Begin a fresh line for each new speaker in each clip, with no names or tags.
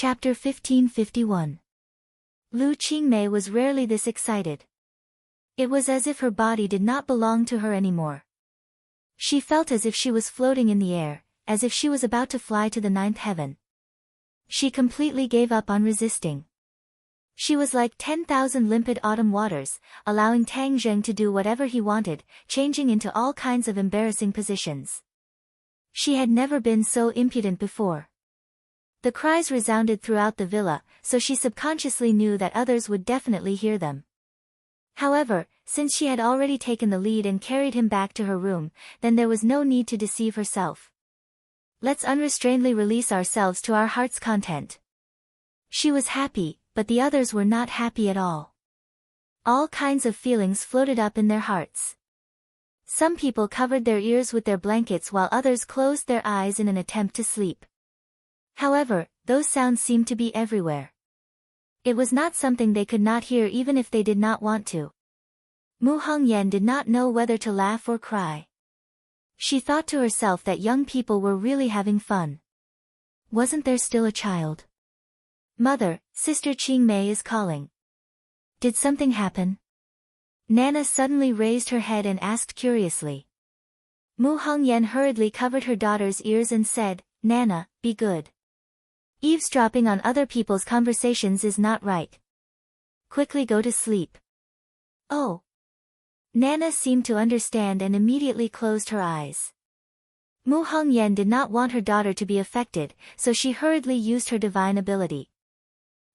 Chapter 1551. Lu Qingmei was rarely this excited. It was as if her body did not belong to her anymore. She felt as if she was floating in the air, as if she was about to fly to the ninth heaven. She completely gave up on resisting. She was like 10,000 limpid autumn waters, allowing Tang Zheng to do whatever he wanted, changing into all kinds of embarrassing positions. She had never been so impudent before. The cries resounded throughout the villa, so she subconsciously knew that others would definitely hear them. However, since she had already taken the lead and carried him back to her room, then there was no need to deceive herself. Let's unrestrainedly release ourselves to our heart's content. She was happy, but the others were not happy at all. All kinds of feelings floated up in their hearts. Some people covered their ears with their blankets while others closed their eyes in an attempt to sleep. However, those sounds seemed to be everywhere. It was not something they could not hear even if they did not want to. Mu Hongyan did not know whether to laugh or cry. She thought to herself that young people were really having fun. Wasn't there still a child? Mother, Sister Qingmei is calling. Did something happen? Nana suddenly raised her head and asked curiously. Mu Hongyan hurriedly covered her daughter's ears and said, Nana, be good. Eavesdropping on other people's conversations is not right. Quickly go to sleep. Oh. Nana seemed to understand and immediately closed her eyes. Mu Hongyan did not want her daughter to be affected, so she hurriedly used her divine ability.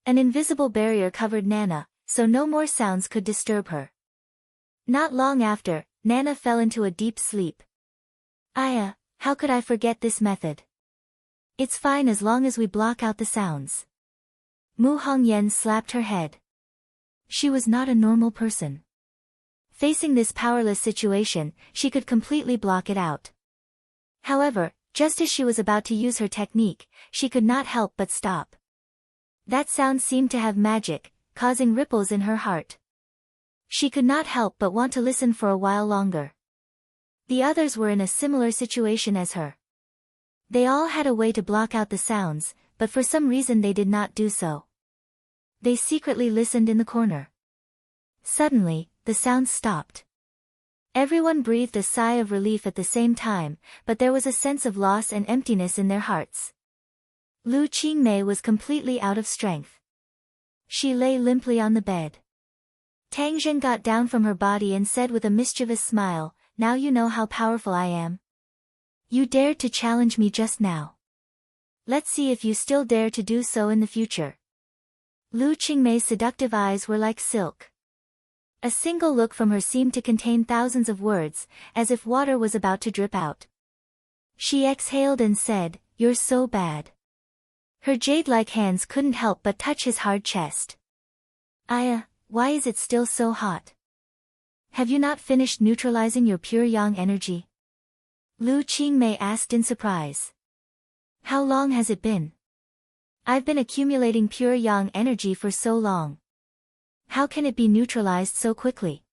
An invisible barrier covered Nana, so no more sounds could disturb her. Not long after, Nana fell into a deep sleep. Aya, how could I forget this method? It's fine as long as we block out the sounds. Mu Hongyan slapped her head. She was not a normal person. Facing this powerless situation, she could completely block it out. However, just as she was about to use her technique, she could not help but stop. That sound seemed to have magic, causing ripples in her heart. She could not help but want to listen for a while longer. The others were in a similar situation as her. They all had a way to block out the sounds, but for some reason they did not do so. They secretly listened in the corner. Suddenly, the sounds stopped. Everyone breathed a sigh of relief at the same time, but there was a sense of loss and emptiness in their hearts. Lu Qingmei was completely out of strength. She lay limply on the bed. Tang Zheng got down from her body and said with a mischievous smile, Now you know how powerful I am. You dared to challenge me just now. Let's see if you still dare to do so in the future. Lu Qingmei's seductive eyes were like silk. A single look from her seemed to contain thousands of words, as if water was about to drip out. She exhaled and said, You're so bad. Her jade-like hands couldn't help but touch his hard chest. Aya, why is it still so hot? Have you not finished neutralizing your pure yang energy? Lu Qingmei asked in surprise. How long has it been? I've been accumulating pure yang energy for so long. How can it be neutralized so quickly?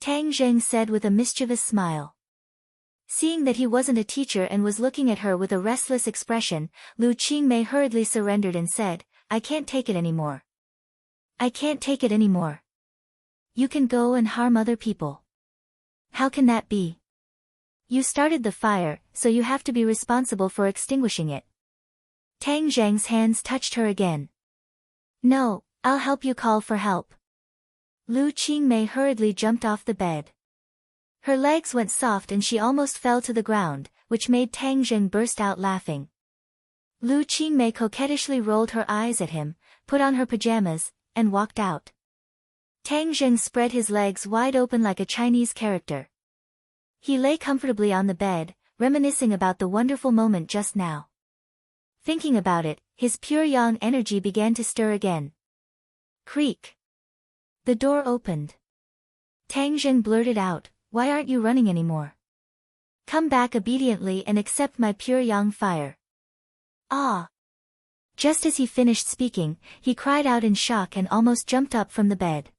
Tang Zheng said with a mischievous smile. Seeing that he wasn't a teacher and was looking at her with a restless expression, Lu Qingmei hurriedly surrendered and said, I can't take it anymore. I can't take it anymore. You can go and harm other people. How can that be? You started the fire, so you have to be responsible for extinguishing it. Tang Zheng's hands touched her again. No, I'll help you call for help. Lu Qingmei hurriedly jumped off the bed. Her legs went soft and she almost fell to the ground, which made Tang Zheng burst out laughing. Lu Qingmei coquettishly rolled her eyes at him, put on her pajamas, and walked out. Tang Zheng spread his legs wide open like a Chinese character. He lay comfortably on the bed, reminiscing about the wonderful moment just now. Thinking about it, his pure yang energy began to stir again. Creak. The door opened. Tang Zheng blurted out, Why aren't you running anymore? Come back obediently and accept my pure yang fire. Ah! Just as he finished speaking, he cried out in shock and almost jumped up from the bed.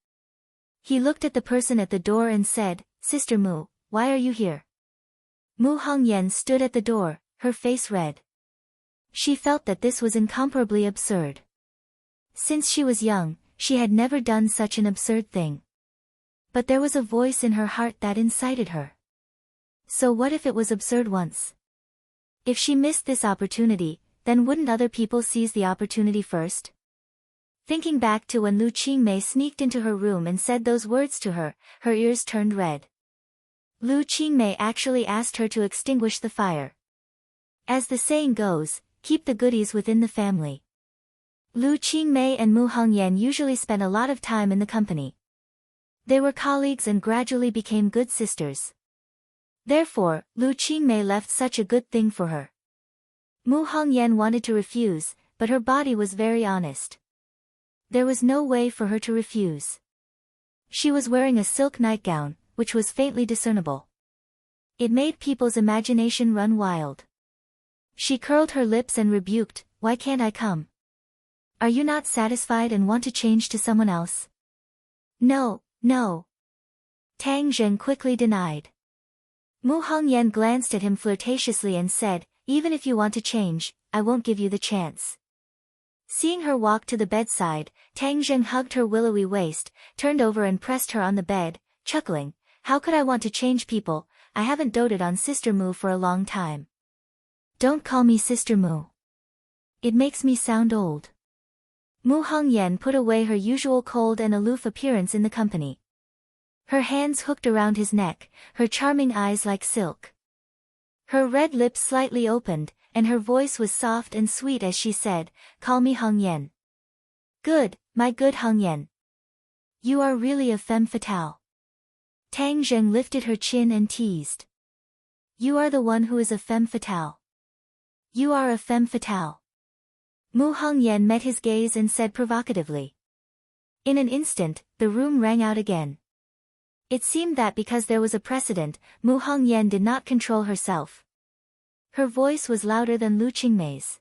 He looked at the person at the door and said, Sister Mu, why are you here? Mu Hongyan stood at the door, her face red. She felt that this was incomparably absurd. Since she was young, she had never done such an absurd thing. But there was a voice in her heart that incited her. So what if it was absurd once? If she missed this opportunity, then wouldn't other people seize the opportunity first? Thinking back to when Lu Qingmei sneaked into her room and said those words to her, her ears turned red. Lu Qingmei actually asked her to extinguish the fire. As the saying goes, keep the goodies within the family. Lu Qingmei and Mu Hongyan usually spent a lot of time in the company. They were colleagues and gradually became good sisters. Therefore, Lu Qingmei left such a good thing for her. Mu Hongyan wanted to refuse, but her body was very honest. There was no way for her to refuse. She was wearing a silk nightgown, which was faintly discernible. It made people's imagination run wild. She curled her lips and rebuked, "Why can't I come? Are you not satisfied and want to change to someone else?" "No, no." Tang Zheng quickly denied. Mu Hongyan glanced at him flirtatiously and said, "Even if you want to change, I won't give you the chance." Seeing her walk to the bedside, Tang Zheng hugged her willowy waist, turned over and pressed her on the bed, chuckling, "How could I want to change people? I haven't doted on Sister Mu for a long time." "Don't call me Sister Mu. It makes me sound old." Mu Hongyan put away her usual cold and aloof appearance in the company. Her hands hooked around his neck, her charming eyes like silk. Her red lips slightly opened, and her voice was soft and sweet as she said, "Call me Hongyan." "Good, my good Hongyan. You are really a femme fatale." Tang Zheng lifted her chin and teased. "You are the one who is a femme fatale. You are a femme fatale." Mu Hongyan met his gaze and said provocatively. In an instant, the room rang out again. It seemed that because there was a precedent, Mu Hongyan did not control herself. Her voice was louder than Lu Qingmei's.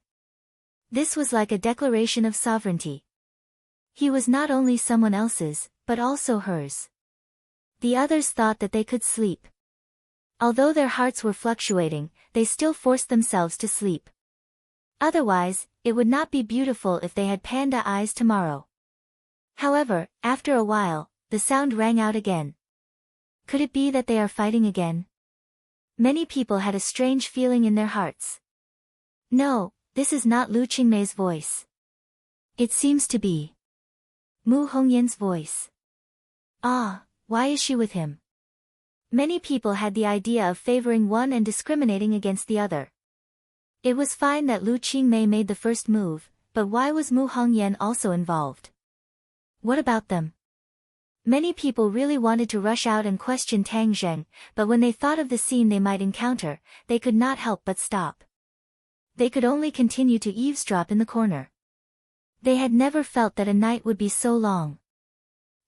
This was like a declaration of sovereignty. He was not only someone else's, but also hers. The others thought that they could sleep. Although their hearts were fluctuating, they still forced themselves to sleep. Otherwise, it would not be beautiful if they had panda eyes tomorrow. However, after a while, the sound rang out again. Could it be that they are fighting again? Many people had a strange feeling in their hearts. No, this is not Lu Qingmei's voice. It seems to be Mu Hongyan's voice. Ah, why is she with him? Many people had the idea of favoring one and discriminating against the other. It was fine that Lu Qingmei made the first move, but why was Mu Hongyan also involved? What about them? Many people really wanted to rush out and question Tang Zheng, but when they thought of the scene they might encounter, they could not help but stop. They could only continue to eavesdrop in the corner. They had never felt that a night would be so long.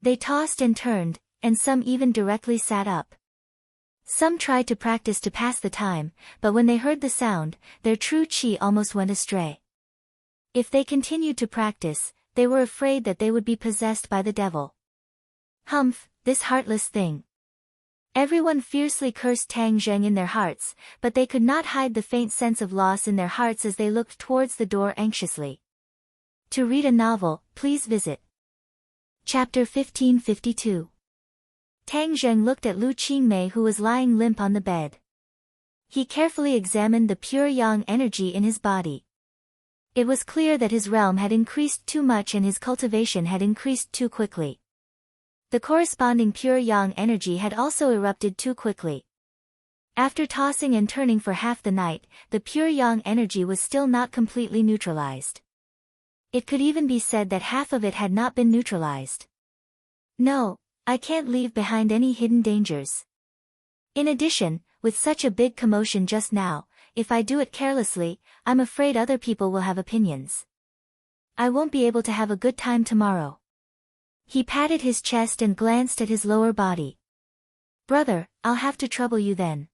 They tossed and turned, and some even directly sat up. Some tried to practice to pass the time, but when they heard the sound, their true qi almost went astray. If they continued to practice, they were afraid that they would be possessed by the devil. Humph, this heartless thing. Everyone fiercely cursed Tang Zheng in their hearts, but they could not hide the faint sense of loss in their hearts as they looked towards the door anxiously. To read a novel, please visit Chapter 1552. Tang Zheng looked at Lu Qingmei who was lying limp on the bed. He carefully examined the pure yang energy in his body. It was clear that his realm had increased too much and his cultivation had increased too quickly. The corresponding pure yang energy had also erupted too quickly. After tossing and turning for half the night, the pure yang energy was still not completely neutralized. It could even be said that half of it had not been neutralized. No, I can't leave behind any hidden dangers. In addition, with such a big commotion just now, if I do it carelessly, I'm afraid other people will have opinions. I won't be able to have a good time tomorrow. He patted his chest and glanced at his lower body. Brother, I'll have to trouble you then.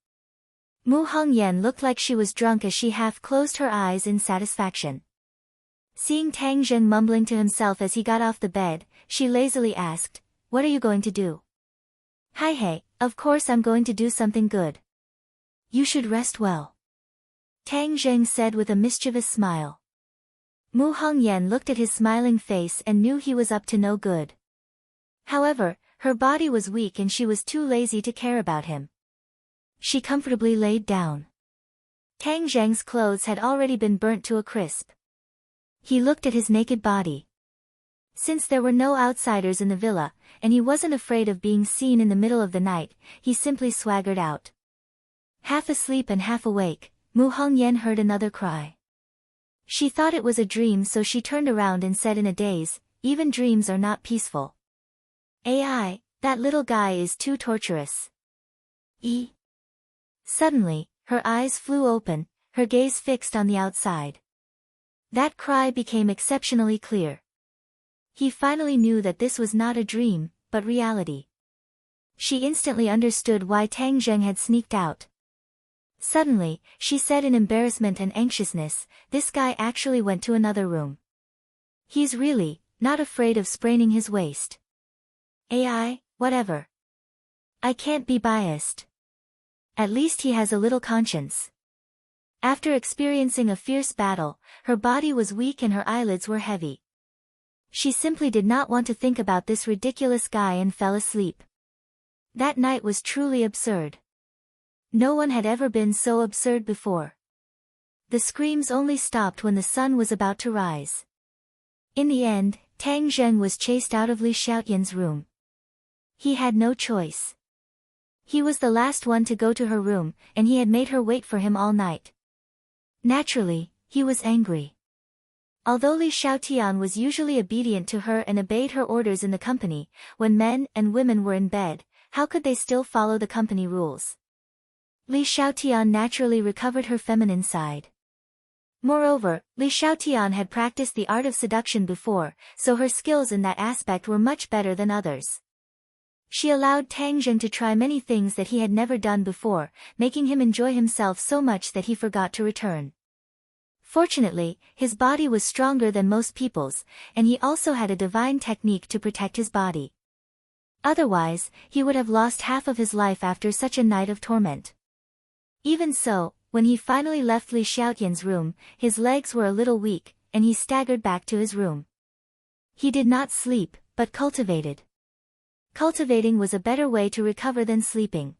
Mu Hongyan looked like she was drunk as she half closed her eyes in satisfaction. Seeing Tang Zheng mumbling to himself as he got off the bed, she lazily asked, "What are you going to do?" "Hi hey, of course I'm going to do something good. You should rest well." Tang Zheng said with a mischievous smile. Mu Hongyan looked at his smiling face and knew he was up to no good. However, her body was weak and she was too lazy to care about him. She comfortably laid down. Tang Zheng's clothes had already been burnt to a crisp. He looked at his naked body. Since there were no outsiders in the villa, and he wasn't afraid of being seen in the middle of the night, he simply swaggered out. Half asleep and half awake, Mu Hongyan heard another cry. She thought it was a dream, so she turned around and said in a daze, "Even dreams are not peaceful. AI, that little guy is too torturous." Suddenly, her eyes flew open, her gaze fixed on the outside. That cry became exceptionally clear. He finally knew that this was not a dream, but reality. She instantly understood why Tang Zheng had sneaked out. Suddenly, she said in embarrassment and anxiousness, "This guy actually went to another room. He's really not afraid of spraining his waist. AI, whatever. I can't be biased. At least he has a little conscience." After experiencing a fierce battle, her body was weak and her eyelids were heavy. She simply did not want to think about this ridiculous guy and fell asleep. That night was truly absurd. No one had ever been so absurd before. The screams only stopped when the sun was about to rise. In the end, Tang Zheng was chased out of Li Xiaotian's room. He had no choice. He was the last one to go to her room, and he had made her wait for him all night. Naturally, he was angry. Although Li Xiaotian was usually obedient to her and obeyed her orders in the company, when men and women were in bed, how could they still follow the company rules? Li Xiaotian naturally recovered her feminine side. Moreover, Li Xiaotian had practiced the art of seduction before, so her skills in that aspect were much better than others. She allowed Tang Zheng to try many things that he had never done before, making him enjoy himself so much that he forgot to return. Fortunately, his body was stronger than most people's, and he also had a divine technique to protect his body. Otherwise, he would have lost half of his life after such a night of torment. Even so, when he finally left Li Xiaotian's room, his legs were a little weak, and he staggered back to his room. He did not sleep, but cultivated. Cultivating was a better way to recover than sleeping.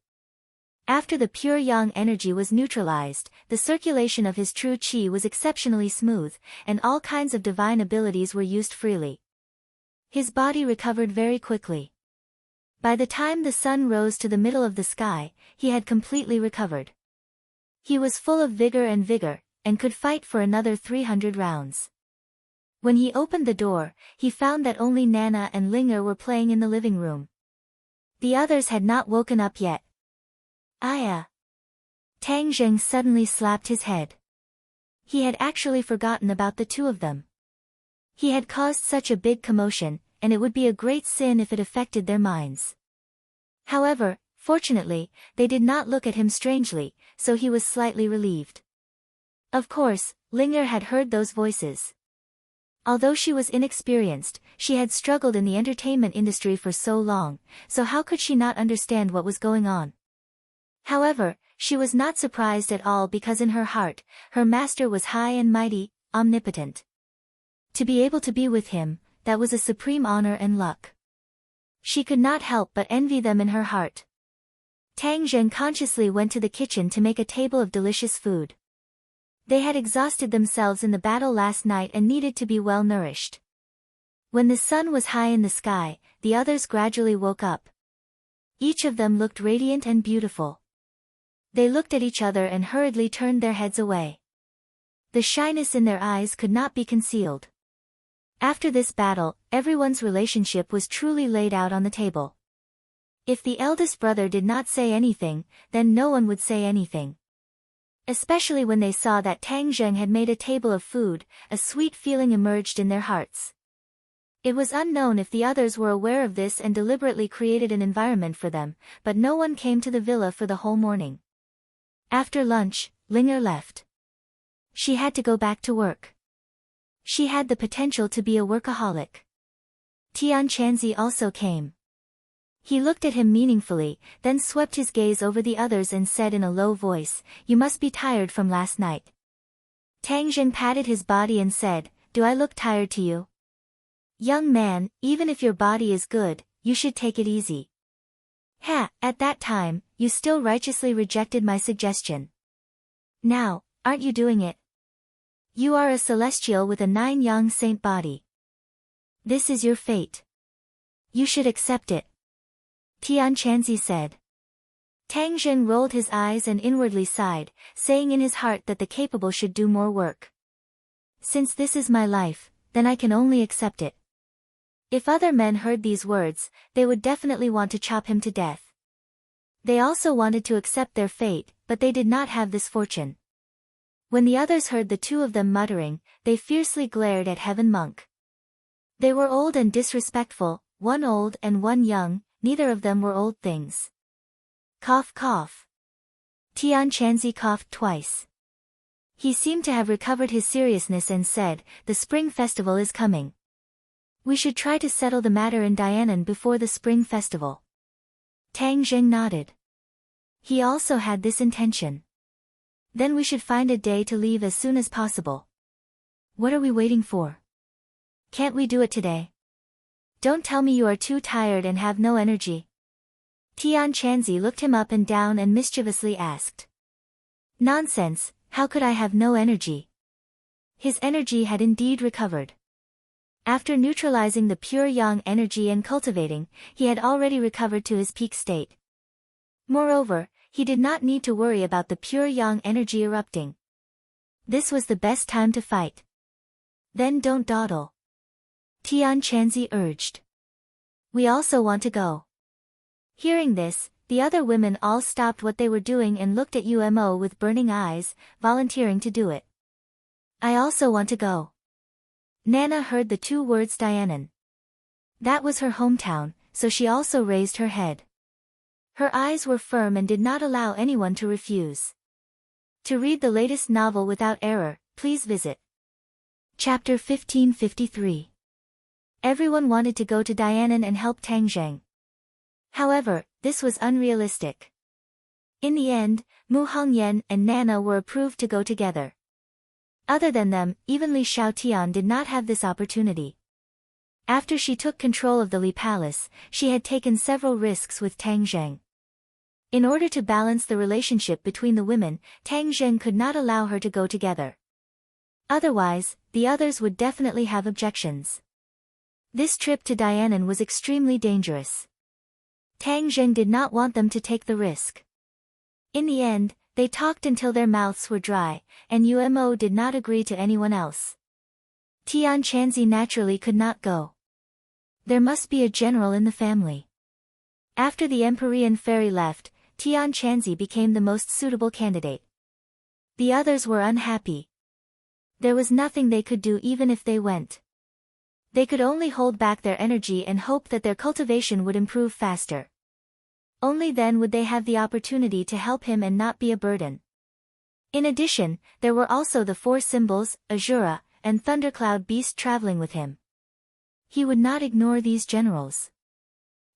After the pure yang energy was neutralized, the circulation of his true qi was exceptionally smooth, and all kinds of divine abilities were used freely. His body recovered very quickly. By the time the sun rose to the middle of the sky, he had completely recovered. He was full of vigor, and could fight for another 300 rounds. When he opened the door, he found that only Nana and Linger were playing in the living room. The others had not woken up yet. Aya! Tang Zheng suddenly slapped his head. He had actually forgotten about the two of them. He had caused such a big commotion, and it would be a great sin if it affected their minds. However, fortunately, they did not look at him strangely, so he was slightly relieved. Of course, Linger had heard those voices. Although she was inexperienced, she had struggled in the entertainment industry for so long, so how could she not understand what was going on? However, she was not surprised at all because in her heart, her master was high and mighty, omnipotent. To be able to be with him, that was a supreme honor and luck. She could not help but envy them in her heart. Tang Zheng consciously went to the kitchen to make a table of delicious food. They had exhausted themselves in the battle last night and needed to be well nourished. When the sun was high in the sky, the others gradually woke up. Each of them looked radiant and beautiful. They looked at each other and hurriedly turned their heads away. The shyness in their eyes could not be concealed. After this battle, everyone's relationship was truly laid out on the table. If the eldest brother did not say anything, then no one would say anything. Especially when they saw that Tang Zheng had made a table of food, a sweet feeling emerged in their hearts. It was unknown if the others were aware of this and deliberately created an environment for them, but no one came to the villa for the whole morning. After lunch, Linger left. She had to go back to work. She had the potential to be a workaholic. Tian Chanzi also came. He looked at him meaningfully, then swept his gaze over the others and said in a low voice, "You must be tired from last night." Tang Zheng patted his body and said, "Do I look tired to you? Young man, even if your body is good, you should take it easy. Ha, at that time, you still righteously rejected my suggestion. Now, aren't you doing it? You are a celestial with a 9-yang saint body. This is your fate. You should accept it," Tian Chanzi said. Tang Zheng rolled his eyes and inwardly sighed, saying in his heart that the capable should do more work. Since this is my life, then I can only accept it. If other men heard these words, they would definitely want to chop him to death. They also wanted to accept their fate, but they did not have this fortune. When the others heard the two of them muttering, they fiercely glared at Heaven Monk. They were old and disrespectful, one old and one young, neither of them were old things. Cough cough. Tian Chanzi coughed twice. He seemed to have recovered his seriousness and said, "The spring festival is coming. We should try to settle the matter in Dianan before the spring festival." Tang Zheng nodded. He also had this intention. Then we should find a day to leave as soon as possible. What are we waiting for? Can't we do it today? Don't tell me you are too tired and have no energy. Tian Chanzi looked him up and down and mischievously asked. Nonsense, how could I have no energy? His energy had indeed recovered. After neutralizing the pure yang energy and cultivating, he had already recovered to his peak state. Moreover, he did not need to worry about the pure yang energy erupting. This was the best time to fight. Then don't dawdle, Tian Chanzi urged. We also want to go. Hearing this, the other women all stopped what they were doing and looked at Umo with burning eyes, volunteering to do it. I also want to go. Nana heard the two words Dianan. That was her hometown, so she also raised her head. Her eyes were firm and did not allow anyone to refuse. To read the latest novel without error, please visit Chapter 1553. Everyone wanted to go to Dianan and help Tang Zheng. However, this was unrealistic. In the end, Mu Hongyan and Nana were approved to go together. Other than them, even Li Xiaotian did not have this opportunity. After she took control of the Li Palace, she had taken several risks with Tang Zheng. In order to balance the relationship between the women, Tang Zheng could not allow her to go together. Otherwise, the others would definitely have objections. This trip to Dianan was extremely dangerous. Tang Zheng did not want them to take the risk. In the end, they talked until their mouths were dry, and Umo did not agree to anyone else. Tian Chanzi naturally could not go. There must be a general in the family. After the Empyrean fairy left, Tian Chanzi became the most suitable candidate. The others were unhappy. There was nothing they could do even if they went. They could only hold back their energy and hope that their cultivation would improve faster. Only then would they have the opportunity to help him and not be a burden. In addition, there were also the 4 symbols, Azura, and Thundercloud Beast traveling with him. He would not ignore these generals.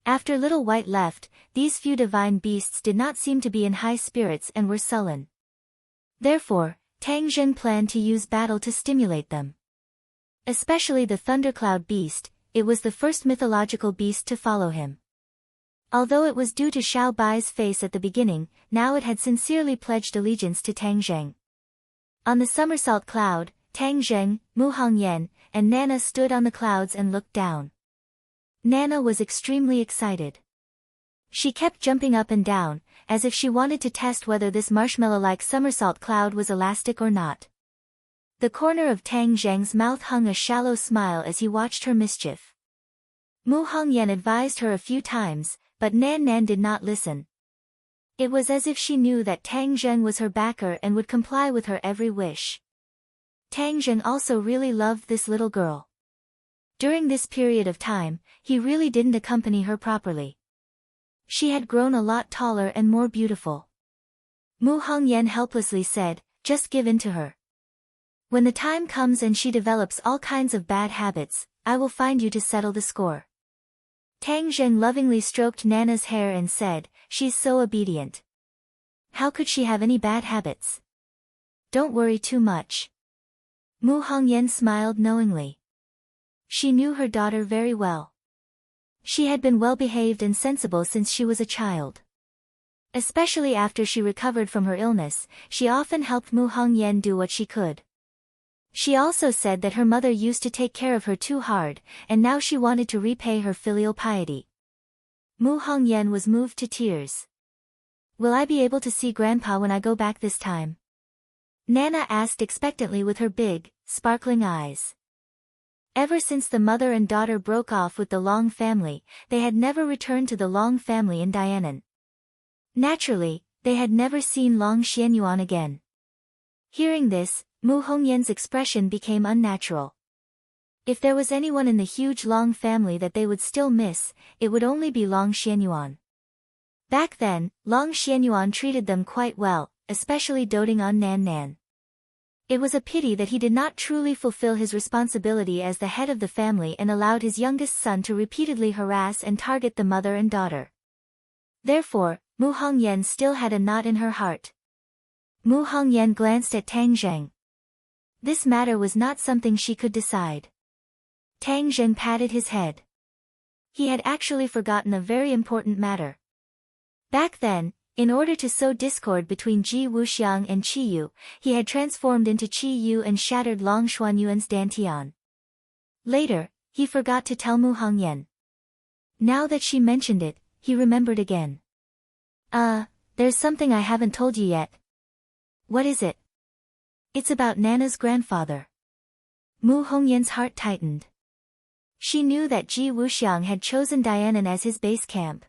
After Little White left, these few divine beasts did not seem to be in high spirits and were sullen. Therefore, Tang Zheng planned to use battle to stimulate them. Especially the Thundercloud Beast, it was the first mythological beast to follow him. Although it was due to Xiao Bai's face at the beginning, now it had sincerely pledged allegiance to Tang Zheng. On the somersault cloud, Tang Zheng, Mu Hongyan, and Nana stood on the clouds and looked down. Nana was extremely excited. She kept jumping up and down, as if she wanted to test whether this marshmallow-like somersault cloud was elastic or not. The corner of Tang Zheng's mouth hung a shallow smile as he watched her mischief. Mu Hongyan advised her a few times, but Nan did not listen. It was as if she knew that Tang Zheng was her backer and would comply with her every wish. Tang Zheng also really loved this little girl. During this period of time, he really didn't accompany her properly. She had grown a lot taller and more beautiful. Mu Hongyan helplessly said, "Just give in to her. When the time comes and she develops all kinds of bad habits, I will find you to settle the score." Tang Zheng lovingly stroked Nana's hair and said, "She's so obedient. How could she have any bad habits? Don't worry too much. Mu Hongyan smiled knowingly. She knew her daughter very well. She had been well-behaved and sensible since she was a child. Especially after she recovered from her illness, she often helped Mu Hongyan do what she could. She also said that her mother used to take care of her too hard, and now she wanted to repay her filial piety. Mu Hongyan was moved to tears. "Will I be able to see Grandpa when I go back this time?" Nana asked expectantly with her big, sparkling eyes. Ever since the mother and daughter broke off with the Long family, they had never returned to the Long family in Dianan. Naturally, they had never seen Long Xianyuan again. Hearing this, Mu Hongyan's expression became unnatural. If there was anyone in the huge Long family that they would still miss, it would only be Long Xianyuan. Back then, Long Xianyuan treated them quite well, especially doting on Nan Nan. It was a pity that he did not truly fulfill his responsibility as the head of the family and allowed his youngest son to repeatedly harass and target the mother and daughter. Therefore, Mu Hongyan still had a knot in her heart. Mu Hongyan glanced at Tang Zheng. This matter was not something she could decide. Tang Zheng patted his head. He had actually forgotten a very important matter. Back then, in order to sow discord between Ji Wuxiang and Qi Yu, he had transformed into Qi Yu and shattered Long Xuanyuan's dantian. Later, he forgot to tell Mu Hongyan. Now that she mentioned it, he remembered again. There's something I haven't told you yet." "What is it?" "It's about Nana's grandfather." Mu Hongyan's heart tightened. She knew that Ji Wuxiang had chosen Dianan as his base camp.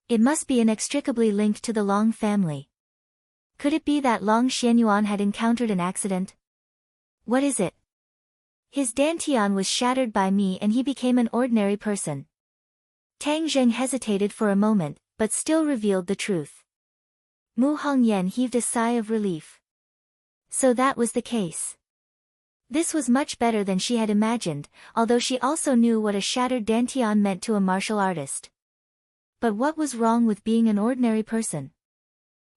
It must be inextricably linked to the Long family. Could it be that Long Xianyuan had encountered an accident? "What is it?" "His dantian was shattered by me and he became an ordinary person." Tang Zheng hesitated for a moment, but still revealed the truth. Mu Hongyan heaved a sigh of relief. So that was the case. This was much better than she had imagined, although she also knew what a shattered dantian meant to a martial artist. But what was wrong with being an ordinary person?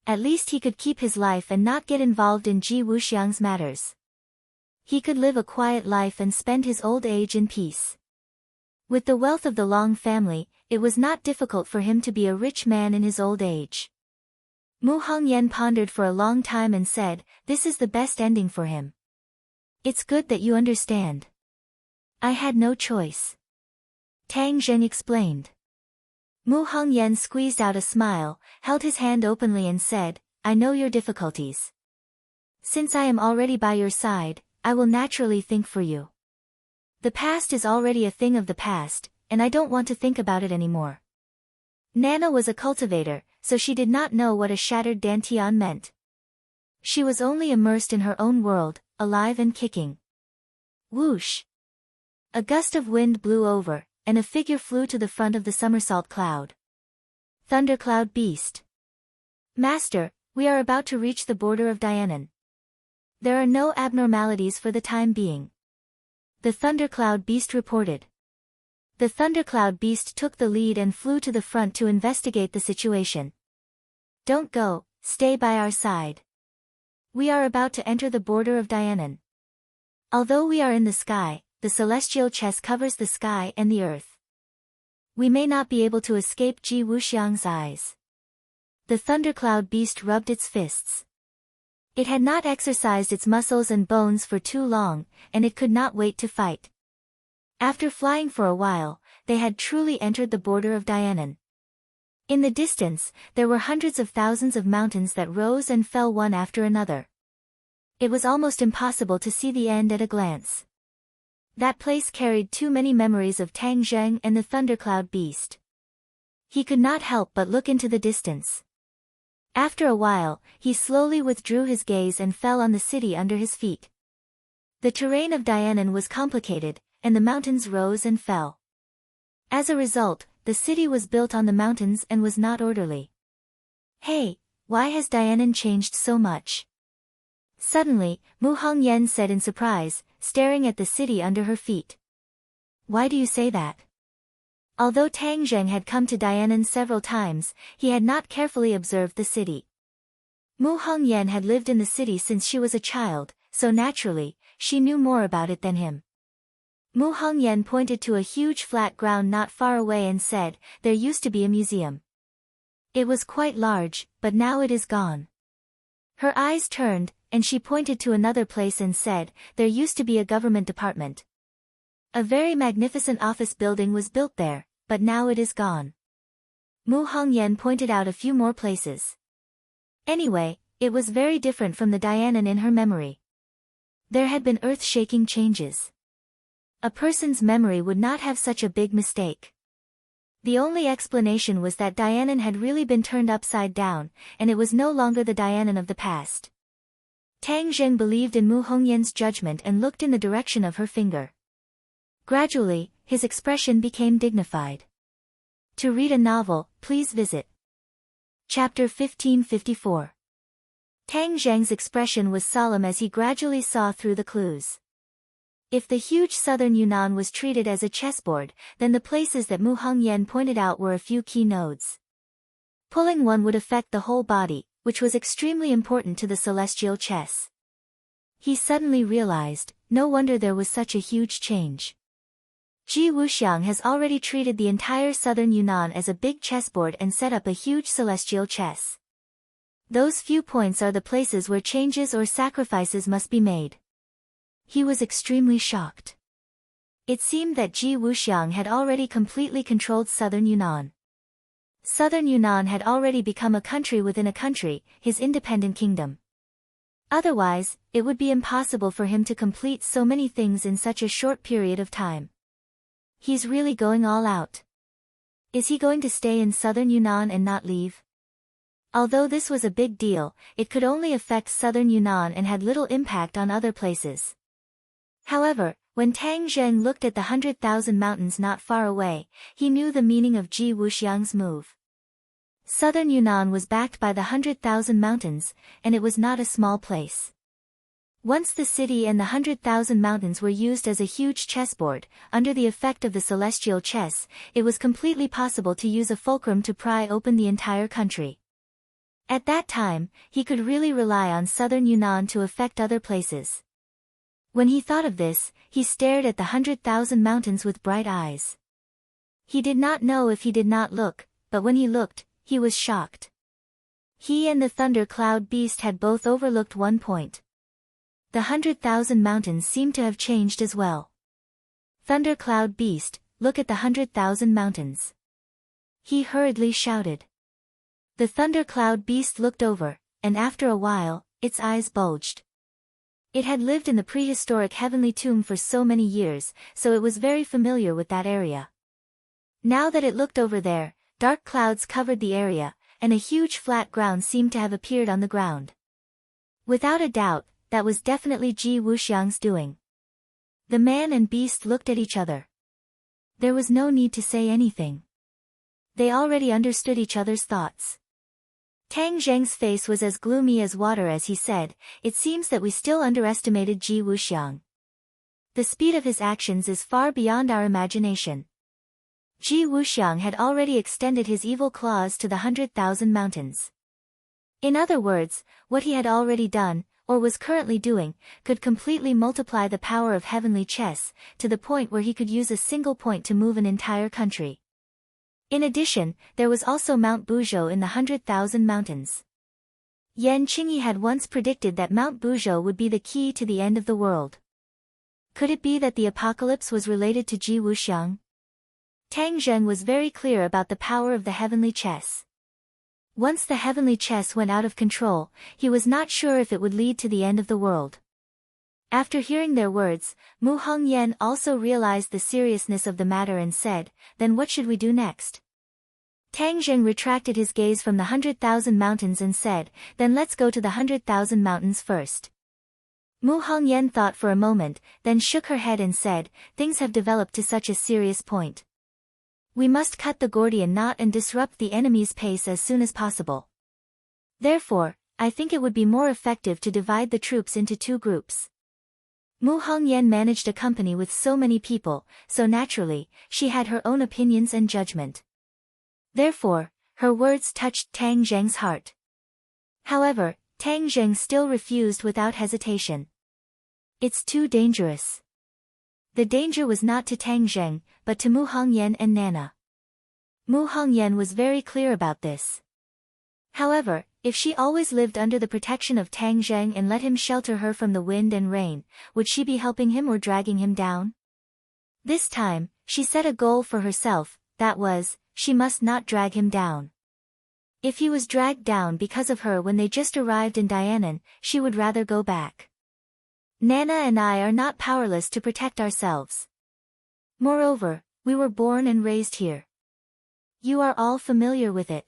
At least he could keep his life and not get involved in Ji Wuxiang's matters. He could live a quiet life and spend his old age in peace. With the wealth of the Long family, it was not difficult for him to be a rich man in his old age. Mu Hongyan pondered for a long time and said, "This is the best ending for him." "It's good that you understand." "I had no choice." Tang Zheng explained. Mu Hongyan squeezed out a smile, held his hand openly and said, "I know your difficulties. Since I am already by your side, I will naturally think for you. The past is already a thing of the past, and I don't want to think about it anymore." Nana was a cultivator, so she did not know what a shattered dantian meant. She was only immersed in her own world, alive and kicking. Whoosh! A gust of wind blew over, and a figure flew to the front of the somersault cloud. Thundercloud Beast. "Master, we are about to reach the border of Dianan. There are no abnormalities for the time being," the Thundercloud Beast reported. The Thundercloud Beast took the lead and flew to the front to investigate the situation. "Don't go, stay by our side. We are about to enter the border of Dianan. Although we are in the sky, the celestial chest covers the sky and the earth. We may not be able to escape Ji Wuxiang's eyes." The Thundercloud Beast rubbed its fists. It had not exercised its muscles and bones for too long, and it could not wait to fight. After flying for a while, they had truly entered the border of Dianan. In the distance, there were hundreds of thousands of mountains that rose and fell one after another. It was almost impossible to see the end at a glance. That place carried too many memories of Tang Zheng and the Thundercloud Beast. He could not help but look into the distance. After a while, he slowly withdrew his gaze and fell on the city under his feet. The terrain of Dianan was complicated, and the mountains rose and fell. As a result, the city was built on the mountains and was not orderly. "Hey, why has Dianan changed so much?" Suddenly, Mu Hongyan said in surprise, staring at the city under her feet. "Why do you say that?" Although Tang Zheng had come to Dianan several times, he had not carefully observed the city. Mu Hongyan had lived in the city since she was a child, so naturally, she knew more about it than him. Mu Hongyan pointed to a huge flat ground not far away and said, "There used to be a museum. It was quite large, but now it is gone." Her eyes turned, and she pointed to another place and said, "There used to be a government department. A very magnificent office building was built there, but now it is gone." Mu Hongyan pointed out a few more places. Anyway, it was very different from the Dianan in her memory. There had been earth-shaking changes. A person's memory would not have such a big mistake. The only explanation was that Dianan had really been turned upside down, and it was no longer the Dianan of the past. Tang Zheng believed in Mu Hongyan's judgment and looked in the direction of her finger. Gradually, his expression became dignified. To read a novel, please visit Chapter 1554. Tang Zheng's expression was solemn as he gradually saw through the clues. If the huge southern Yunnan was treated as a chessboard, then the places that Mu Hongyan pointed out were a few key nodes. Pulling one would affect the whole body, which was extremely important to the celestial chess. He suddenly realized, no wonder there was such a huge change. Ji Wuxiang has already treated the entire southern Yunnan as a big chessboard and set up a huge celestial chess. Those few points are the places where changes or sacrifices must be made. He was extremely shocked. It seemed that Ji Wuxiang had already completely controlled southern Yunnan. Southern Yunnan had already become a country within a country, his independent kingdom. Otherwise, it would be impossible for him to complete so many things in such a short period of time. He's really going all out. Is he going to stay in southern Yunnan and not leave? Although this was a big deal, it could only affect southern Yunnan and had little impact on other places. However, when Tang Zheng looked at the 100,000 mountains not far away, he knew the meaning of Ji Wuxiang's move. Southern Yunnan was backed by the 100,000 mountains, and it was not a small place. Once the city and the 100,000 mountains were used as a huge chessboard, under the effect of the celestial chess, it was completely possible to use a fulcrum to pry open the entire country. At that time, he could really rely on southern Yunnan to affect other places. When he thought of this, he stared at the 100,000 mountains with bright eyes. He did not know if he did not look, but when he looked, he was shocked. He and the Thunder Cloud Beast had both overlooked one point. The 100,000 mountains seemed to have changed as well. Thunder Cloud Beast, look at the 100,000 mountains. He hurriedly shouted. The Thunder Cloud Beast looked over, and after a while, its eyes bulged. It had lived in the prehistoric heavenly tomb for so many years, so it was very familiar with that area. Now that it looked over there, dark clouds covered the area, and a huge flat ground seemed to have appeared on the ground. Without a doubt, that was definitely Ji Wuxiang's doing. The man and beast looked at each other. There was no need to say anything. They already understood each other's thoughts. Tang Zheng's face was as gloomy as water as he said, "It seems that we still underestimated Ji Wuxiang. The speed of his actions is far beyond our imagination." Ji Wuxiang had already extended his evil claws to the 100,000 mountains. In other words, what he had already done, or was currently doing, could completely multiply the power of heavenly chess, to the point where he could use a single point to move an entire country. In addition, there was also Mount Buzhou in the 100,000 mountains. Yan Qingyi had once predicted that Mount Buzhou would be the key to the end of the world. Could it be that the apocalypse was related to Ji Wuxiang? Tang Zheng was very clear about the power of the heavenly chess. Once the heavenly chess went out of control, he was not sure if it would lead to the end of the world. After hearing their words, Mu Hongyan also realized the seriousness of the matter and said, "Then what should we do next?" Tang Zheng retracted his gaze from the 100,000 mountains and said, "Then let's go to the 100,000 mountains first." Mu Hongyan thought for a moment, then shook her head and said, "Things have developed to such a serious point. We must cut the Gordian knot and disrupt the enemy's pace as soon as possible. Therefore, I think it would be more effective to divide the troops into two groups." Mu Hongyan managed a company with so many people, so naturally, she had her own opinions and judgment. Therefore, her words touched Tang Zheng's heart. However, Tang Zheng still refused without hesitation. It's too dangerous. The danger was not to Tang Zheng, but to Mu Hongyan and Nana. Mu Hongyan was very clear about this. However, if she always lived under the protection of Tang Zheng and let him shelter her from the wind and rain, would she be helping him or dragging him down? This time, she set a goal for herself, that was, she must not drag him down. If he was dragged down because of her when they just arrived in Dianan, she would rather go back. Nana and I are not powerless to protect ourselves. Moreover, we were born and raised here. You are all familiar with it.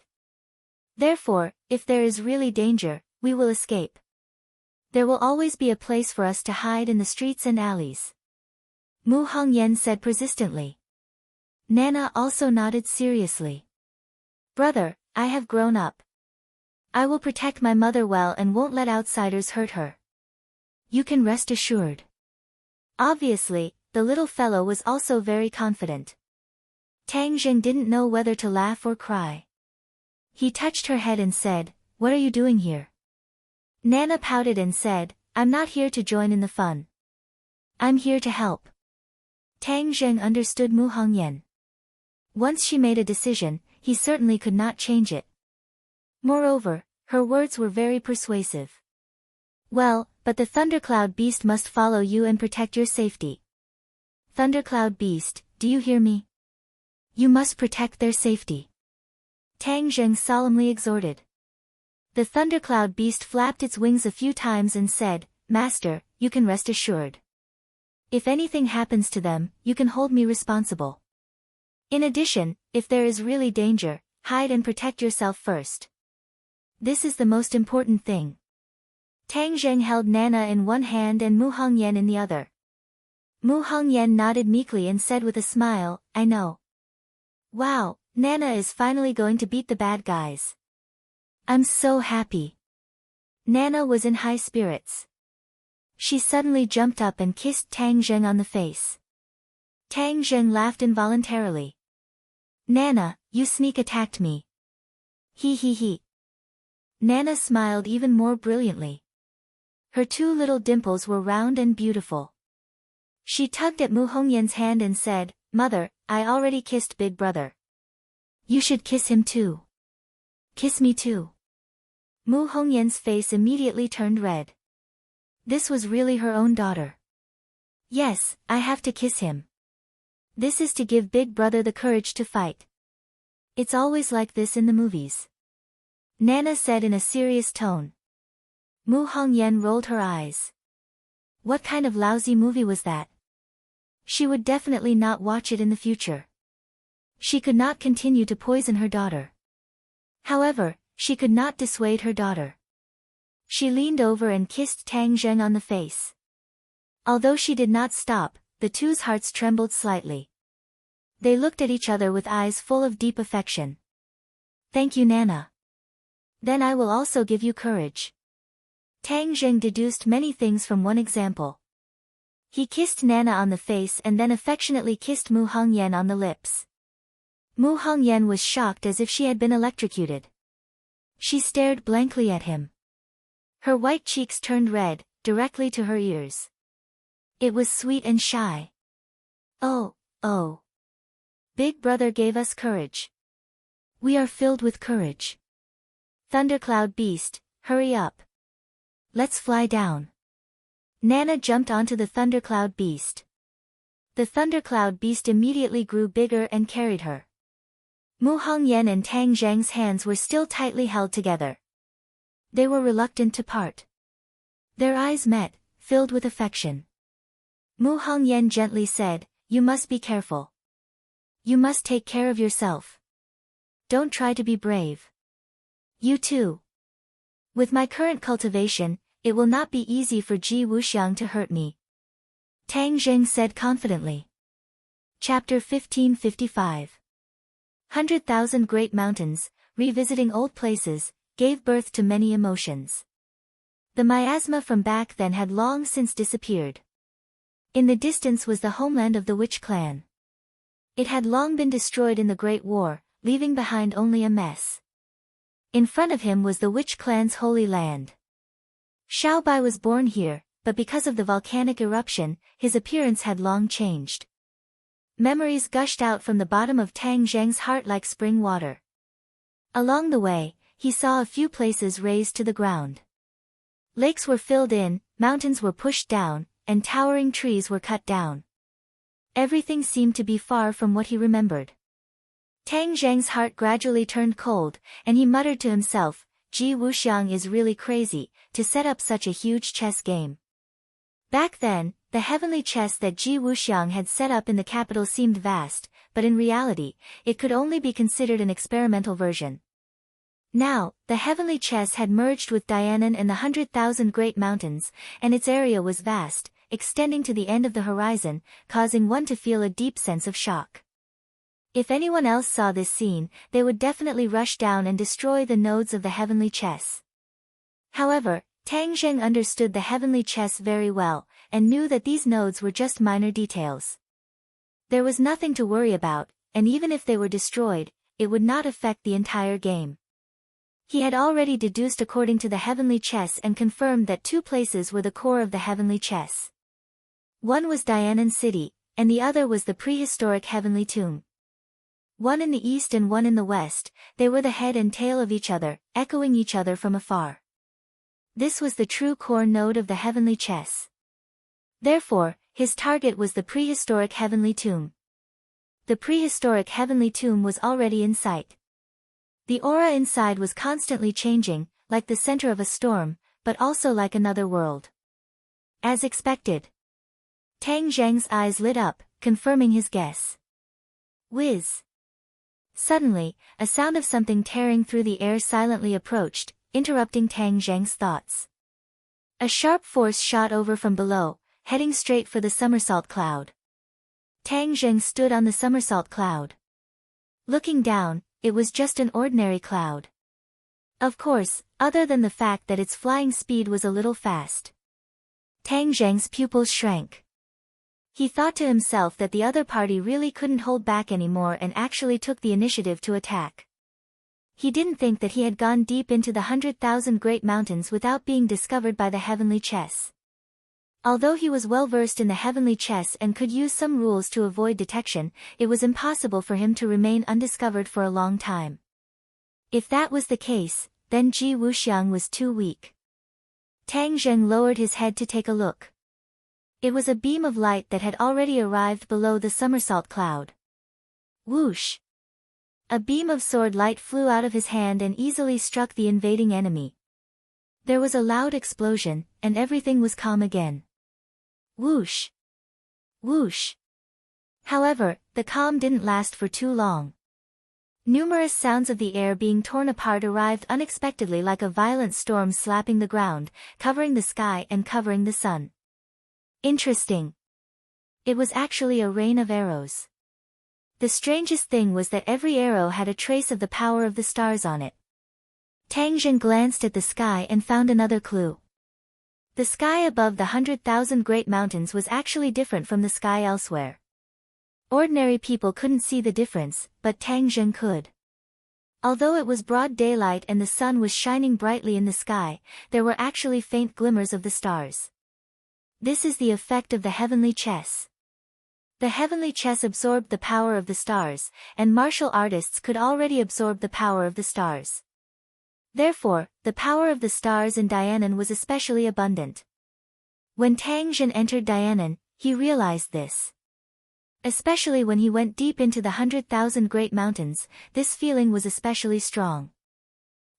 Therefore, if there is really danger, we will escape. There will always be a place for us to hide in the streets and alleys. Mu Hongyan said persistently. Nana also nodded seriously. Brother, I have grown up. I will protect my mother well and won't let outsiders hurt her. You can rest assured. Obviously, the little fellow was also very confident. Tang Zheng didn't know whether to laugh or cry. He touched her head and said, "What are you doing here?" Nana pouted and said, "I'm not here to join in the fun. I'm here to help." Tang Zheng understood Mu Hongyan. Once she made a decision, he certainly could not change it. Moreover, her words were very persuasive. Well, but the Thundercloud Beast must follow you and protect your safety. Thundercloud Beast, do you hear me? You must protect their safety. Tang Zheng solemnly exhorted. The Thundercloud Beast flapped its wings a few times and said, "Master, you can rest assured. If anything happens to them, you can hold me responsible. In addition, if there is really danger, hide and protect yourself first. This is the most important thing." Tang Zheng held Nana in one hand and Mu Hongyan in the other. Mu Hongyan nodded meekly and said with a smile, "I know. Wow, Nana is finally going to beat the bad guys. I'm so happy." Nana was in high spirits. She suddenly jumped up and kissed Tang Zheng on the face. Tang Zheng laughed involuntarily. "Nana, you sneak attacked me." He he he. Nana smiled even more brilliantly. Her two little dimples were round and beautiful. She tugged at Mu Hongyan's hand and said, "Mother, I already kissed Big Brother. You should kiss him too. Kiss me too." Mu Hongyan's face immediately turned red. This was really her own daughter. "Yes, I have to kiss him. This is to give Big Brother the courage to fight. It's always like this in the movies," Nana said in a serious tone. Mu Hongyan rolled her eyes. What kind of lousy movie was that? She would definitely not watch it in the future. She could not continue to poison her daughter. However, she could not dissuade her daughter. She leaned over and kissed Tang Zheng on the face. Although she did not stop, the two's hearts trembled slightly. They looked at each other with eyes full of deep affection. "Thank you, Nana. Then I will also give you courage." Tang Zheng deduced many things from one example. He kissed Nana on the face and then affectionately kissed Mu Hongyan on the lips. Mu Hongyan was shocked as if she had been electrocuted. She stared blankly at him. Her white cheeks turned red, directly to her ears. It was sweet and shy. "Oh, oh. Big Brother gave us courage. We are filled with courage. Thundercloud Beast, hurry up. Let's fly down." Nana jumped onto the Thundercloud Beast. The Thundercloud Beast immediately grew bigger and carried her. Mu Hongyan and Tang Zheng's hands were still tightly held together. They were reluctant to part. Their eyes met, filled with affection. Mu Hongyan gently said, "You must be careful. You must take care of yourself. Don't try to be brave. You too. With my current cultivation, it will not be easy for Ji Wuxiang to hurt me," Tang Zheng said confidently. Chapter 1555. 100,000 Great Mountains, revisiting old places, gave birth to many emotions. The miasma from back then had long since disappeared. In the distance was the homeland of the Witch clan. It had long been destroyed in the Great War, leaving behind only a mess. In front of him was the Witch clan's holy land. Xiaobai was born here, but because of the volcanic eruption, his appearance had long changed. Memories gushed out from the bottom of Tang Zheng's heart like spring water. Along the way, he saw a few places razed to the ground. Lakes were filled in, mountains were pushed down, and towering trees were cut down. Everything seemed to be far from what he remembered. Tang Zheng's heart gradually turned cold, and he muttered to himself, Ji Wuxiang is really crazy, to set up such a huge chess game. Back then, the heavenly chess that Ji Wuxiang had set up in the capital seemed vast, but in reality, it could only be considered an experimental version. Now, the heavenly chess had merged with Dianan and the 100,000 Great Mountains, and its area was vast, extending to the end of the horizon, causing one to feel a deep sense of shock. If anyone else saw this scene, they would definitely rush down and destroy the nodes of the heavenly chess. However, Tang Zheng understood the heavenly chess very well, and knew that these nodes were just minor details. There was nothing to worry about, and even if they were destroyed, it would not affect the entire game. He had already deduced according to the heavenly chess and confirmed that two places were the core of the heavenly chess. One was Dianan City, and the other was the prehistoric heavenly tomb. One in the east and one in the west, they were the head and tail of each other, echoing each other from afar. This was the true core node of the heavenly chess. Therefore, his target was the prehistoric heavenly tomb. The prehistoric heavenly tomb was already in sight. The aura inside was constantly changing, like the center of a storm, but also like another world. As expected. Tang Zheng's eyes lit up, confirming his guess. Whiz! Suddenly, a sound of something tearing through the air silently approached, interrupting Tang Zheng's thoughts. A sharp force shot over from below, heading straight for the somersault cloud. Tang Zheng stood on the somersault cloud. Looking down, it was just an ordinary cloud. Of course, other than the fact that its flying speed was a little fast. Tang Zheng's pupils shrank. He thought to himself that the other party really couldn't hold back anymore and actually took the initiative to attack. He didn't think that he had gone deep into the 100,000 Great Mountains without being discovered by the heavenly chess. Although he was well versed in the heavenly chess and could use some rules to avoid detection, it was impossible for him to remain undiscovered for a long time. If that was the case, then Ji Wuxiang was too weak. Tang Zheng lowered his head to take a look. It was a beam of light that had already arrived below the somersault cloud. Whoosh! A beam of sword light flew out of his hand and easily struck the invading enemy. There was a loud explosion, and everything was calm again. Whoosh! Whoosh! However, the calm didn't last for too long. Numerous sounds of the air being torn apart arrived unexpectedly like a violent storm slapping the ground, covering the sky and covering the sun. Interesting. It was actually a rain of arrows. The strangest thing was that every arrow had a trace of the power of the stars on it. Tang Zheng glanced at the sky and found another clue. The sky above the 100,000 Great Mountains was actually different from the sky elsewhere. Ordinary people couldn't see the difference, but Tang Zheng could. Although it was broad daylight and the sun was shining brightly in the sky, there were actually faint glimmers of the stars. This is the effect of the heavenly chess. The heavenly chess absorbed the power of the stars, and martial artists could already absorb the power of the stars. Therefore, the power of the stars in Dianan was especially abundant. When Tang Zhen entered Dianan, he realized this. Especially when he went deep into the 100,000 Great Mountains, this feeling was especially strong.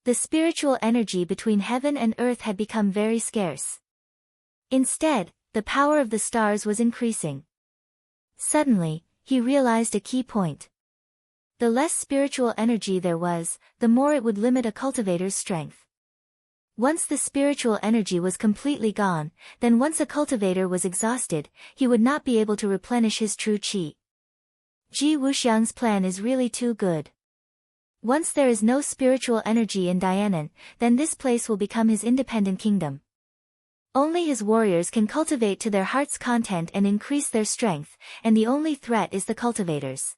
The spiritual energy between heaven and earth had become very scarce. Instead, the power of the stars was increasing. Suddenly, he realized a key point. The less spiritual energy there was, the more it would limit a cultivator's strength. Once the spiritual energy was completely gone, then once a cultivator was exhausted, he would not be able to replenish his true qi. Ji Wuxiang's plan is really too good. Once there is no spiritual energy in Dianan, then this place will become his independent kingdom. Only his warriors can cultivate to their heart's content and increase their strength, and the only threat is the cultivators.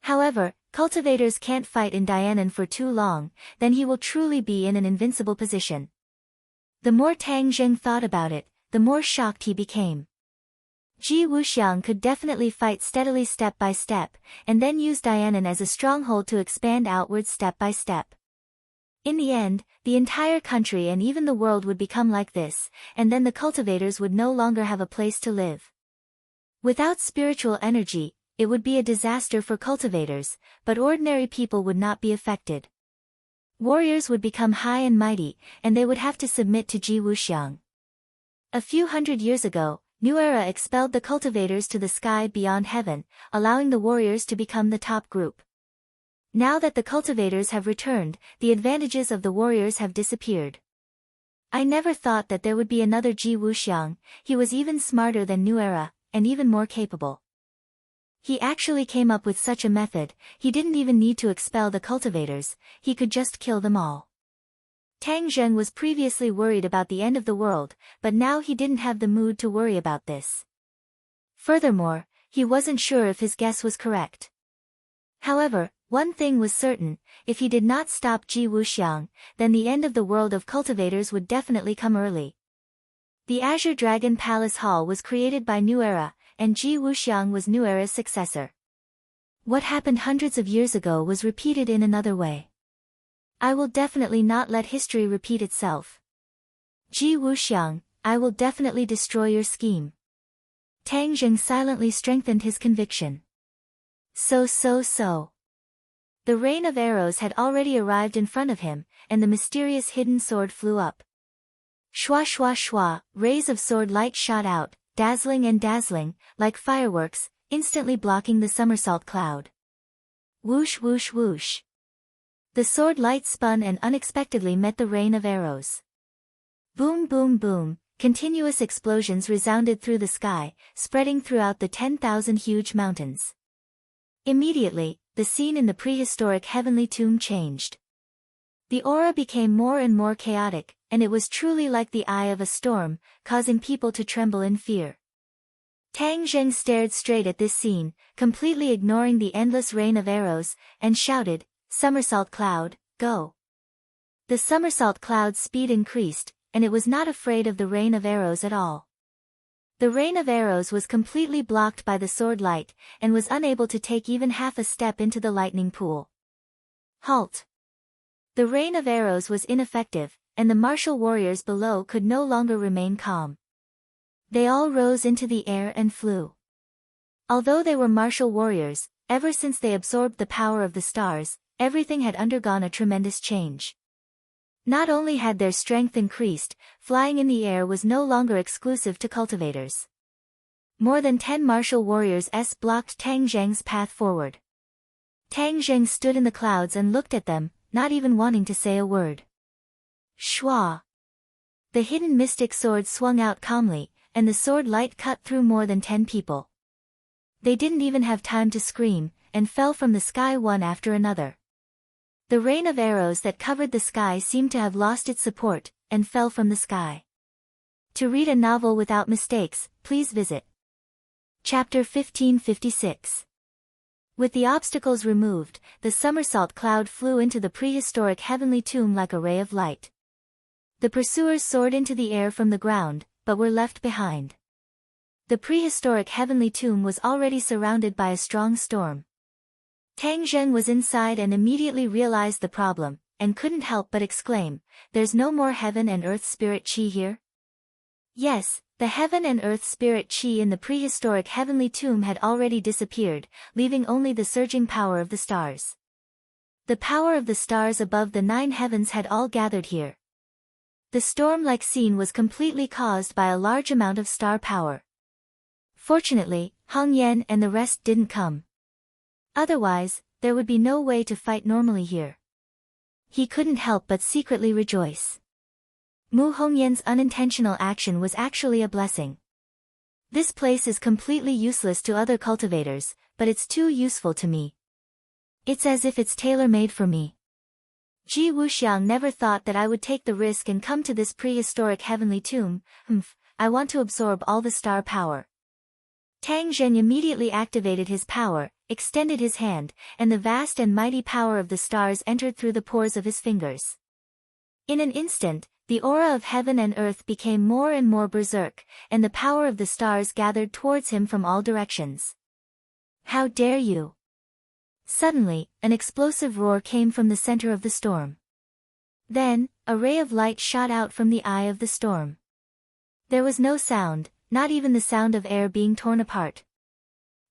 However, cultivators can't fight in Dianan for too long, then he will truly be in an invincible position. The more Tang Zheng thought about it, the more shocked he became. Ji Wuxiang could definitely fight steadily step by step, and then use Dianan as a stronghold to expand outwards step by step. In the end, the entire country and even the world would become like this, and then the cultivators would no longer have a place to live. Without spiritual energy, it would be a disaster for cultivators, but ordinary people would not be affected. Warriors would become high and mighty, and they would have to submit to Ji Wuxiang. A few hundred years ago, New Era expelled the cultivators to the sky beyond heaven, allowing the warriors to become the top group. Now that the cultivators have returned, the advantages of the warriors have disappeared. I never thought that there would be another Ji Wuxiang. He was even smarter than New Era, and even more capable. He actually came up with such a method. He didn't even need to expel the cultivators, he could just kill them all. Tang Zheng was previously worried about the end of the world, but now he didn't have the mood to worry about this. Furthermore, he wasn't sure if his guess was correct. However, one thing was certain: if he did not stop Ji Wuxiang, then the end of the world of cultivators would definitely come early. The Azure Dragon Palace Hall was created by New Era, and Ji Wuxiang was New Era's successor. What happened hundreds of years ago was repeated in another way. I will definitely not let history repeat itself. Ji Wuxiang, I will definitely destroy your scheme. Tang Zheng silently strengthened his conviction. So. The rain of arrows had already arrived in front of him, and the mysterious hidden sword flew up. Shwa shwa shwa, rays of sword light shot out, dazzling and dazzling, like fireworks, instantly blocking the somersault cloud. Whoosh whoosh whoosh. The sword light spun and unexpectedly met the rain of arrows. Boom boom boom, continuous explosions resounded through the sky, spreading throughout the 10,000 huge mountains. Immediately, the scene in the prehistoric heavenly tomb changed. The aura became more and more chaotic, and it was truly like the eye of a storm, causing people to tremble in fear. Tang Zheng stared straight at this scene, completely ignoring the endless rain of arrows, and shouted, "Somersault cloud, go!" The somersault cloud's speed increased, and it was not afraid of the rain of arrows at all. The rain of arrows was completely blocked by the sword light, and was unable to take even half a step into the lightning pool. Halt! The rain of arrows was ineffective, and the martial warriors below could no longer remain calm. They all rose into the air and flew. Although they were martial warriors, ever since they absorbed the power of the stars, everything had undergone a tremendous change. Not only had their strength increased, flying in the air was no longer exclusive to cultivators. More than 10 martial warriors blocked Tang Zheng's path forward. Tang Zheng stood in the clouds and looked at them, not even wanting to say a word. Shwa! The hidden mystic sword swung out calmly, and the sword light cut through more than 10 people. They didn't even have time to scream, and fell from the sky one after another. The rain of arrows that covered the sky seemed to have lost its support, and fell from the sky. To read a novel without mistakes, please visit Chapter 1556. With the obstacles removed, the somersault cloud flew into the prehistoric heavenly tomb like a ray of light. The pursuers soared into the air from the ground, but were left behind. The prehistoric heavenly tomb was already surrounded by a strong storm. Tang Zheng was inside and immediately realized the problem, and couldn't help but exclaim, "There's no more heaven and earth spirit chi here?" Yes, the heaven and earth spirit chi in the prehistoric heavenly tomb had already disappeared, leaving only the surging power of the stars. The power of the stars above the 9 heavens had all gathered here. The storm-like scene was completely caused by a large amount of star power. Fortunately, Hong Yan and the rest didn't come. Otherwise, there would be no way to fight normally here. He couldn't help but secretly rejoice. Mu Hongyan's unintentional action was actually a blessing. This place is completely useless to other cultivators, but it's too useful to me. It's as if it's tailor-made for me. Ji Wuxiang never thought that I would take the risk and come to this prehistoric heavenly tomb. I want to absorb all the star power. Tang Zheng immediately activated his power, extended his hand, and the vast and mighty power of the stars entered through the pores of his fingers. In an instant, The aura of heaven and earth became more and more berserk, and the power of the stars gathered towards him from all directions. How dare you! Suddenly, an explosive roar came from the center of the storm. Then, a ray of light shot out from the eye of the storm. There was no sound, not even the sound of air being torn apart.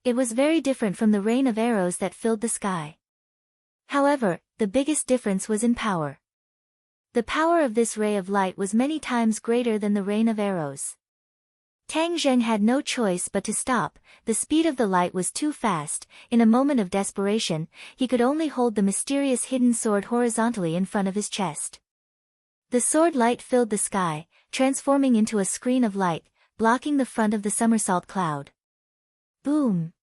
It was very different from the rain of arrows that filled the sky. However, the biggest difference was in power. The power of this ray of light was many times greater than the rain of arrows. Tang Zheng had no choice but to stop. The speed of the light was too fast. In a moment of desperation, he could only hold the mysterious hidden sword horizontally in front of his chest. The sword light filled the sky, transforming into a screen of light, blocking the front of the somersault cloud. Boom!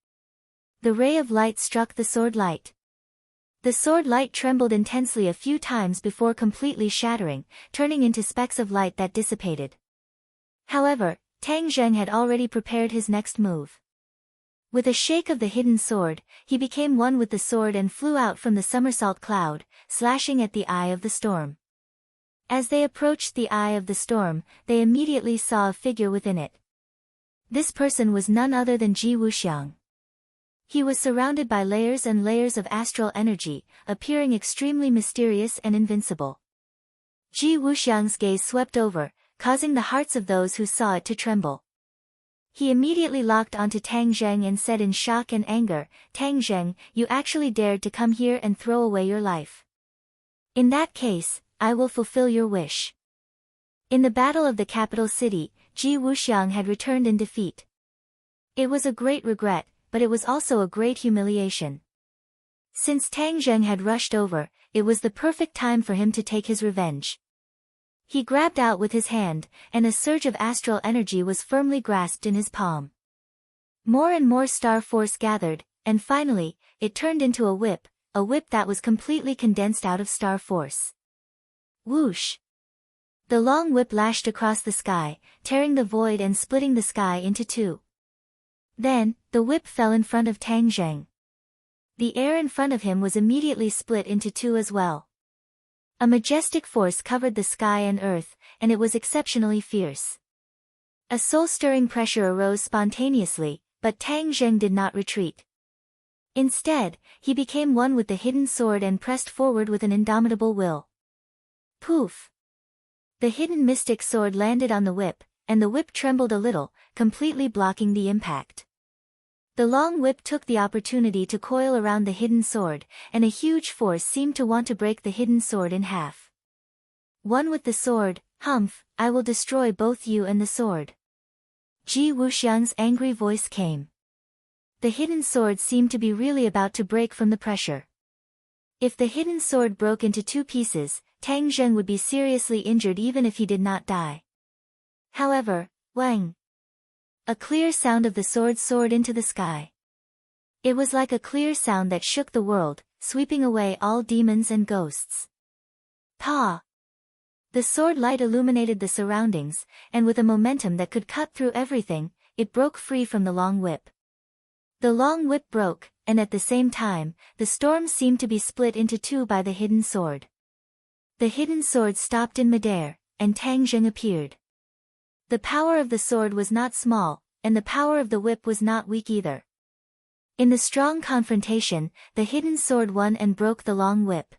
The ray of light struck the sword light. The sword light trembled intensely a few times before completely shattering, turning into specks of light that dissipated. However, Tang Zheng had already prepared his next move. With a shake of the hidden sword, he became one with the sword and flew out from the somersault cloud, slashing at the eye of the storm. As they approached the eye of the storm, they immediately saw a figure within it. This person was none other than Ji Wuxiang. He was surrounded by layers and layers of astral energy, appearing extremely mysterious and invincible. Ji Wuxiang's gaze swept over, causing the hearts of those who saw it to tremble. He immediately locked onto Tang Zheng and said in shock and anger, "Tang Zheng, you actually dared to come here and throw away your life. In that case, I will fulfill your wish." In the battle of the capital city, Ji Wuxiang had returned in defeat. It was a great regret, but it was also a great humiliation. Since Tang Zheng had rushed over, it was the perfect time for him to take his revenge. He grabbed out with his hand, and a surge of astral energy was firmly grasped in his palm. More and more star force gathered, and finally, it turned into a whip that was completely condensed out of star force. Whoosh! The long whip lashed across the sky, tearing the void and splitting the sky into two. Then, the whip fell in front of Tang Zheng. The air in front of him was immediately split into two as well. A majestic force covered the sky and earth, and it was exceptionally fierce. A soul-stirring pressure arose spontaneously, but Tang Zheng did not retreat. Instead, he became one with the hidden sword and pressed forward with an indomitable will. Poof! The hidden mystic sword landed on the whip, and the whip trembled a little, completely blocking the impact. The long whip took the opportunity to coil around the hidden sword, and a huge force seemed to want to break the hidden sword in half. One with the sword, "Humph, I will destroy both you and the sword." Ji Wuxiang's angry voice came. The hidden sword seemed to be really about to break from the pressure. If the hidden sword broke into two pieces, Tang Zheng would be seriously injured even if he did not die. However, wang! A clear sound of the sword soared into the sky. It was like a clear sound that shook the world, sweeping away all demons and ghosts. Pa! The sword light illuminated the surroundings, and with a momentum that could cut through everything, it broke free from the long whip. The long whip broke, and at the same time, the storm seemed to be split into two by the hidden sword. The hidden sword stopped in midair, and Tang Zheng appeared. The power of the sword was not small, and the power of the whip was not weak either. In the strong confrontation, the hidden sword won and broke the long whip.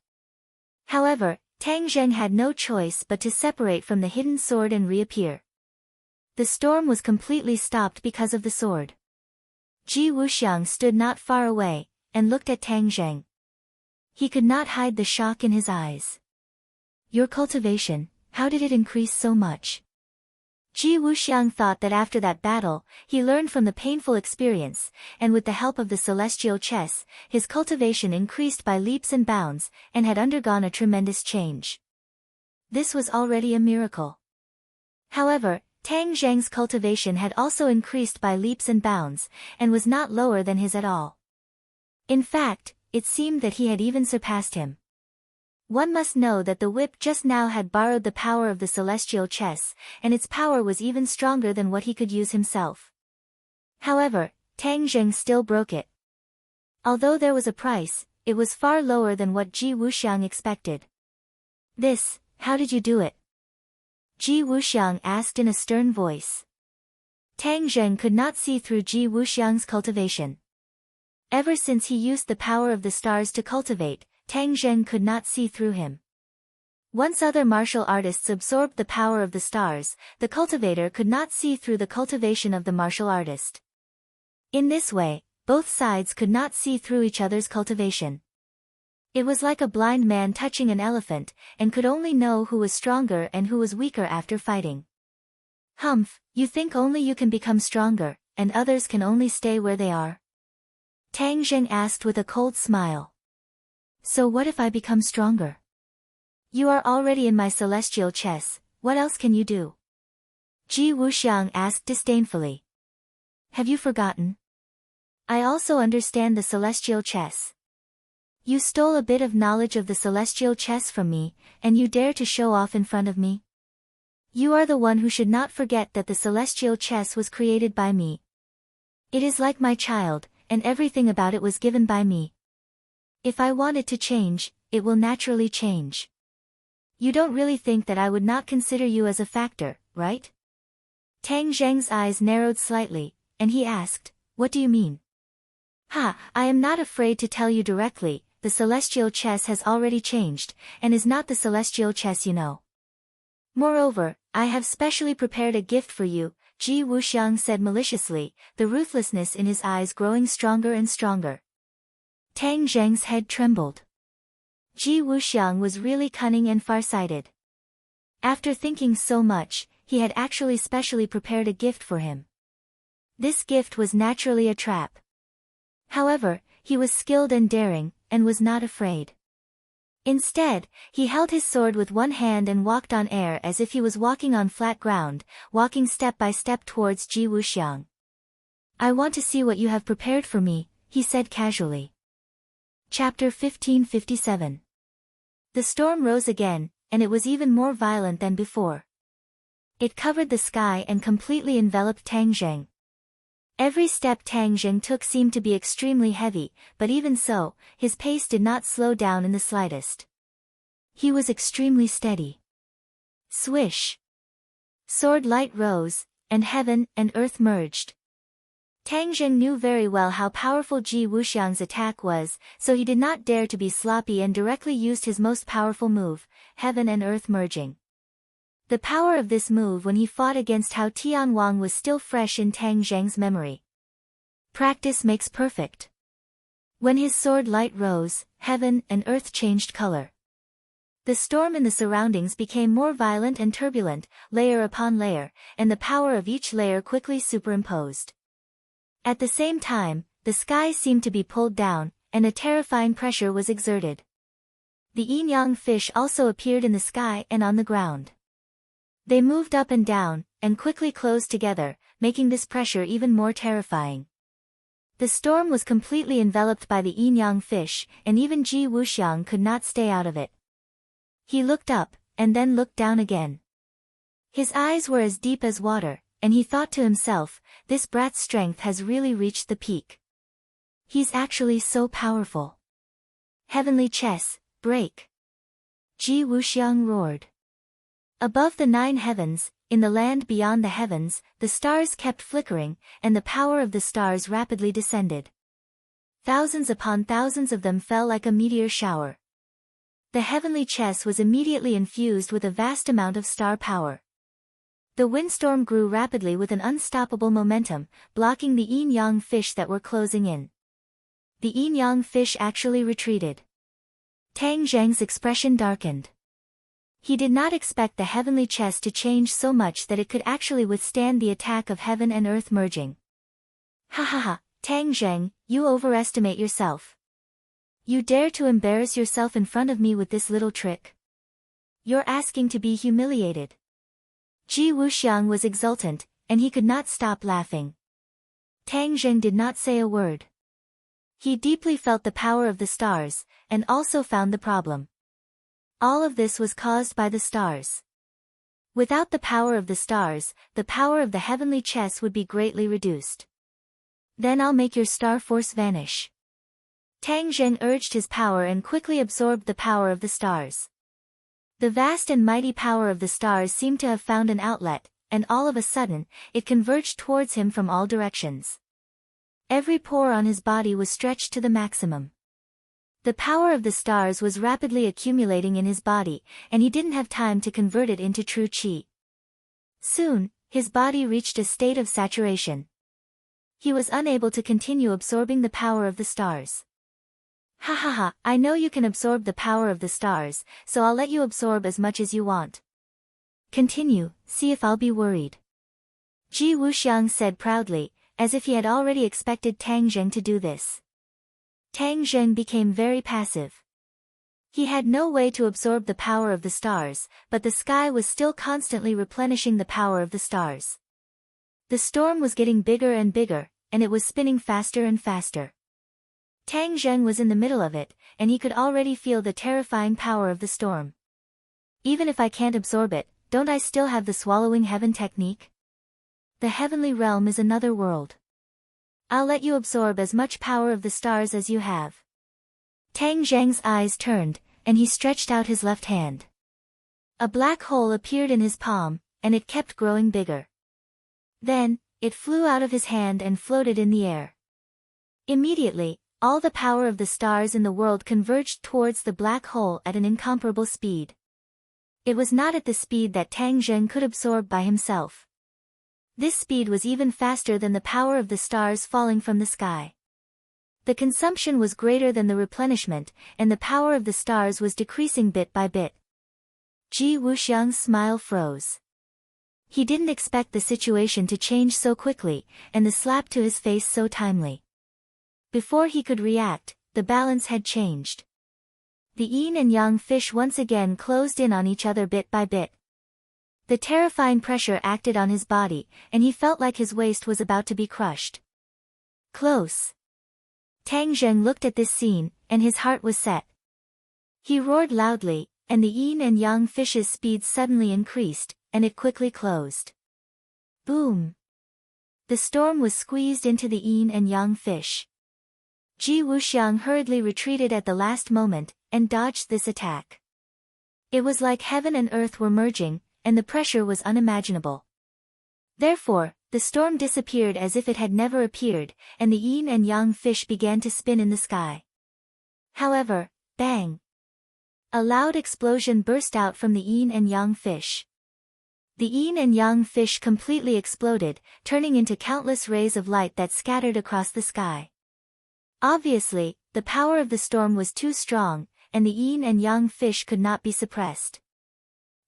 However, Tang Zheng had no choice but to separate from the hidden sword and reappear. The storm was completely stopped because of the sword. Ji Wuxiang stood not far away, and looked at Tang Zheng. He could not hide the shock in his eyes. "Your cultivation, how did it increase so much?" Ji Wuxiang thought that after that battle, he learned from the painful experience, and with the help of the celestial chess, his cultivation increased by leaps and bounds, and had undergone a tremendous change. This was already a miracle. However, Tang Zheng's cultivation had also increased by leaps and bounds, and was not lower than his at all. In fact, it seemed that he had even surpassed him. One must know that the whip just now had borrowed the power of the celestial chess, and its power was even stronger than what he could use himself. However, Tang Zheng still broke it. Although there was a price, it was far lower than what Ji Wuxiang expected. "This, how did you do it?" Ji Wuxiang asked in a stern voice. Tang Zheng could not see through Ji Wuxiang's cultivation. Ever since he used the power of the stars to cultivate, Tang Zheng could not see through him. Once other martial artists absorbed the power of the stars, the cultivator could not see through the cultivation of the martial artist. In this way, both sides could not see through each other's cultivation. It was like a blind man touching an elephant, and could only know who was stronger and who was weaker after fighting. Humph, you think only you can become stronger, and others can only stay where they are? Tang Zheng asked with a cold smile. So what if I become stronger? You are already in my celestial chess, what else can you do? Ji Wuxiang asked disdainfully. Have you forgotten? I also understand the celestial chess. You stole a bit of knowledge of the celestial chess from me, and you dare to show off in front of me? You are the one who should not forget that the celestial chess was created by me. It is like my child, and everything about it was given by me. If I want it to change, it will naturally change. You don't really think that I would not consider you as a factor, right? Tang Zheng's eyes narrowed slightly, and he asked, what do you mean? Ha, I am not afraid to tell you directly, the celestial chess has already changed, and is not the celestial chess you know. Moreover, I have specially prepared a gift for you, Ji Wuxiang said maliciously, the ruthlessness in his eyes growing stronger and stronger. Tang Zheng's head trembled. Ji Wuxiang was really cunning and far-sighted. After thinking so much, he had actually specially prepared a gift for him. This gift was naturally a trap. However, he was skilled and daring, and was not afraid. Instead, he held his sword with one hand and walked on air as if he was walking on flat ground, walking step by step towards Ji Wuxiang. I want to see what you have prepared for me, he said casually. Chapter 1557. The storm rose again, and it was even more violent than before. It covered the sky and completely enveloped Tang Zheng. Every step Tang Zheng took seemed to be extremely heavy, but even so, his pace did not slow down in the slightest. He was extremely steady. Swish! Sword light rose, and heaven and earth merged. Tang Zheng knew very well how powerful Ji Wuxiang's attack was, so he did not dare to be sloppy and directly used his most powerful move, heaven and earth merging. The power of this move when he fought against Hao Tianwang was still fresh in Tang Zheng's memory. Practice makes perfect. When his sword light rose, heaven and earth changed color. The storm in the surroundings became more violent and turbulent, layer upon layer, and the power of each layer quickly superimposed. At the same time, the sky seemed to be pulled down, and a terrifying pressure was exerted. The yin-yang fish also appeared in the sky and on the ground. They moved up and down, and quickly closed together, making this pressure even more terrifying. The storm was completely enveloped by the yin-yang fish, and even Ji Wuxiang could not stay out of it. He looked up, and then looked down again. His eyes were as deep as water, and he thought to himself, this brat's strength has really reached the peak. He's actually so powerful. Heavenly chess, break! Ji Wuxiang roared. Above the 9 heavens, in the land beyond the heavens, the stars kept flickering, and the power of the stars rapidly descended. Thousands upon thousands of them fell like a meteor shower. The heavenly chess was immediately infused with a vast amount of star power. The windstorm grew rapidly with an unstoppable momentum, blocking the yin-yang fish that were closing in. The yin-yang fish actually retreated. Tang Zheng's expression darkened. He did not expect the heavenly chess to change so much that it could actually withstand the attack of heaven and earth merging. Ha ha ha, Tang Zheng, you overestimate yourself. You dare to embarrass yourself in front of me with this little trick? You're asking to be humiliated. Ji Wuxiang was exultant, and he could not stop laughing. Tang Zheng did not say a word. He deeply felt the power of the stars, and also found the problem. All of this was caused by the stars. Without the power of the stars, the power of the heavenly chess would be greatly reduced. Then I'll make your star force vanish. Tang Zheng urged his power and quickly absorbed the power of the stars. The vast and mighty power of the stars seemed to have found an outlet, and all of a sudden, it converged towards him from all directions. Every pore on his body was stretched to the maximum. The power of the stars was rapidly accumulating in his body, and he didn't have time to convert it into true qi. Soon, his body reached a state of saturation. He was unable to continue absorbing the power of the stars. Ha ha ha, I know you can absorb the power of the stars, so I'll let you absorb as much as you want. Continue, see if I'll be worried. Ji Wuxiang said proudly, as if he had already expected Tang Zheng to do this. Tang Zheng became very passive. He had no way to absorb the power of the stars, but the sky was still constantly replenishing the power of the stars. The storm was getting bigger and bigger, and it was spinning faster and faster. Tang Zheng was in the middle of it, and he could already feel the terrifying power of the storm. Even if I can't absorb it, don't I still have the swallowing heaven technique? The heavenly realm is another world. I'll let you absorb as much power of the stars as you have. Tang Zheng's eyes turned, and he stretched out his left hand. A black hole appeared in his palm, and it kept growing bigger. Then, it flew out of his hand and floated in the air. Immediately, all the power of the stars in the world converged towards the black hole at an incomparable speed. It was not at the speed that Tang Zheng could absorb by himself. This speed was even faster than the power of the stars falling from the sky. The consumption was greater than the replenishment, and the power of the stars was decreasing bit by bit. Ji Wuxiang's smile froze. He didn't expect the situation to change so quickly, and the slap to his face so timely. Before he could react, the balance had changed. The yin and yang fish once again closed in on each other bit by bit. The terrifying pressure acted on his body, and he felt like his waist was about to be crushed. Close. Tang Zheng looked at this scene, and his heart was set. He roared loudly, and the yin and yang fish's speed suddenly increased, and it quickly closed. Boom! The storm was squeezed into the yin and yang fish. Ji Wuxiang hurriedly retreated at the last moment, and dodged this attack. It was like heaven and earth were merging, and the pressure was unimaginable. Therefore, the storm disappeared as if it had never appeared, and the yin and yang fish began to spin in the sky. However, bang! A loud explosion burst out from the yin and yang fish. The yin and yang fish completely exploded, turning into countless rays of light that scattered across the sky. Obviously, the power of the storm was too strong, and the yin and yang fish could not be suppressed.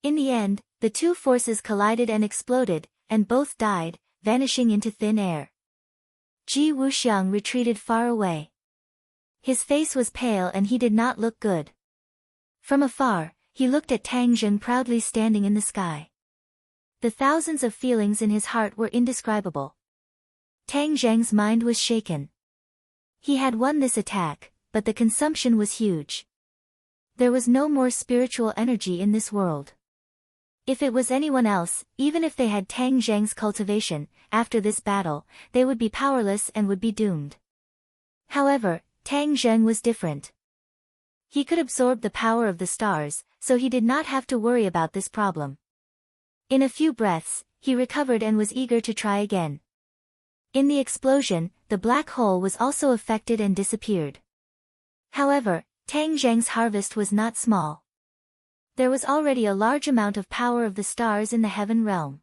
In the end, the two forces collided and exploded, and both died, vanishing into thin air. Ji Wuxiang retreated far away. His face was pale and he did not look good. From afar, he looked at Tang Zheng proudly standing in the sky. The thousands of feelings in his heart were indescribable. Tang Zheng's mind was shaken. He had won this attack, but the consumption was huge. There was no more spiritual energy in this world. If it was anyone else, even if they had Tang Zheng's cultivation, after this battle, they would be powerless and would be doomed. However, Tang Zheng was different. He could absorb the power of the stars, so he did not have to worry about this problem. In a few breaths, he recovered and was eager to try again. In the explosion, the black hole was also affected and disappeared. However, Tang Zheng's harvest was not small. There was already a large amount of power of the stars in the heaven realm.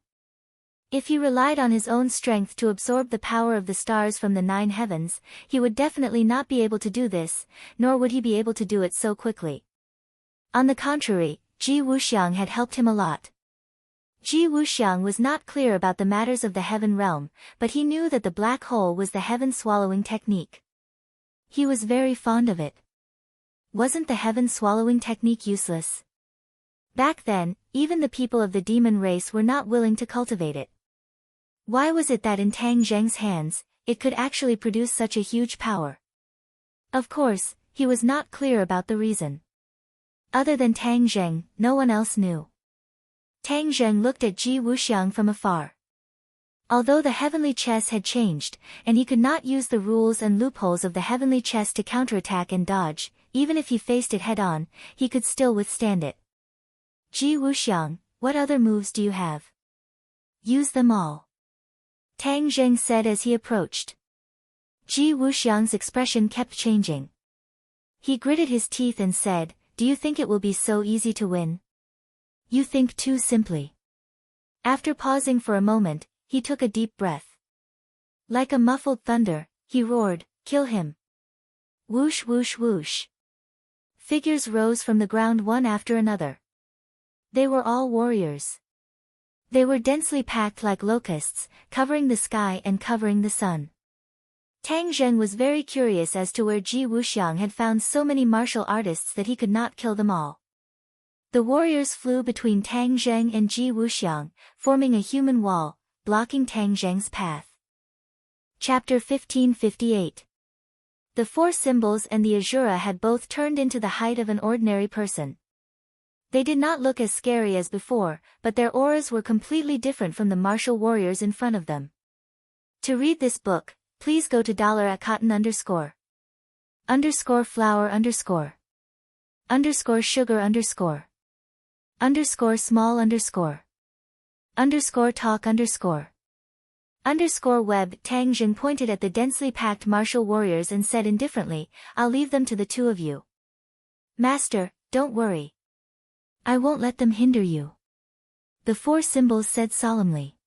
If he relied on his own strength to absorb the power of the stars from the 9 heavens, he would definitely not be able to do this, nor would he be able to do it so quickly. On the contrary, Ji Wuxiang had helped him a lot. Ji Wuxiang was not clear about the matters of the heaven realm, but he knew that the black hole was the heaven swallowing technique. He was very fond of it. Wasn't the heaven swallowing technique useless? Back then, even the people of the demon race were not willing to cultivate it. Why was it that in Tang Zheng's hands, it could actually produce such a huge power? Of course, he was not clear about the reason. Other than Tang Zheng, no one else knew. Tang Zheng looked at Ji Wuxiang from afar. Although the heavenly chess had changed, and he could not use the rules and loopholes of the heavenly chess to counterattack and dodge, even if he faced it head-on, he could still withstand it. Ji Wuxiang, what other moves do you have? Use them all. Tang Zheng said as he approached. Ji Wuxiang's expression kept changing. He gritted his teeth and said, do you think it will be so easy to win? You think too simply. After pausing for a moment, he took a deep breath. Like a muffled thunder, he roared, kill him. Whoosh whoosh whoosh. Figures rose from the ground one after another. They were all warriors. They were densely packed like locusts, covering the sky and covering the sun. Tang Zheng was very curious as to where Ji Wuxiang had found so many martial artists that he could not kill them all. The warriors flew between Tang Zheng and Ji Wuxiang, forming a human wall, blocking Tang Zheng's path. Chapter 1558. The four symbols and the Azura had both turned into the height of an ordinary person. They did not look as scary as before, but their auras were completely different from the martial warriors in front of them. To read this book, please go to $@cotton_flower_sugar_. _small_. Web. Tang Zheng pointed at the densely packed martial warriors and said indifferently, I'll leave them to the two of you. Master, don't worry. I won't let them hinder you. The four symbols said solemnly.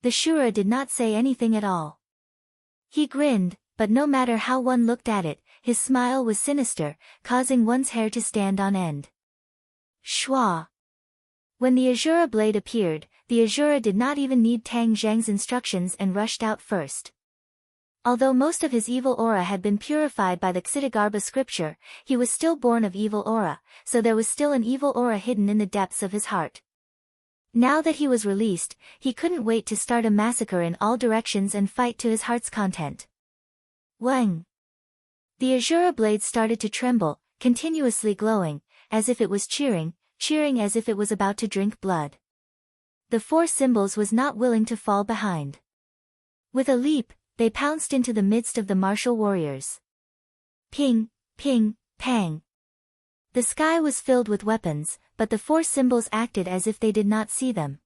The Shura did not say anything at all. He grinned, but no matter how one looked at it, his smile was sinister, causing one's hair to stand on end. Shwa. When the Azura blade appeared, the Azura did not even need Tang Zheng's instructions and rushed out first. Although most of his evil aura had been purified by the Ksitigarbha scripture, he was still born of evil aura, so there was still an evil aura hidden in the depths of his heart. Now that he was released, he couldn't wait to start a massacre in all directions and fight to his heart's content. Wang! The Azura blade started to tremble, continuously glowing, as if it was cheering as if it was about to drink blood. The four symbols was not willing to fall behind. With a leap, they pounced into the midst of the martial warriors. Ping, ping, pang. The sky was filled with weapons, but the four symbols acted as if they did not see them.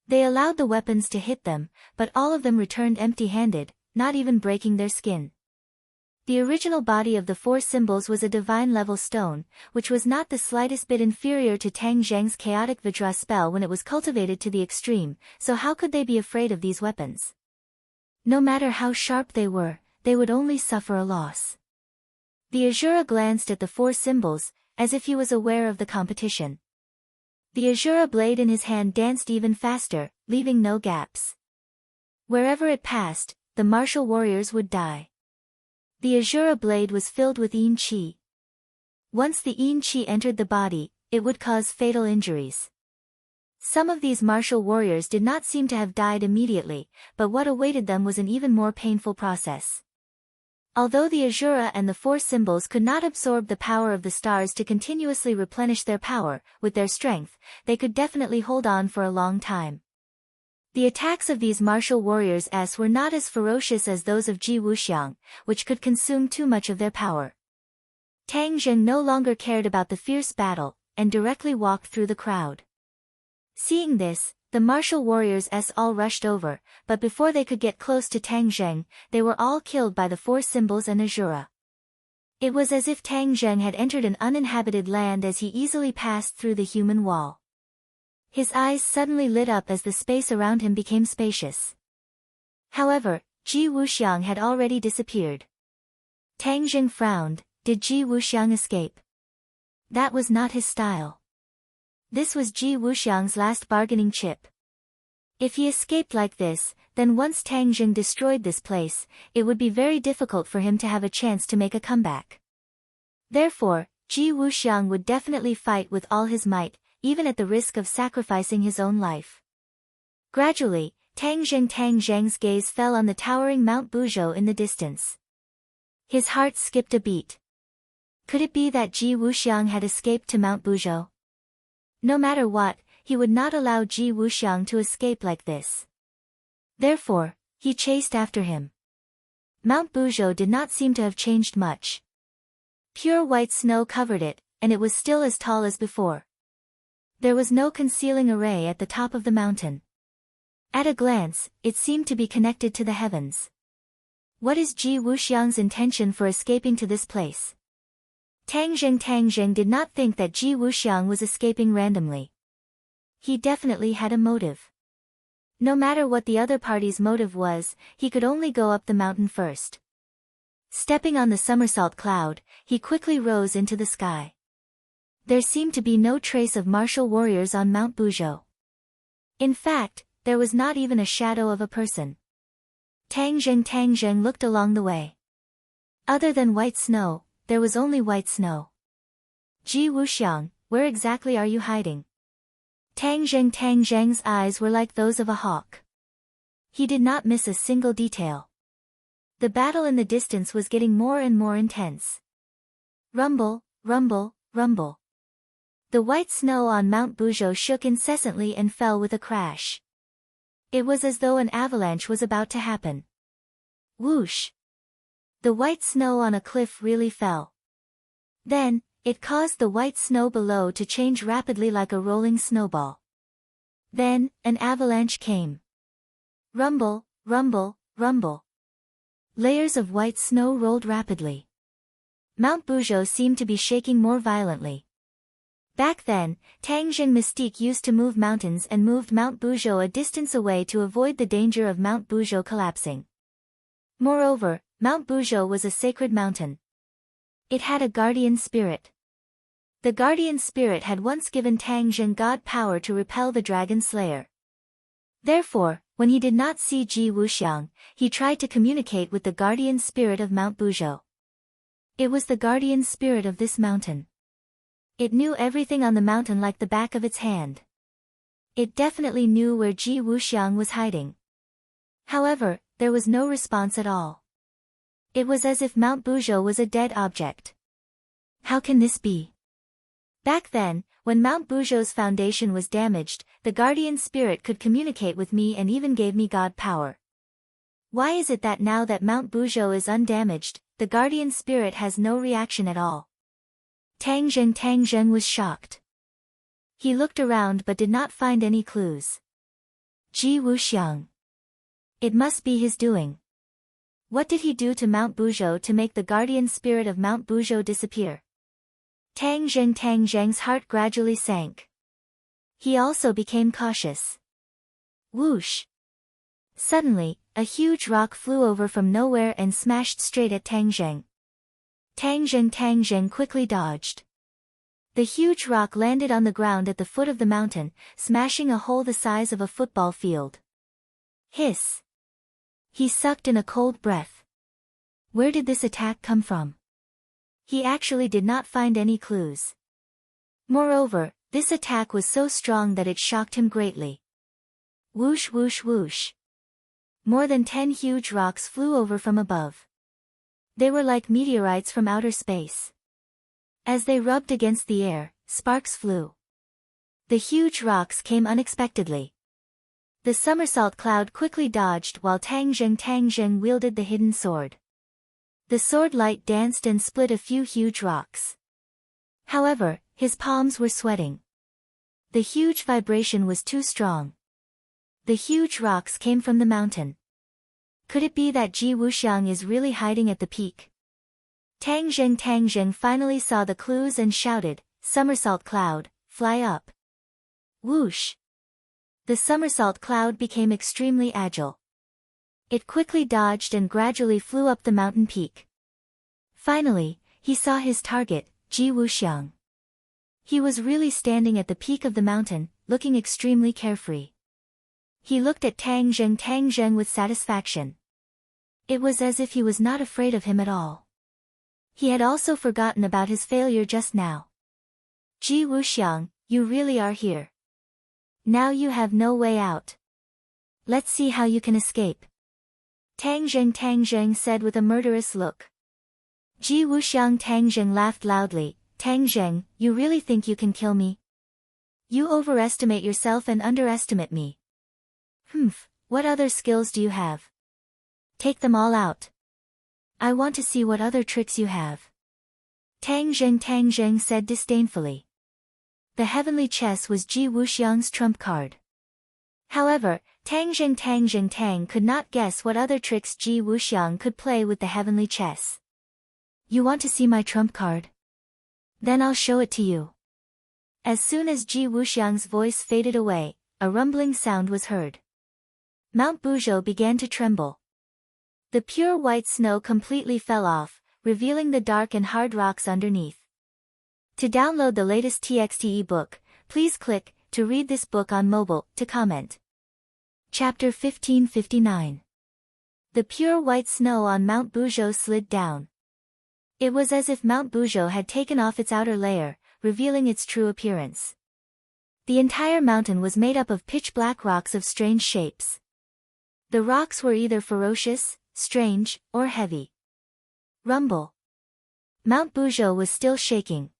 They allowed the weapons to hit them, but all of them returned empty-handed, not even breaking their skin. The original body of the four symbols was a divine-level stone, which was not the slightest bit inferior to Tang Zheng's chaotic Vajra spell when it was cultivated to the extreme, so how could they be afraid of these weapons? No matter how sharp they were, they would only suffer a loss. The Azura glanced at the four symbols, as if he was aware of the competition. The Azura blade in his hand danced even faster, leaving no gaps. Wherever it passed, the martial warriors would die. The Azura blade was filled with Yin Qi. Once the Yin Qi entered the body, it would cause fatal injuries. Some of these martial warriors did not seem to have died immediately, but what awaited them was an even more painful process. Although the Azura and the four symbols could not absorb the power of the stars to continuously replenish their power, with their strength, they could definitely hold on for a long time. The attacks of these martial warriors were not as ferocious as those of Ji Wuxiang, which could consume too much of their power. Tang Zheng no longer cared about the fierce battle, and directly walked through the crowd. Seeing this, the martial warriors all rushed over, but before they could get close to Tang Zheng, they were all killed by the four symbols and Azura. It was as if Tang Zheng had entered an uninhabited land as he easily passed through the human wall. His eyes suddenly lit up as the space around him became spacious. However, Ji Wuxiang had already disappeared. Tang Zheng frowned. Did Ji Wuxiang escape? That was not his style. This was Ji Wuxiang's last bargaining chip. If he escaped like this, then once Tang Zheng destroyed this place, it would be very difficult for him to have a chance to make a comeback. Therefore, Ji Wuxiang would definitely fight with all his might, even at the risk of sacrificing his own life. Gradually, Tang Zheng's gaze fell on the towering Mount Buzhou in the distance. His heart skipped a beat. Could it be that Ji Wuxiang had escaped to Mount Buzhou? No matter what, he would not allow Ji Wuxiang to escape like this. Therefore, he chased after him. Mount Buzhou did not seem to have changed much. Pure white snow covered it, and it was still as tall as before. There was no concealing array at the top of the mountain. At a glance, it seemed to be connected to the heavens. What is Ji Wuxiang's intention for escaping to this place? Tang Zheng did not think that Ji Wuxiang was escaping randomly. He definitely had a motive. No matter what the other party's motive was, he could only go up the mountain first. Stepping on the somersault cloud, he quickly rose into the sky. There seemed to be no trace of martial warriors on Mount Buzhou. In fact, there was not even a shadow of a person. Tang Zheng looked along the way. Other than white snow, there was only white snow. Ji Wuxiang, where exactly are you hiding? Tang Zheng's eyes were like those of a hawk. He did not miss a single detail. The battle in the distance was getting more and more intense. Rumble, rumble, rumble. The white snow on Mount Buzhou shook incessantly and fell with a crash. It was as though an avalanche was about to happen. Whoosh! The white snow on a cliff really fell. Then, it caused the white snow below to change rapidly like a rolling snowball. Then, an avalanche came. Rumble, rumble, rumble. Layers of white snow rolled rapidly. Mount Buzhou seemed to be shaking more violently. Back then, Tang Zheng mystique used to move mountains and moved Mount Buzhou a distance away to avoid the danger of Mount Buzhou collapsing. Moreover, Mount Buzhou was a sacred mountain. It had a guardian spirit. The guardian spirit had once given Tang Zheng god power to repel the dragon slayer. Therefore, when he did not see Ji Wuxiang, he tried to communicate with the guardian spirit of Mount Buzhou. It was the guardian spirit of this mountain. It knew everything on the mountain like the back of its hand. It definitely knew where Ji Wuxiang was hiding. However, there was no response at all. It was as if Mount Buzhou was a dead object. How can this be? Back then, when Mount Buzhou's foundation was damaged, the guardian spirit could communicate with me and even gave me god power. Why is it that now that Mount Buzhou is undamaged, the guardian spirit has no reaction at all? Tang Zheng was shocked. He looked around but did not find any clues. Ji Wuxiang. It must be his doing. What did he do to Mount Buzhou to make the guardian spirit of Mount Buzhou disappear? Tang Zheng's heart gradually sank. He also became cautious. Whoosh! Suddenly, a huge rock flew over from nowhere and smashed straight at Tang Zheng. Tang Zheng quickly dodged. The huge rock landed on the ground at the foot of the mountain, smashing a hole the size of a football field. Hiss! He sucked in a cold breath. Where did this attack come from? He actually did not find any clues. Moreover, this attack was so strong that it shocked him greatly. Whoosh whoosh whoosh. More than 10 huge rocks flew over from above. They were like meteorites from outer space. As they rubbed against the air, sparks flew. The huge rocks came unexpectedly. The somersault cloud quickly dodged while Tang Zheng wielded the hidden sword. The sword light danced and split a few huge rocks. However, his palms were sweating. The huge vibration was too strong. The huge rocks came from the mountain. Could it be that Ji Wuxiang is really hiding at the peak? Tang Zheng finally saw the clues and shouted, "Somersault cloud, fly up." Whoosh! The somersault cloud became extremely agile. It quickly dodged and gradually flew up the mountain peak. Finally, he saw his target, Ji Wuxiang. He was really standing at the peak of the mountain, looking extremely carefree. He looked at Tang Zheng with satisfaction. It was as if he was not afraid of him at all. He had also forgotten about his failure just now. Ji Wuxiang, you really are here. Now you have no way out. Let's see how you can escape. Tang Zheng said with a murderous look. Ji Wuxiang Tang Zheng laughed loudly. Tang Zheng, you really think you can kill me? You overestimate yourself and underestimate me. What other skills do you have? Take them all out. I want to see what other tricks you have. Tang Zheng said disdainfully. The heavenly chess was Ji Wuxiang's trump card. However, Tang Zheng could not guess what other tricks Ji Wuxiang could play with the heavenly chess. You want to see my trump card? Then I'll show it to you. As soon as Ji Wuxiang's voice faded away, a rumbling sound was heard. Mount Buzhou began to tremble. The pure white snow completely fell off, revealing the dark and hard rocks underneath. To download the latest TXT ebook, please click to read this book on mobile to comment. Chapter 1559. The pure white snow on Mount Buzhou slid down. It was as if Mount Buzhou had taken off its outer layer, revealing its true appearance. The entire mountain was made up of pitch-black rocks of strange shapes. The rocks were either ferocious, strange, or heavy. Rumble. Mount Buzhou was still shaking.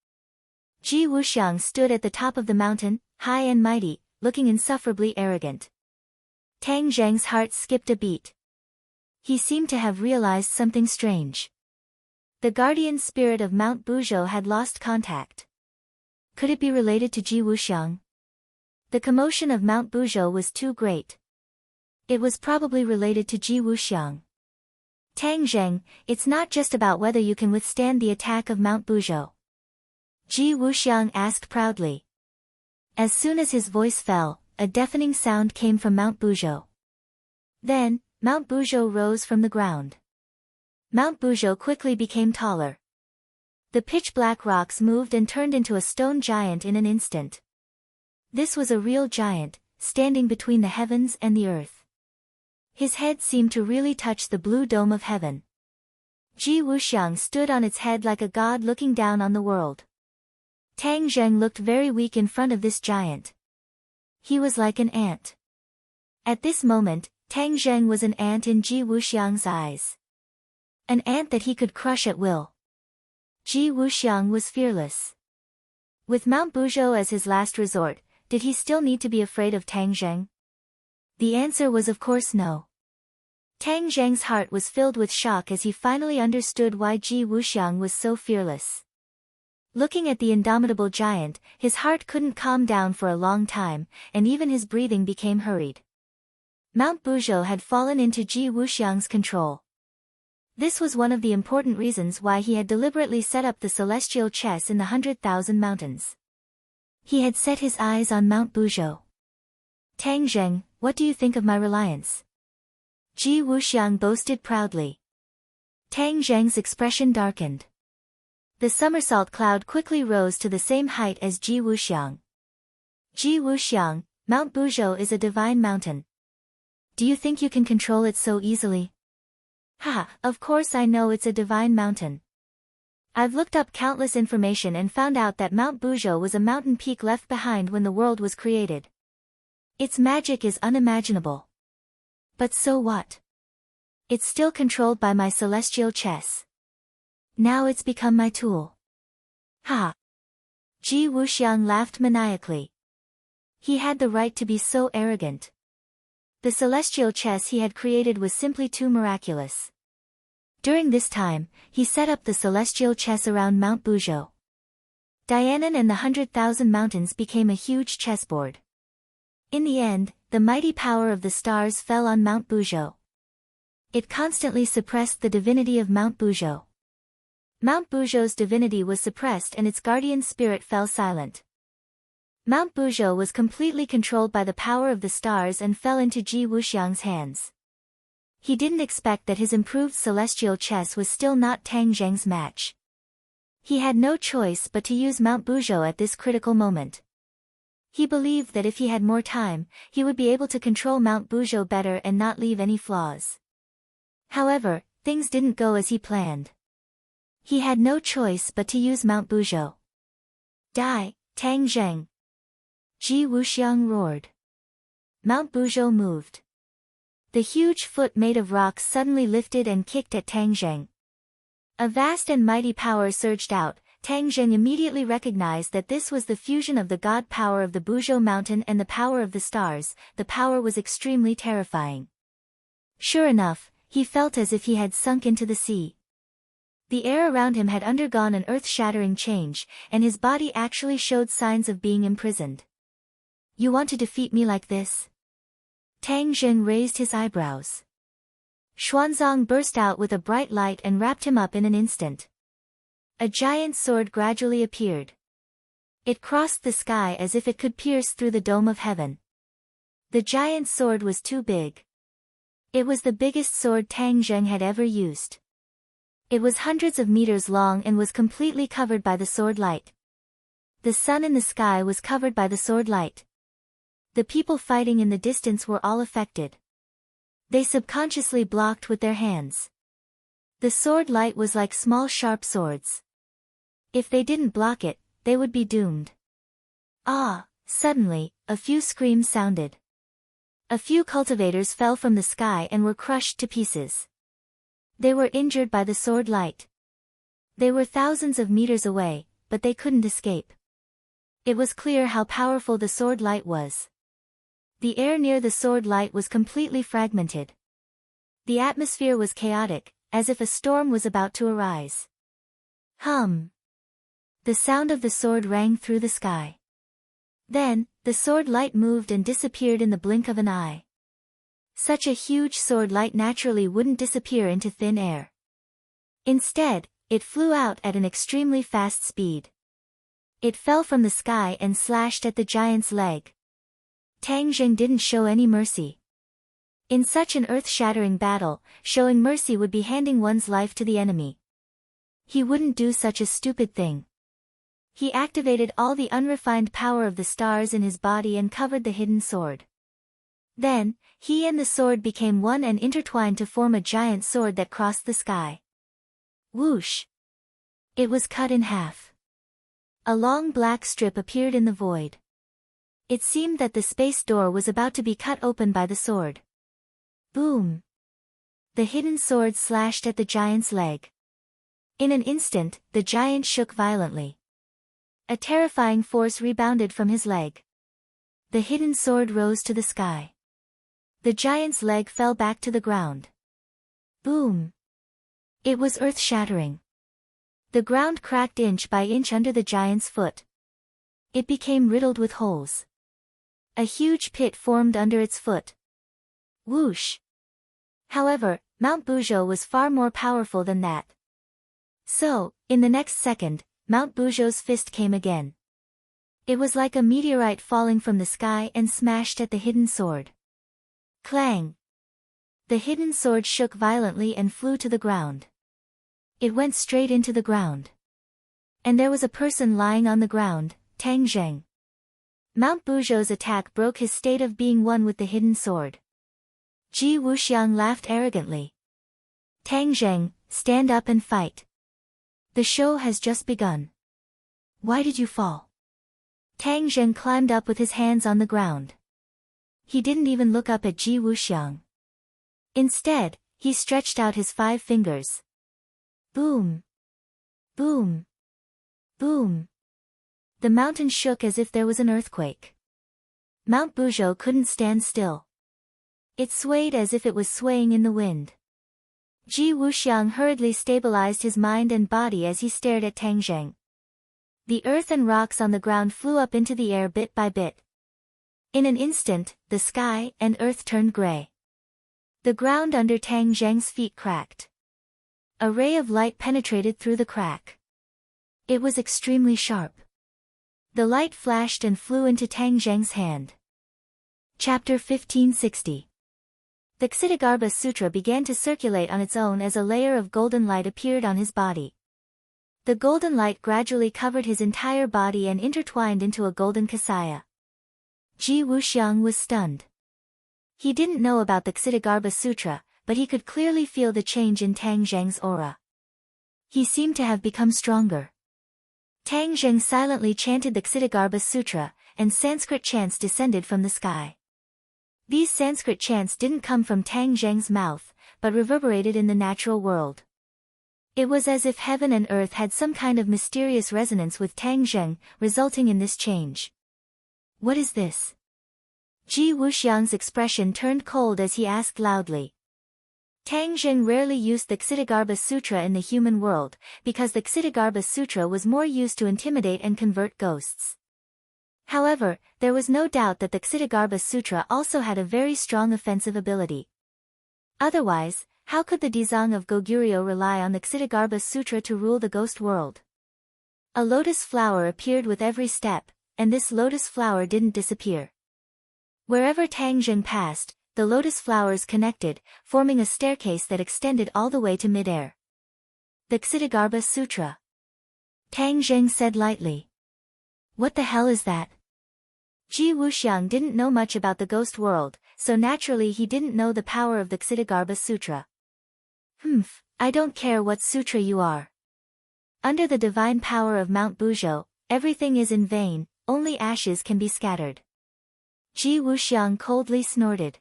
Ji Wuxiang stood at the top of the mountain, high and mighty, looking insufferably arrogant. Tang Zheng's heart skipped a beat. He seemed to have realized something strange. The guardian spirit of Mount Buzhou had lost contact. Could it be related to Ji Wuxiang? The commotion of Mount Buzhou was too great. It was probably related to Ji Wuxiang. Tang Zheng, it's not just about whether you can withstand the attack of Mount Buzhou. Ji Wuxiang asked proudly. As soon as his voice fell, a deafening sound came from Mount Buzhou. Then, Mount Buzhou rose from the ground. Mount Buzhou quickly became taller. The pitch-black rocks moved and turned into a stone giant in an instant. This was a real giant, standing between the heavens and the earth. His head seemed to really touch the blue dome of heaven. Ji Wuxiang stood on its head like a god looking down on the world. Tang Zheng looked very weak in front of this giant. He was like an ant. At this moment, Tang Zheng was an ant in Ji Wuxiang's eyes. An ant that he could crush at will. Ji Wuxiang was fearless. With Mount Buzhou as his last resort, did he still need to be afraid of Tang Zheng? The answer was of course no. Tang Zheng's heart was filled with shock as he finally understood why Ji Wuxiang was so fearless. Looking at the indomitable giant, his heart couldn't calm down for a long time, and even his breathing became hurried. Mount Buzhou had fallen into Ji Wuxiang's control. This was one of the important reasons why he had deliberately set up the celestial chess in the 100,000 mountains. He had set his eyes on Mount Buzhou. Tang Zheng, what do you think of my reliance? Ji Wuxiang boasted proudly. Tang Zheng's expression darkened. The somersault cloud quickly rose to the same height as Ji Wuxiang. Ji Wuxiang, Mount Buzhou is a divine mountain. Do you think you can control it so easily? Ha, of course I know it's a divine mountain. I've looked up countless information and found out that Mount Buzhou was a mountain peak left behind when the world was created. Its magic is unimaginable. But so what? It's still controlled by my celestial chess. Now it's become my tool. Ha! Ji Wuxiang laughed maniacally. He had the right to be so arrogant. The celestial chess he had created was simply too miraculous. During this time, he set up the celestial chess around Mount Buzhou. Dianan and the 100,000 mountains became a huge chessboard. In the end, the mighty power of the stars fell on Mount Buzhou. It constantly suppressed the divinity of Mount Buzhou. Mount Buzhou's divinity was suppressed and its guardian spirit fell silent. Mount Buzhou was completely controlled by the power of the stars and fell into Ji Wuxiang's hands. He didn't expect that his improved celestial chess was still not Tang Zheng's match. He had no choice but to use Mount Buzhou at this critical moment. He believed that if he had more time, he would be able to control Mount Buzhou better and not leave any flaws. However, things didn't go as he planned. He had no choice but to use Mount Buzhou. Die, Tang Zheng! Ji Wuxiang roared. Mount Buzhou moved. The huge foot made of rocks suddenly lifted and kicked at Tang Zheng. A vast and mighty power surged out. Tang Zheng immediately recognized that this was the fusion of the god power of the Buzhou mountain and the power of the stars. The power was extremely terrifying. Sure enough, he felt as if he had sunk into the sea. The air around him had undergone an earth-shattering change, and his body actually showed signs of being imprisoned. You want to defeat me like this? Tang Zheng raised his eyebrows. Xuanzang burst out with a bright light and wrapped him up in an instant. A giant sword gradually appeared. It crossed the sky as if it could pierce through the dome of heaven. The giant sword was too big. It was the biggest sword Tang Zheng had ever used. It was hundreds of meters long and was completely covered by the sword light. The sun in the sky was covered by the sword light. The people fighting in the distance were all affected. They subconsciously blocked with their hands. The sword light was like small sharp swords. If they didn't block it, they would be doomed. Ah! Suddenly, a few screams sounded. A few cultivators fell from the sky and were crushed to pieces. They were injured by the sword light. They were thousands of meters away, but they couldn't escape. It was clear how powerful the sword light was. The air near the sword light was completely fragmented. The atmosphere was chaotic, as if a storm was about to arise. Hum! The sound of the sword rang through the sky. Then, the sword light moved and disappeared in the blink of an eye. Such a huge sword light naturally wouldn't disappear into thin air. Instead, it flew out at an extremely fast speed. It fell from the sky and slashed at the giant's leg. Tang Zheng didn't show any mercy. In such an earth-shattering battle, showing mercy would be handing one's life to the enemy. He wouldn't do such a stupid thing. He activated all the unrefined power of the stars in his body and covered the hidden sword. Then, he and the sword became one and intertwined to form a giant sword that crossed the sky. Whoosh! It was cut in half. A long black strip appeared in the void. It seemed that the space door was about to be cut open by the sword. Boom! The hidden sword slashed at the giant's leg. In an instant, the giant shook violently. A terrifying force rebounded from his leg. The hidden sword rose to the sky. The giant's leg fell back to the ground. Boom! It was earth-shattering. The ground cracked inch by inch under the giant's foot. It became riddled with holes. A huge pit formed under its foot. Whoosh! However, Mount Buzhou was far more powerful than that. So, in the next second, Mount Buzhou's fist came again. It was like a meteorite falling from the sky and smashed at the hidden sword. Clang! The hidden sword shook violently and flew to the ground. It went straight into the ground. And there was a person lying on the ground, Tang Zheng. Mount Buzhou's attack broke his state of being one with the hidden sword. Ji Wuxiang laughed arrogantly. Tang Zheng, stand up and fight. The show has just begun. Why did you fall? Tang Zheng climbed up with his hands on the ground. He didn't even look up at Ji Wuxiang. Instead, he stretched out his 5 fingers. Boom! Boom! Boom! The mountain shook as if there was an earthquake. Mount Buzhou couldn't stand still. It swayed as if it was swaying in the wind. Ji Wuxiang hurriedly stabilized his mind and body as he stared at Tang Zheng. The earth and rocks on the ground flew up into the air bit by bit. In an instant, the sky and earth turned gray. The ground under Tang Zheng's feet cracked. A ray of light penetrated through the crack. It was extremely sharp. The light flashed and flew into Tang Zheng's hand. Chapter 1560. The Ksitigarbha Sutra began to circulate on its own as a layer of golden light appeared on his body. The golden light gradually covered his entire body and intertwined into a golden kasaya. Ji Wuxiang was stunned. He didn't know about the Ksitigarbha Sutra, but he could clearly feel the change in Tang Zheng's aura. He seemed to have become stronger. Tang Zheng silently chanted the Ksitigarbha Sutra, and Sanskrit chants descended from the sky. These Sanskrit chants didn't come from Tang Zheng's mouth, but reverberated in the natural world. It was as if heaven and earth had some kind of mysterious resonance with Tang Zheng, resulting in this change. What is this? Ji Wuxiang's expression turned cold as he asked loudly. Tang Zheng rarely used the Ksitigarbha Sutra in the human world, because the Ksitigarbha Sutra was more used to intimidate and convert ghosts. However, there was no doubt that the Ksitigarbha Sutra also had a very strong offensive ability. Otherwise, how could the Dizang of Goguryeo rely on the Ksitigarbha Sutra to rule the ghost world? A lotus flower appeared with every step, and this lotus flower didn't disappear. Wherever Tang Zheng passed, the lotus flowers connected, forming a staircase that extended all the way to mid-air. The Ksitigarbha Sutra. Tang Zheng said lightly. What the hell is that? Ji Wuxiang didn't know much about the ghost world, so naturally he didn't know the power of the Ksitigarbha Sutra. I don't care what sutra you are. Under the divine power of Mount Buzhou, everything is in vain, only ashes can be scattered. Ji Wuxiang coldly snorted.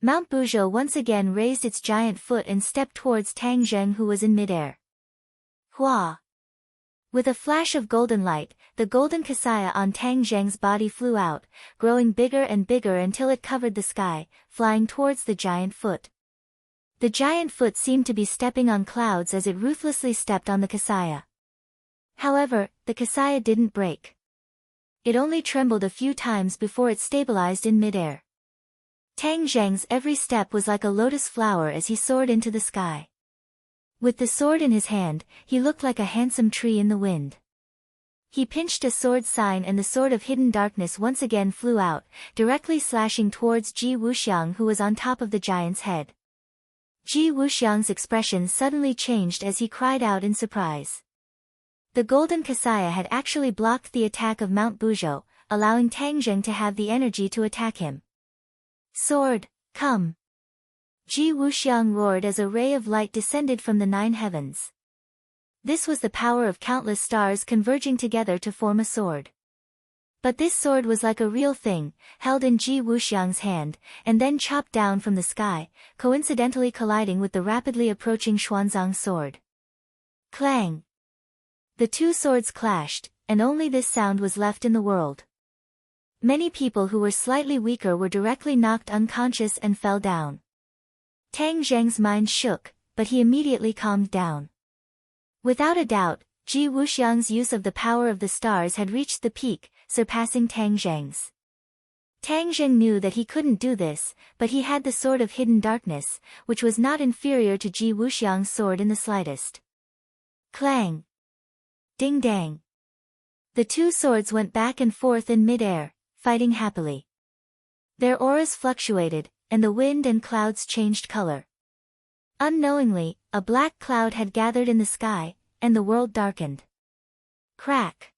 Mount Buzhou once again raised its giant foot and stepped towards Tang Zheng, who was in midair. Hua! With a flash of golden light, the golden kasaya on Tang Zheng's body flew out, growing bigger and bigger until it covered the sky, flying towards the giant foot. The giant foot seemed to be stepping on clouds as it ruthlessly stepped on the kasaya. However, the kasaya didn't break. It only trembled a few times before it stabilized in midair. Tang Zheng's every step was like a lotus flower as he soared into the sky. With the sword in his hand, he looked like a handsome tree in the wind. He pinched a sword sign and the sword of hidden darkness once again flew out, directly slashing towards Ji Wuxiang, who was on top of the giant's head. Ji Wuxiang's expression suddenly changed as he cried out in surprise. The golden kasaya had actually blocked the attack of Mount Buzhou, allowing Tang Zheng to have the energy to attack him. Sword, come! Ji Wuxiang roared as a ray of light descended from the 9 heavens. This was the power of countless stars converging together to form a sword. But this sword was like a real thing, held in Ji Wuxiang's hand, and then chopped down from the sky, coincidentally colliding with the rapidly approaching Xuanzang sword. Clang! The two swords clashed, and only this sound was left in the world. Many people who were slightly weaker were directly knocked unconscious and fell down. Tang Zheng's mind shook, but he immediately calmed down. Without a doubt, Ji Wuxiang's use of the power of the stars had reached the peak, surpassing Tang Zheng's. Tang Zheng knew that he couldn't do this, but he had the sword of hidden darkness, which was not inferior to Ji Wuxiang's sword in the slightest. Clang! Ding dang! The two swords went back and forth in mid-air, fighting happily. Their auras fluctuated, and the wind and clouds changed color. Unknowingly, a black cloud had gathered in the sky, and the world darkened. Crack!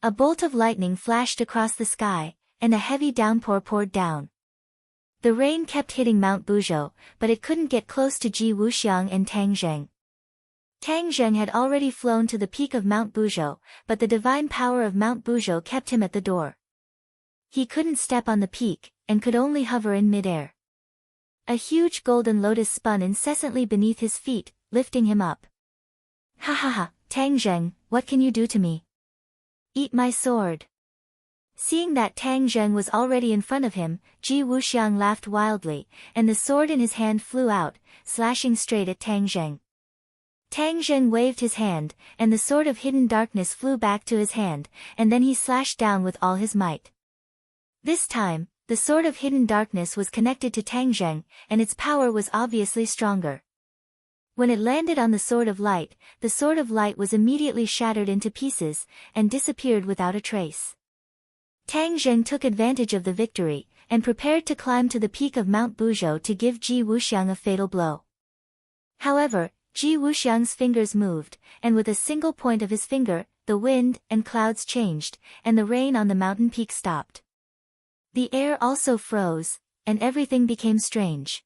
A bolt of lightning flashed across the sky, and a heavy downpour poured down. The rain kept hitting Mount Buzhou, but it couldn't get close to Ji Wuxiang and Tang Zheng. Tang Zheng had already flown to the peak of Mount Buzhou, but the divine power of Mount Buzhou kept him at the door. He couldn't step on the peak, and could only hover in midair. A huge golden lotus spun incessantly beneath his feet, lifting him up. Ha ha ha, Tang Zheng, what can you do to me? Eat my sword. Seeing that Tang Zheng was already in front of him, Ji Wuxiang laughed wildly, and the sword in his hand flew out, slashing straight at Tang Zheng. Tang Zheng waved his hand, and the sword of hidden darkness flew back to his hand, and then he slashed down with all his might. This time, the sword of hidden darkness was connected to Tang Zheng, and its power was obviously stronger. When it landed on the sword of light was immediately shattered into pieces, and disappeared without a trace. Tang Zheng took advantage of the victory, and prepared to climb to the peak of Mount Buzhou to give Ji Wuxiang a fatal blow. However, Ji Wuxiang's fingers moved, and with a single point of his finger, the wind and clouds changed, and the rain on the mountain peak stopped. The air also froze, and everything became strange.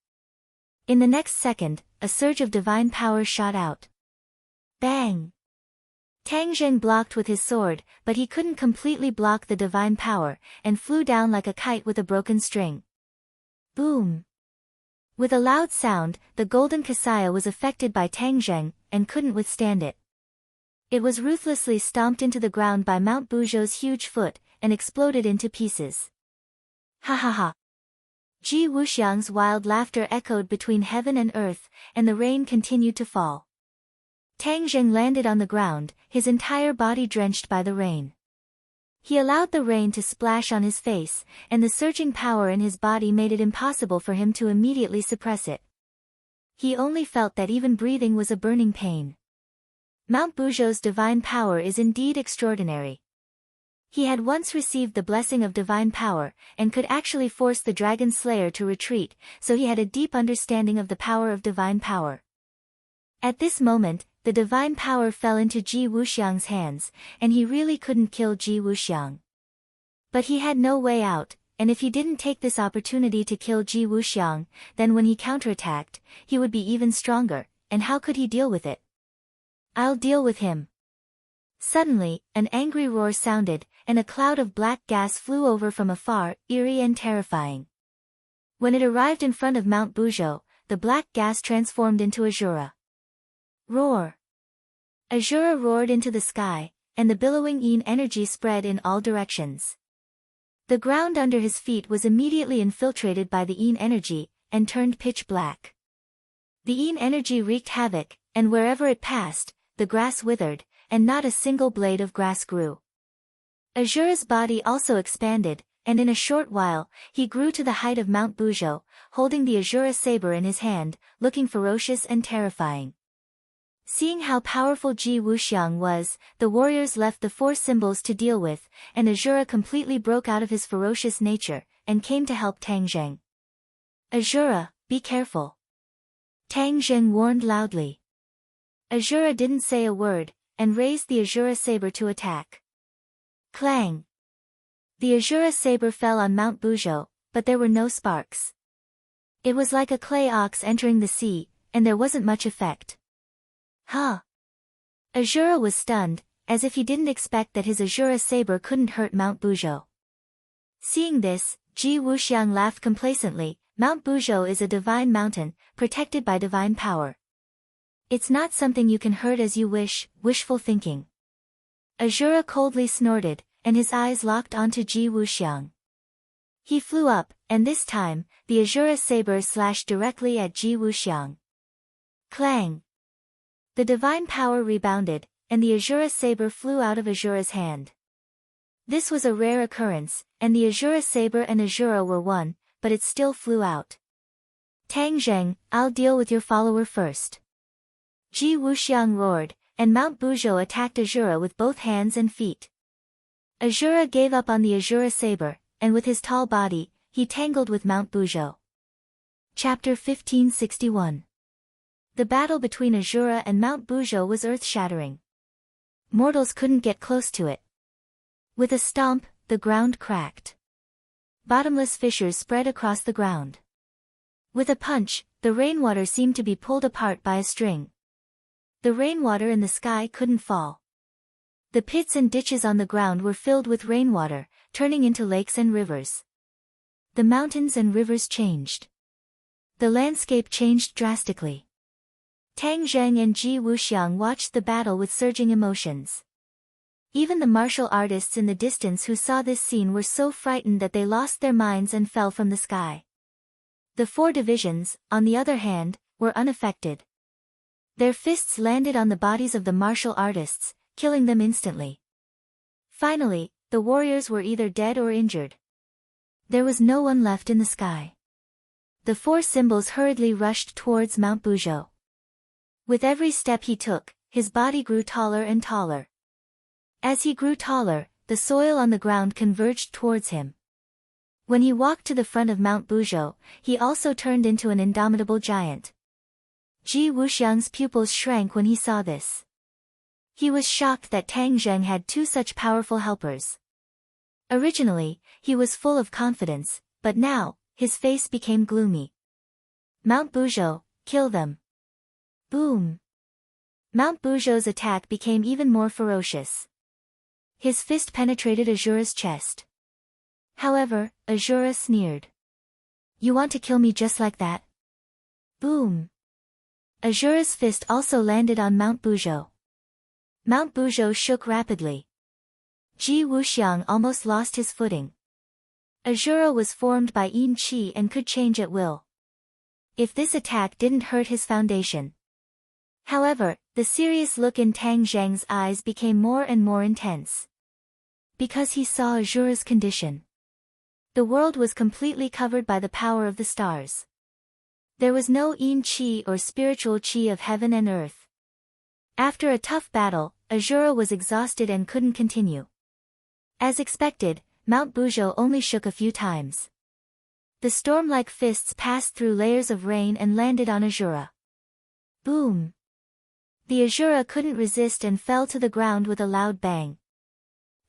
In the next second, a surge of divine power shot out. Bang! Tang Zheng blocked with his sword, but he couldn't completely block the divine power, and flew down like a kite with a broken string. Boom! With a loud sound, the golden kasaya was affected by Tang Zheng, and couldn't withstand it. It was ruthlessly stomped into the ground by Mount Buzhou's huge foot, and exploded into pieces. Ha ha ha! Ji Wuxiang's wild laughter echoed between heaven and earth, and the rain continued to fall. Tang Zheng landed on the ground, his entire body drenched by the rain. He allowed the rain to splash on his face, and the surging power in his body made it impossible for him to immediately suppress it. He only felt that even breathing was a burning pain. Mount Buzhou's divine power is indeed extraordinary. He had once received the blessing of divine power, and could actually force the dragon slayer to retreat, so he had a deep understanding of the power of divine power. At this moment, the divine power fell into Ji Wuxiang's hands, and he really couldn't kill Ji Wuxiang. But he had no way out, and if he didn't take this opportunity to kill Ji Wuxiang, then when he counterattacked, he would be even stronger, and how could he deal with it? "I'll deal with him." Suddenly, an angry roar sounded, and a cloud of black gas flew over from afar, eerie and terrifying. When it arrived in front of Mount Buzhou, the black gas transformed into Azura. Roar! Azura roared into the sky, and the billowing yin energy spread in all directions. The ground under his feet was immediately infiltrated by the yin energy, and turned pitch black. The yin energy wreaked havoc, and wherever it passed, the grass withered, and not a single blade of grass grew. Azura's body also expanded, and in a short while, he grew to the height of Mount Buzhou, holding the Azura saber in his hand, looking ferocious and terrifying. Seeing how powerful Ji Wuxiang was, the warriors left the four symbols to deal with, and Azura completely broke out of his ferocious nature, and came to help Tang Zheng. "Azura, be careful," Tang Zheng warned loudly. Azura didn't say a word, and raised the Azura saber to attack. Clang! The Azura saber fell on Mount Buzhou, but there were no sparks. It was like a clay ox entering the sea, and there wasn't much effect. Huh! Azura was stunned, as if he didn't expect that his Azura saber couldn't hurt Mount Buzhou. Seeing this, Ji Wuxiang laughed complacently. Mount Buzhou is a divine mountain, protected by divine power. It's not something you can hurt as you wish, wishful thinking. Azura coldly snorted, and his eyes locked onto Ji Wuxiang. He flew up, and this time, the Azura saber slashed directly at Ji Wuxiang. Clang! The divine power rebounded, and the Azura saber flew out of Azura's hand. This was a rare occurrence, and the Azura saber and Azura were one, but it still flew out. "Tang Zheng, I'll deal with your follower first." Ji Wuxiang roared, and Mount Buzhou attacked Azura with both hands and feet. Azura gave up on the Azura saber, and with his tall body, he tangled with Mount Buzhou. Chapter 1561. The battle between Azura and Mount Buzhou was earth-shattering. Mortals couldn't get close to it. With a stomp, the ground cracked. Bottomless fissures spread across the ground. With a punch, the rainwater seemed to be pulled apart by a string. The rainwater in the sky couldn't fall. The pits and ditches on the ground were filled with rainwater, turning into lakes and rivers. The mountains and rivers changed. The landscape changed drastically. Tang Zheng and Ji Wuxiang watched the battle with surging emotions. Even the martial artists in the distance who saw this scene were so frightened that they lost their minds and fell from the sky. The four divisions, on the other hand, were unaffected. Their fists landed on the bodies of the martial artists, killing them instantly. Finally, the warriors were either dead or injured. There was no one left in the sky. The four symbols hurriedly rushed towards Mount Buzhou. With every step he took, his body grew taller and taller. As he grew taller, the soil on the ground converged towards him. When he walked to the front of Mount Buzhou, he also turned into an indomitable giant. Ji Wuxiang's pupils shrank when he saw this. He was shocked that Tang Zheng had two such powerful helpers. Originally, he was full of confidence, but now, his face became gloomy. "Mount Buzhou, kill them." Boom! Mount Buzhou's attack became even more ferocious. His fist penetrated Azura's chest. However, Azura sneered. "You want to kill me just like that?" Boom! Azura's fist also landed on Mount Buzhou. Mount Buzhou shook rapidly. Ji Wuxiang almost lost his footing. Azura was formed by Yin Qi and could change at will. If this attack didn't hurt his foundation. However, the serious look in Tang Zheng's eyes became more and more intense. Because he saw Azura's condition. The world was completely covered by the power of the stars. There was no Yin Qi or spiritual Qi of heaven and earth. After a tough battle, Azura was exhausted and couldn't continue. As expected, Mount Buzhou only shook a few times. The storm-like fists passed through layers of rain and landed on Azura. Boom! The Azura couldn't resist and fell to the ground with a loud bang.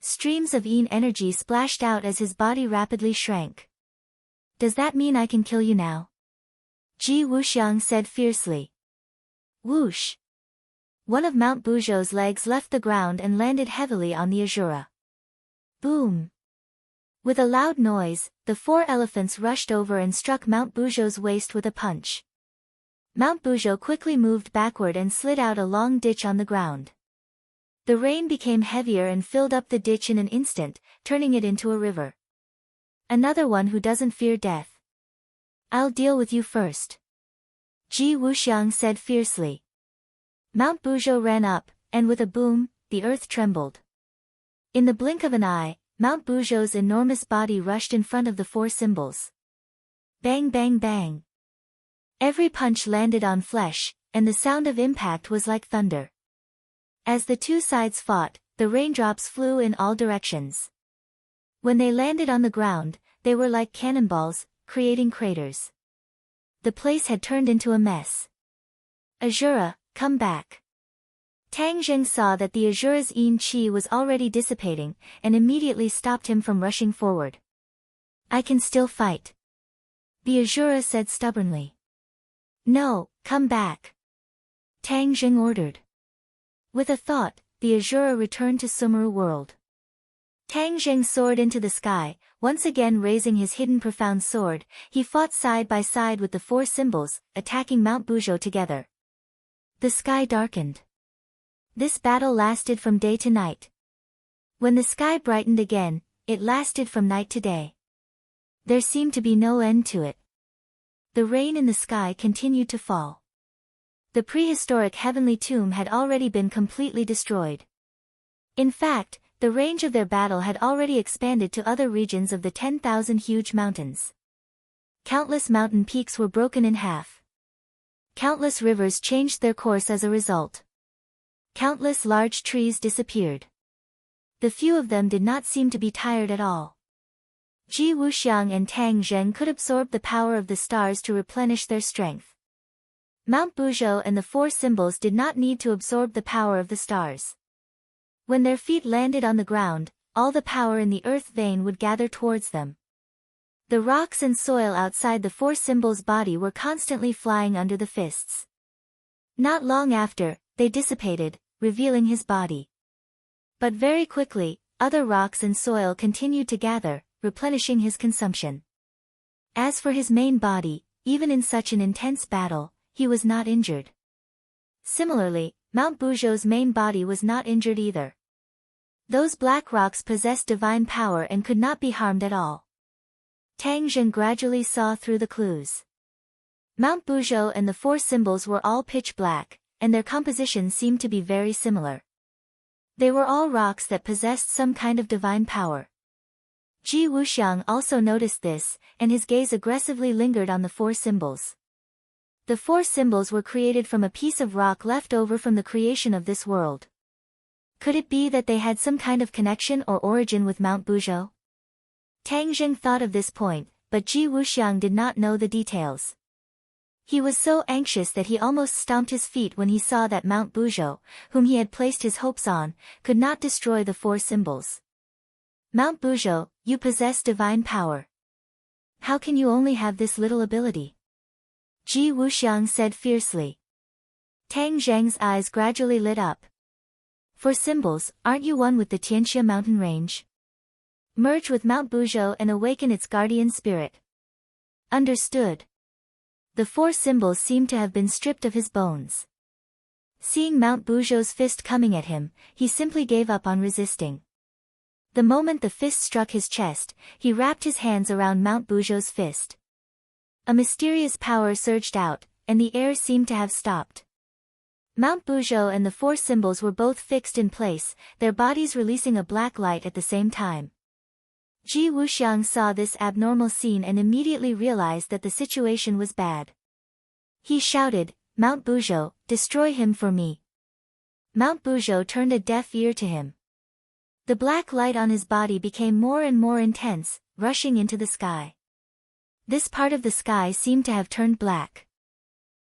Streams of Yin energy splashed out as his body rapidly shrank. Does that mean I can kill you now? Ji Wuxiang said fiercely. Whoosh! One of Mount Buzhou's legs left the ground and landed heavily on the Azura. Boom! With a loud noise, the 4 elephants rushed over and struck Mount Buzhou's waist with a punch. Mount Buzhou quickly moved backward and slid out a long ditch on the ground. The rain became heavier and filled up the ditch in an instant, turning it into a river. Another one who doesn't fear death. I'll deal with you first. Ji Wuxiang said fiercely. Mount Buzhou ran up, and with a boom, the earth trembled. In the blink of an eye, Mount Buzhou's enormous body rushed in front of the 4 symbols. Bang bang bang. Every punch landed on flesh, and the sound of impact was like thunder. As the 2 sides fought, the raindrops flew in all directions. When they landed on the ground, they were like cannonballs, creating craters. The place had turned into a mess. Azura, come back. Tang Zheng saw that the Azura's Yin Qi was already dissipating, and immediately stopped him from rushing forward. I can still fight. The Azura said stubbornly. No, come back. Tang Zheng ordered. With a thought, the Azura returned to Sumeru world. Tang Zheng soared into the sky, once again raising his hidden profound sword. He fought side by side with the 4 symbols, attacking Mount Buzhou together. The sky darkened. This battle lasted from day to night. When the sky brightened again, it lasted from night to day. There seemed to be no end to it. The rain in the sky continued to fall. The prehistoric heavenly tomb had already been completely destroyed. In fact, the range of their battle had already expanded to other regions of the 10,000 huge mountains. Countless mountain peaks were broken in half. Countless rivers changed their course as a result. Countless large trees disappeared. The few of them did not seem to be tired at all. Ji Wuxiang and Tang Zheng could absorb the power of the stars to replenish their strength. Mount Buzhou and the 4 symbols did not need to absorb the power of the stars. When their feet landed on the ground, all the power in the earth vein would gather towards them. The rocks and soil outside the 4 symbols' body were constantly flying under the fists. Not long after, they dissipated, revealing his body. But very quickly, other rocks and soil continued to gather, replenishing his consumption. As for his main body, even in such an intense battle, he was not injured. Similarly, Mount Buzhou's main body was not injured either. Those black rocks possessed divine power and could not be harmed at all. Tang Zheng gradually saw through the clues. Mount Buzhou and the 4 symbols were all pitch black, and their composition seemed to be very similar. They were all rocks that possessed some kind of divine power. Ji Wuxiang also noticed this, and his gaze aggressively lingered on the 4 symbols. The 4 symbols were created from a piece of rock left over from the creation of this world. Could it be that they had some kind of connection or origin with Mount Buzhou? Tang Zheng thought of this point, but Ji Wuxiang did not know the details. He was so anxious that he almost stomped his feet when he saw that Mount Buzhou, whom he had placed his hopes on, could not destroy the 4 symbols. Mount Buzhou, you possess divine power. How can you only have this little ability? Ji Wuxiang said fiercely. Tang Zheng's eyes gradually lit up. For symbols, aren't you one with the Tianxia mountain range? Merge with Mount Buzhou and awaken its guardian spirit. Understood. The 4 symbols seemed to have been stripped of his bones. Seeing Mount Buzhou's fist coming at him, he simply gave up on resisting. The moment the fist struck his chest, he wrapped his hands around Mount Buzhou's fist. A mysterious power surged out, and the air seemed to have stopped. Mount Buzhou and the four symbols were both fixed in place, their bodies releasing a black light at the same time. Ji Wuxiang saw this abnormal scene and immediately realized that the situation was bad. He shouted, "Mount Buzhou, destroy him for me." Mount Buzhou turned a deaf ear to him. The black light on his body became more and more intense, rushing into the sky. This part of the sky seemed to have turned black.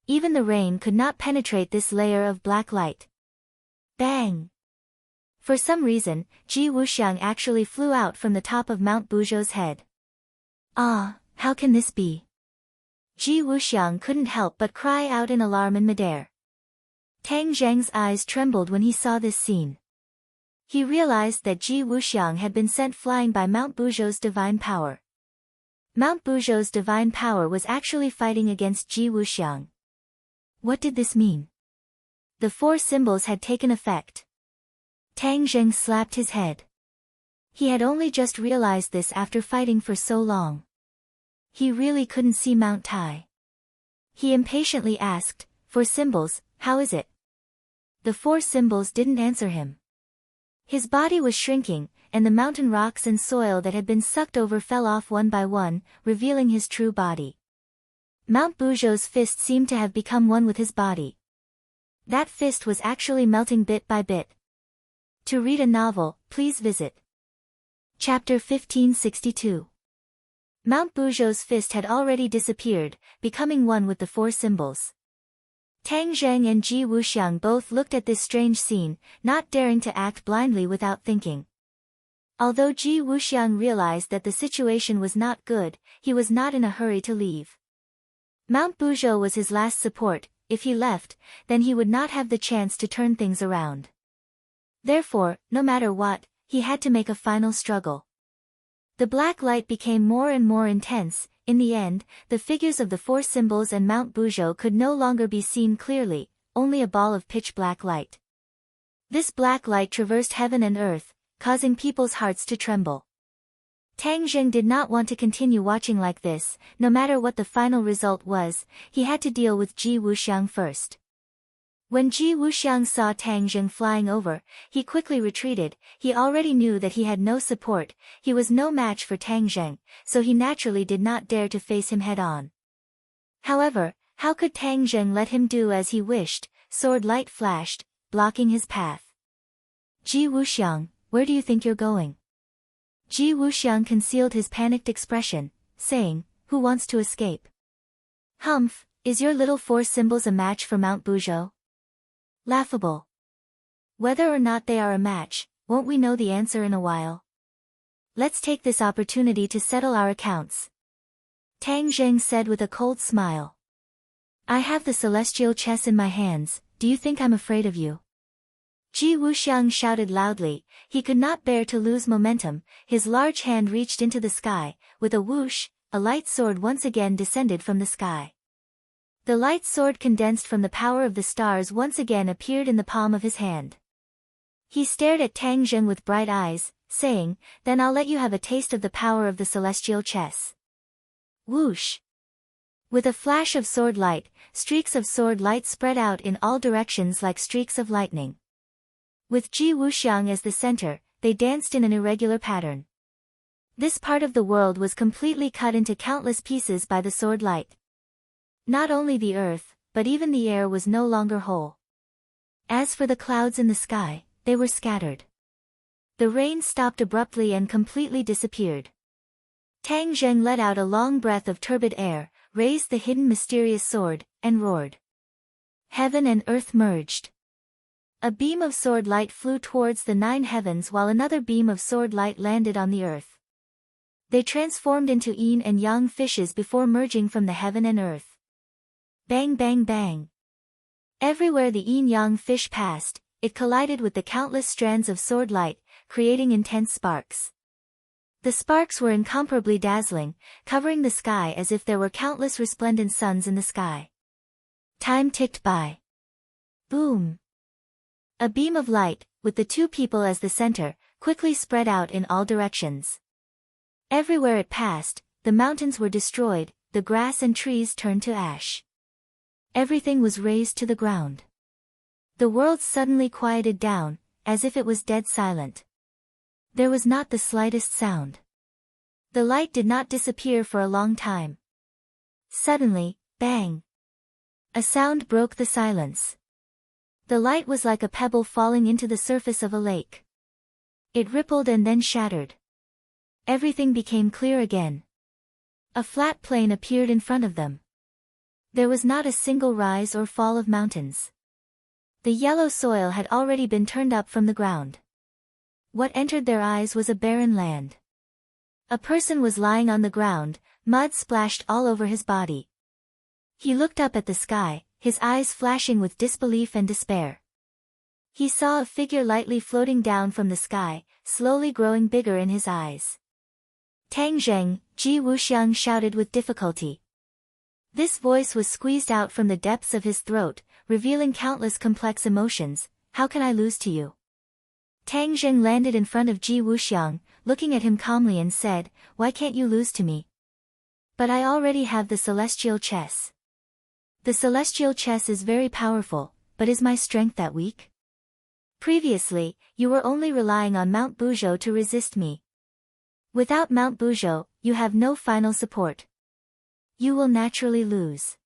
Even the rain could not penetrate this layer of black light. Bang! For some reason, Ji Wuxiang actually flew out from the top of Mount Buzhou's head. Ah, how can this be? Ji Wuxiang couldn't help but cry out in alarm in midair. Tang Zheng's eyes trembled when he saw this scene. He realized that Ji Wuxiang had been sent flying by Mount Buzhou's divine power. Mount Buzhou's divine power was actually fighting against Ji Wuxiang. What did this mean? The four symbols had taken effect. Tang Zheng slapped his head. He had only just realized this after fighting for so long. He really couldn't see Mount Tai. He impatiently asked, "For symbols, how is it?" The four symbols didn't answer him. His body was shrinking, and the mountain rocks and soil that had been sucked over fell off one by one, revealing his true body. Mount Buzhou's fist seemed to have become one with his body. That fist was actually melting bit by bit. To read a novel, please visit Chapter 1562. Mount Buzhou's fist had already disappeared, becoming one with the four symbols. Tang Zheng and Ji Wuxiang both looked at this strange scene, not daring to act blindly without thinking. Although Ji Wuxiang realized that the situation was not good, he was not in a hurry to leave. Mount Buzhou was his last support. If he left, then he would not have the chance to turn things around. Therefore, no matter what, he had to make a final struggle. The black light became more and more intense. In the end, the figures of the four symbols and Mount Buzhou could no longer be seen clearly, only a ball of pitch-black light. This black light traversed heaven and earth, causing people's hearts to tremble. Tang Zheng did not want to continue watching like this. No matter what the final result was, he had to deal with Ji Wuxiang first. When Ji Wuxiang saw Tang Zheng flying over, he quickly retreated. He already knew that he had no support, he was no match for Tang Zheng, so he naturally did not dare to face him head-on. However, how could Tang Zheng let him do as he wished? Sword light flashed, blocking his path. Ji Wuxiang, where do you think you're going? Ji Wuxiang concealed his panicked expression, saying, "Who wants to escape?" "Humph, is your little four symbols a match for Mount Buzhou?" Laughable. Whether or not they are a match, won't we know the answer in a while? Let's take this opportunity to settle our accounts. Tang Zheng said with a cold smile. I have the celestial chess in my hands, do you think I'm afraid of you? Ji Wuxiang shouted loudly. He could not bear to lose momentum. His large hand reached into the sky. With a whoosh, a light sword once again descended from the sky. The light sword condensed from the power of the stars once again appeared in the palm of his hand. He stared at Tang Zheng with bright eyes, saying, "Then I'll let you have a taste of the power of the celestial chess." Whoosh! With a flash of sword light, streaks of sword light spread out in all directions like streaks of lightning. With Ji Wuxiang as the center, they danced in an irregular pattern. This part of the world was completely cut into countless pieces by the sword light. Not only the earth, but even the air was no longer whole. As for the clouds in the sky, they were scattered. The rain stopped abruptly and completely disappeared. Tang Zheng let out a long breath of turbid air, raised the hidden mysterious sword, and roared. Heaven and earth merged. A beam of sword light flew towards the 9 heavens while another beam of sword light landed on the earth. They transformed into yin and yang fishes before merging from the heaven and earth. Bang bang bang. Everywhere the yin-yang fish passed, it collided with the countless strands of sword light, creating intense sparks. The sparks were incomparably dazzling, covering the sky as if there were countless resplendent suns in the sky. Time ticked by. Boom! A beam of light, with the 2 people as the center, quickly spread out in all directions. Everywhere it passed, the mountains were destroyed, the grass and trees turned to ash. Everything was razed to the ground. The world suddenly quieted down, as if it was dead silent. There was not the slightest sound. The light did not disappear for a long time. Suddenly, bang! A sound broke the silence. The light was like a pebble falling into the surface of a lake. It rippled and then shattered. Everything became clear again. A flat plain appeared in front of them. There was not a single rise or fall of mountains. The yellow soil had already been turned up from the ground. What entered their eyes was a barren land. A person was lying on the ground, mud splashed all over his body. He looked up at the sky, his eyes flashing with disbelief and despair. He saw a figure lightly floating down from the sky, slowly growing bigger in his eyes. Tang Zheng, Ji Wuxiang shouted with difficulty. This voice was squeezed out from the depths of his throat, revealing countless complex emotions. How can I lose to you? Tang Zheng landed in front of Ji Wuxiang, looking at him calmly and said, Why can't you lose to me? But I already have the celestial chess. The celestial chess is very powerful, but is my strength that weak? Previously, you were only relying on Mount Buzhou to resist me. Without Mount Buzhou, you have no final support. You will naturally lose.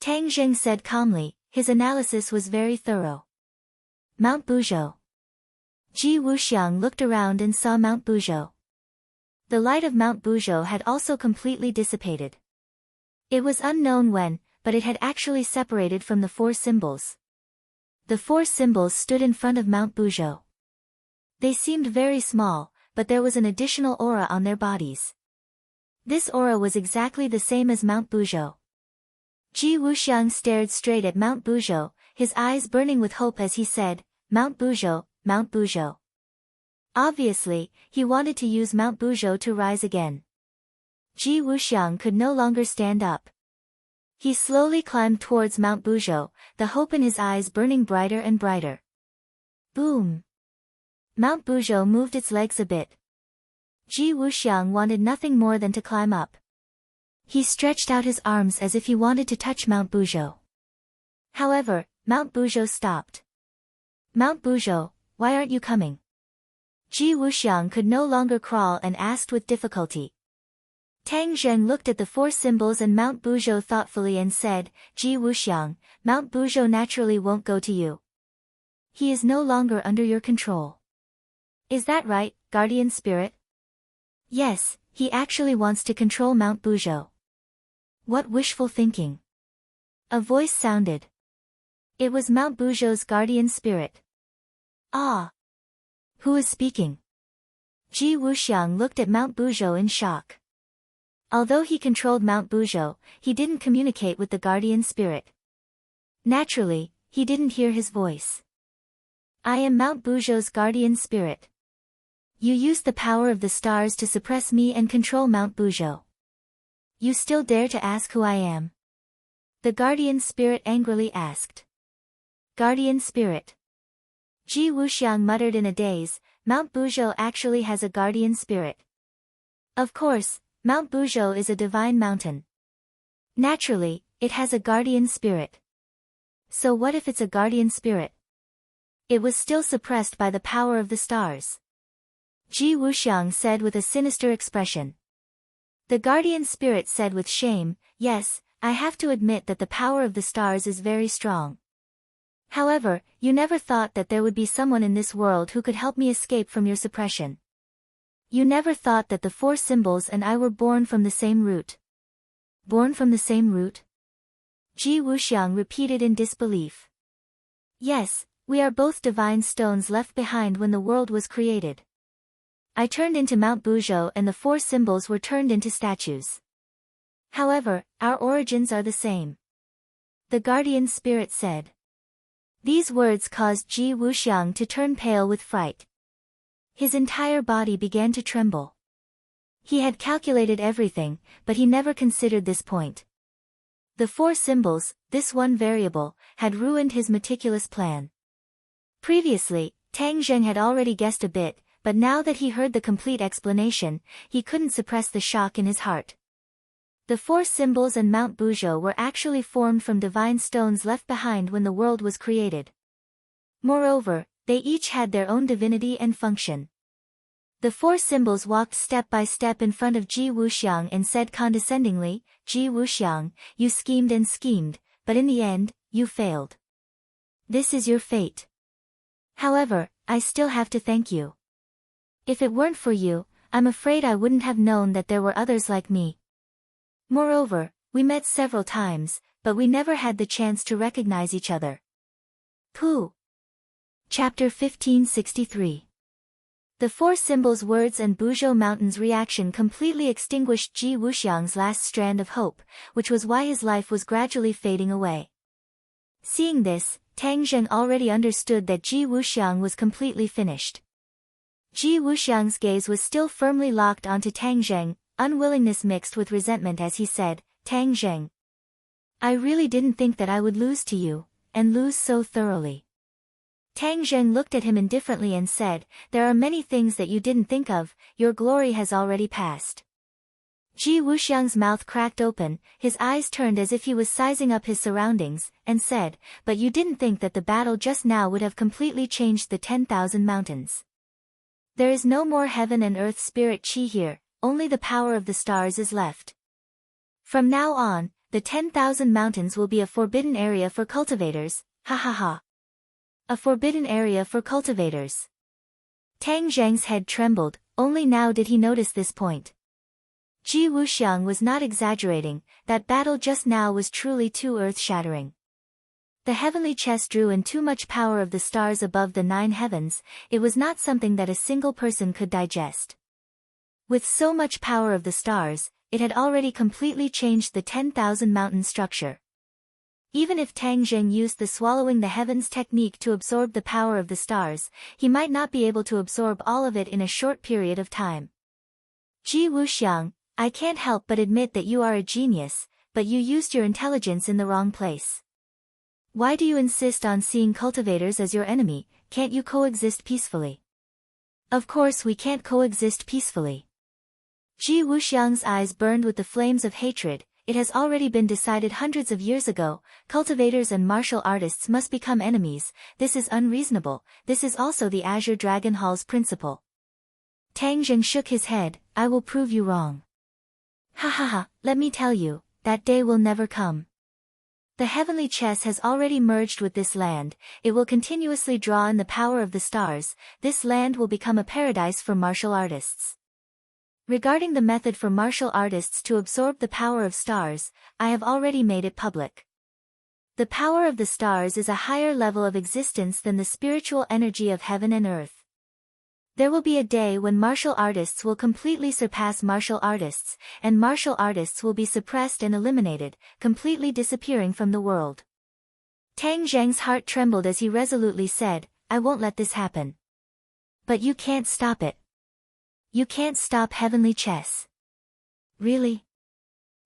Tang Zheng said calmly, his analysis was very thorough. Mount Buzhou. Ji Wuxiang looked around and saw Mount Buzhou. The light of Mount Buzhou had also completely dissipated. It was unknown when, but it had actually separated from the four symbols. The four symbols stood in front of Mount Buzhou. They seemed very small, but there was an additional aura on their bodies. This aura was exactly the same as Mount Buzhou. Ji Wuxiang stared straight at Mount Buzhou, his eyes burning with hope as he said, Mount Buzhou, Mount Buzhou. Obviously, he wanted to use Mount Buzhou to rise again. Ji Wuxiang could no longer stand up. He slowly climbed towards Mount Buzhou, the hope in his eyes burning brighter and brighter. Boom! Mount Buzhou moved its legs a bit. Ji Wuxiang wanted nothing more than to climb up. He stretched out his arms as if he wanted to touch Mount Buzhou. However, Mount Buzhou stopped. Mount Buzhou, why aren't you coming? Ji Wuxiang could no longer crawl and asked with difficulty. Tang Zheng looked at the four symbols and Mount Buzhou thoughtfully and said, Ji Wuxiang, Mount Buzhou naturally won't go to you. He is no longer under your control. Is that right, guardian spirit? Yes, he actually wants to control Mount Buzhou. What wishful thinking. A voice sounded. It was Mount Buzhou's guardian spirit. Ah! Who is speaking? Ji Wuxiang looked at Mount Buzhou in shock. Although he controlled Mount Buzhou, he didn't communicate with the guardian spirit. Naturally, he didn't hear his voice. I am Mount Buzhou's guardian spirit. You used the power of the stars to suppress me and control Mount Buzhou. You still dare to ask who I am? The guardian spirit angrily asked. Guardian spirit. Ji Wuxiang muttered in a daze, Mount Buzhou actually has a guardian spirit. Of course, Mount Buzhou is a divine mountain. Naturally, it has a guardian spirit. So what if it's a guardian spirit? It was still suppressed by the power of the stars. Ji Wuxiang said with a sinister expression. The guardian spirit said with shame, Yes, I have to admit that the power of the stars is very strong. However, you never thought that there would be someone in this world who could help me escape from your suppression. You never thought that the four symbols and I were born from the same root. Born from the same root? Ji Wuxiang repeated in disbelief. Yes, we are both divine stones left behind when the world was created. I turned into Mount Buzhou and the four symbols were turned into statues. However, our origins are the same. The guardian spirit said. These words caused Ji Wuxiang to turn pale with fright. His entire body began to tremble. He had calculated everything, but he never considered this point. The four symbols, this one variable, had ruined his meticulous plan. Previously, Tang Zheng had already guessed a bit, but now that he heard the complete explanation, he couldn't suppress the shock in his heart. The four symbols and Mount Buzhou were actually formed from divine stones left behind when the world was created. Moreover, they each had their own divinity and function. The four symbols walked step by step in front of Ji Wuxiang and said condescendingly, "Ji Wuxiang, you schemed, but in the end, you failed. This is your fate. However, I still have to thank you. If it weren't for you, I'm afraid I wouldn't have known that there were others like me. Moreover, we met several times, but we never had the chance to recognize each other." Pooh. Chapter 1563. The four symbols' words and Buzhou Mountain's reaction completely extinguished Ji Wuxiang's last strand of hope, which was why his life was gradually fading away. Seeing this, Tang Zheng already understood that Ji Wuxiang was completely finished. Ji Wuxiang's gaze was still firmly locked onto Tang Zheng, unwillingness mixed with resentment as he said, "Tang Zheng, I really didn't think that I would lose to you, and lose so thoroughly." Tang Zheng looked at him indifferently and said, "There are many things that you didn't think of, your glory has already passed." Ji Wuxiang's mouth cracked open, his eyes turned as if he was sizing up his surroundings, and said, "But you didn't think that the battle just now would have completely changed the 10,000 mountains. There is no more heaven and earth spirit chi here, only the power of the stars is left. From now on, the 10,000 mountains will be a forbidden area for cultivators, ha ha ha. A forbidden area for cultivators." Tang Zheng's head trembled, only now did he notice this point. Ji Wuxiang was not exaggerating, that battle just now was truly too earth-shattering. The heavenly chess drew in too much power of the stars above the 9 heavens, it was not something that a single person could digest. With so much power of the stars, it had already completely changed the 10,000 mountain structure. Even if Tang Zheng used the swallowing the heavens technique to absorb the power of the stars, he might not be able to absorb all of it in a short period of time. "Ji Wuxiang, I can't help but admit that you are a genius, but you used your intelligence in the wrong place. Why do you insist on seeing cultivators as your enemy? Can't you coexist peacefully?" "Of course we can't coexist peacefully." Ji Wuxiang's eyes burned with the flames of hatred. It has already been decided hundreds of years ago, cultivators and martial artists must become enemies. This is unreasonable, this is also the Azure Dragon Hall's principle. Tang Zheng shook his head, "I will prove you wrong." "Ha ha ha, let me tell you, that day will never come. The heavenly chess has already merged with this land, it will continuously draw in the power of the stars, this land will become a paradise for martial artists. Regarding the method for martial artists to absorb the power of stars, I have already made it public. The power of the stars is a higher level of existence than the spiritual energy of heaven and earth. There will be a day when martial artists will completely surpass martial artists, and martial artists will be suppressed and eliminated, completely disappearing from the world." Tang Zheng's heart trembled as he resolutely said, "I won't let this happen." "But you can't stop it. You can't stop heavenly chess." "Really?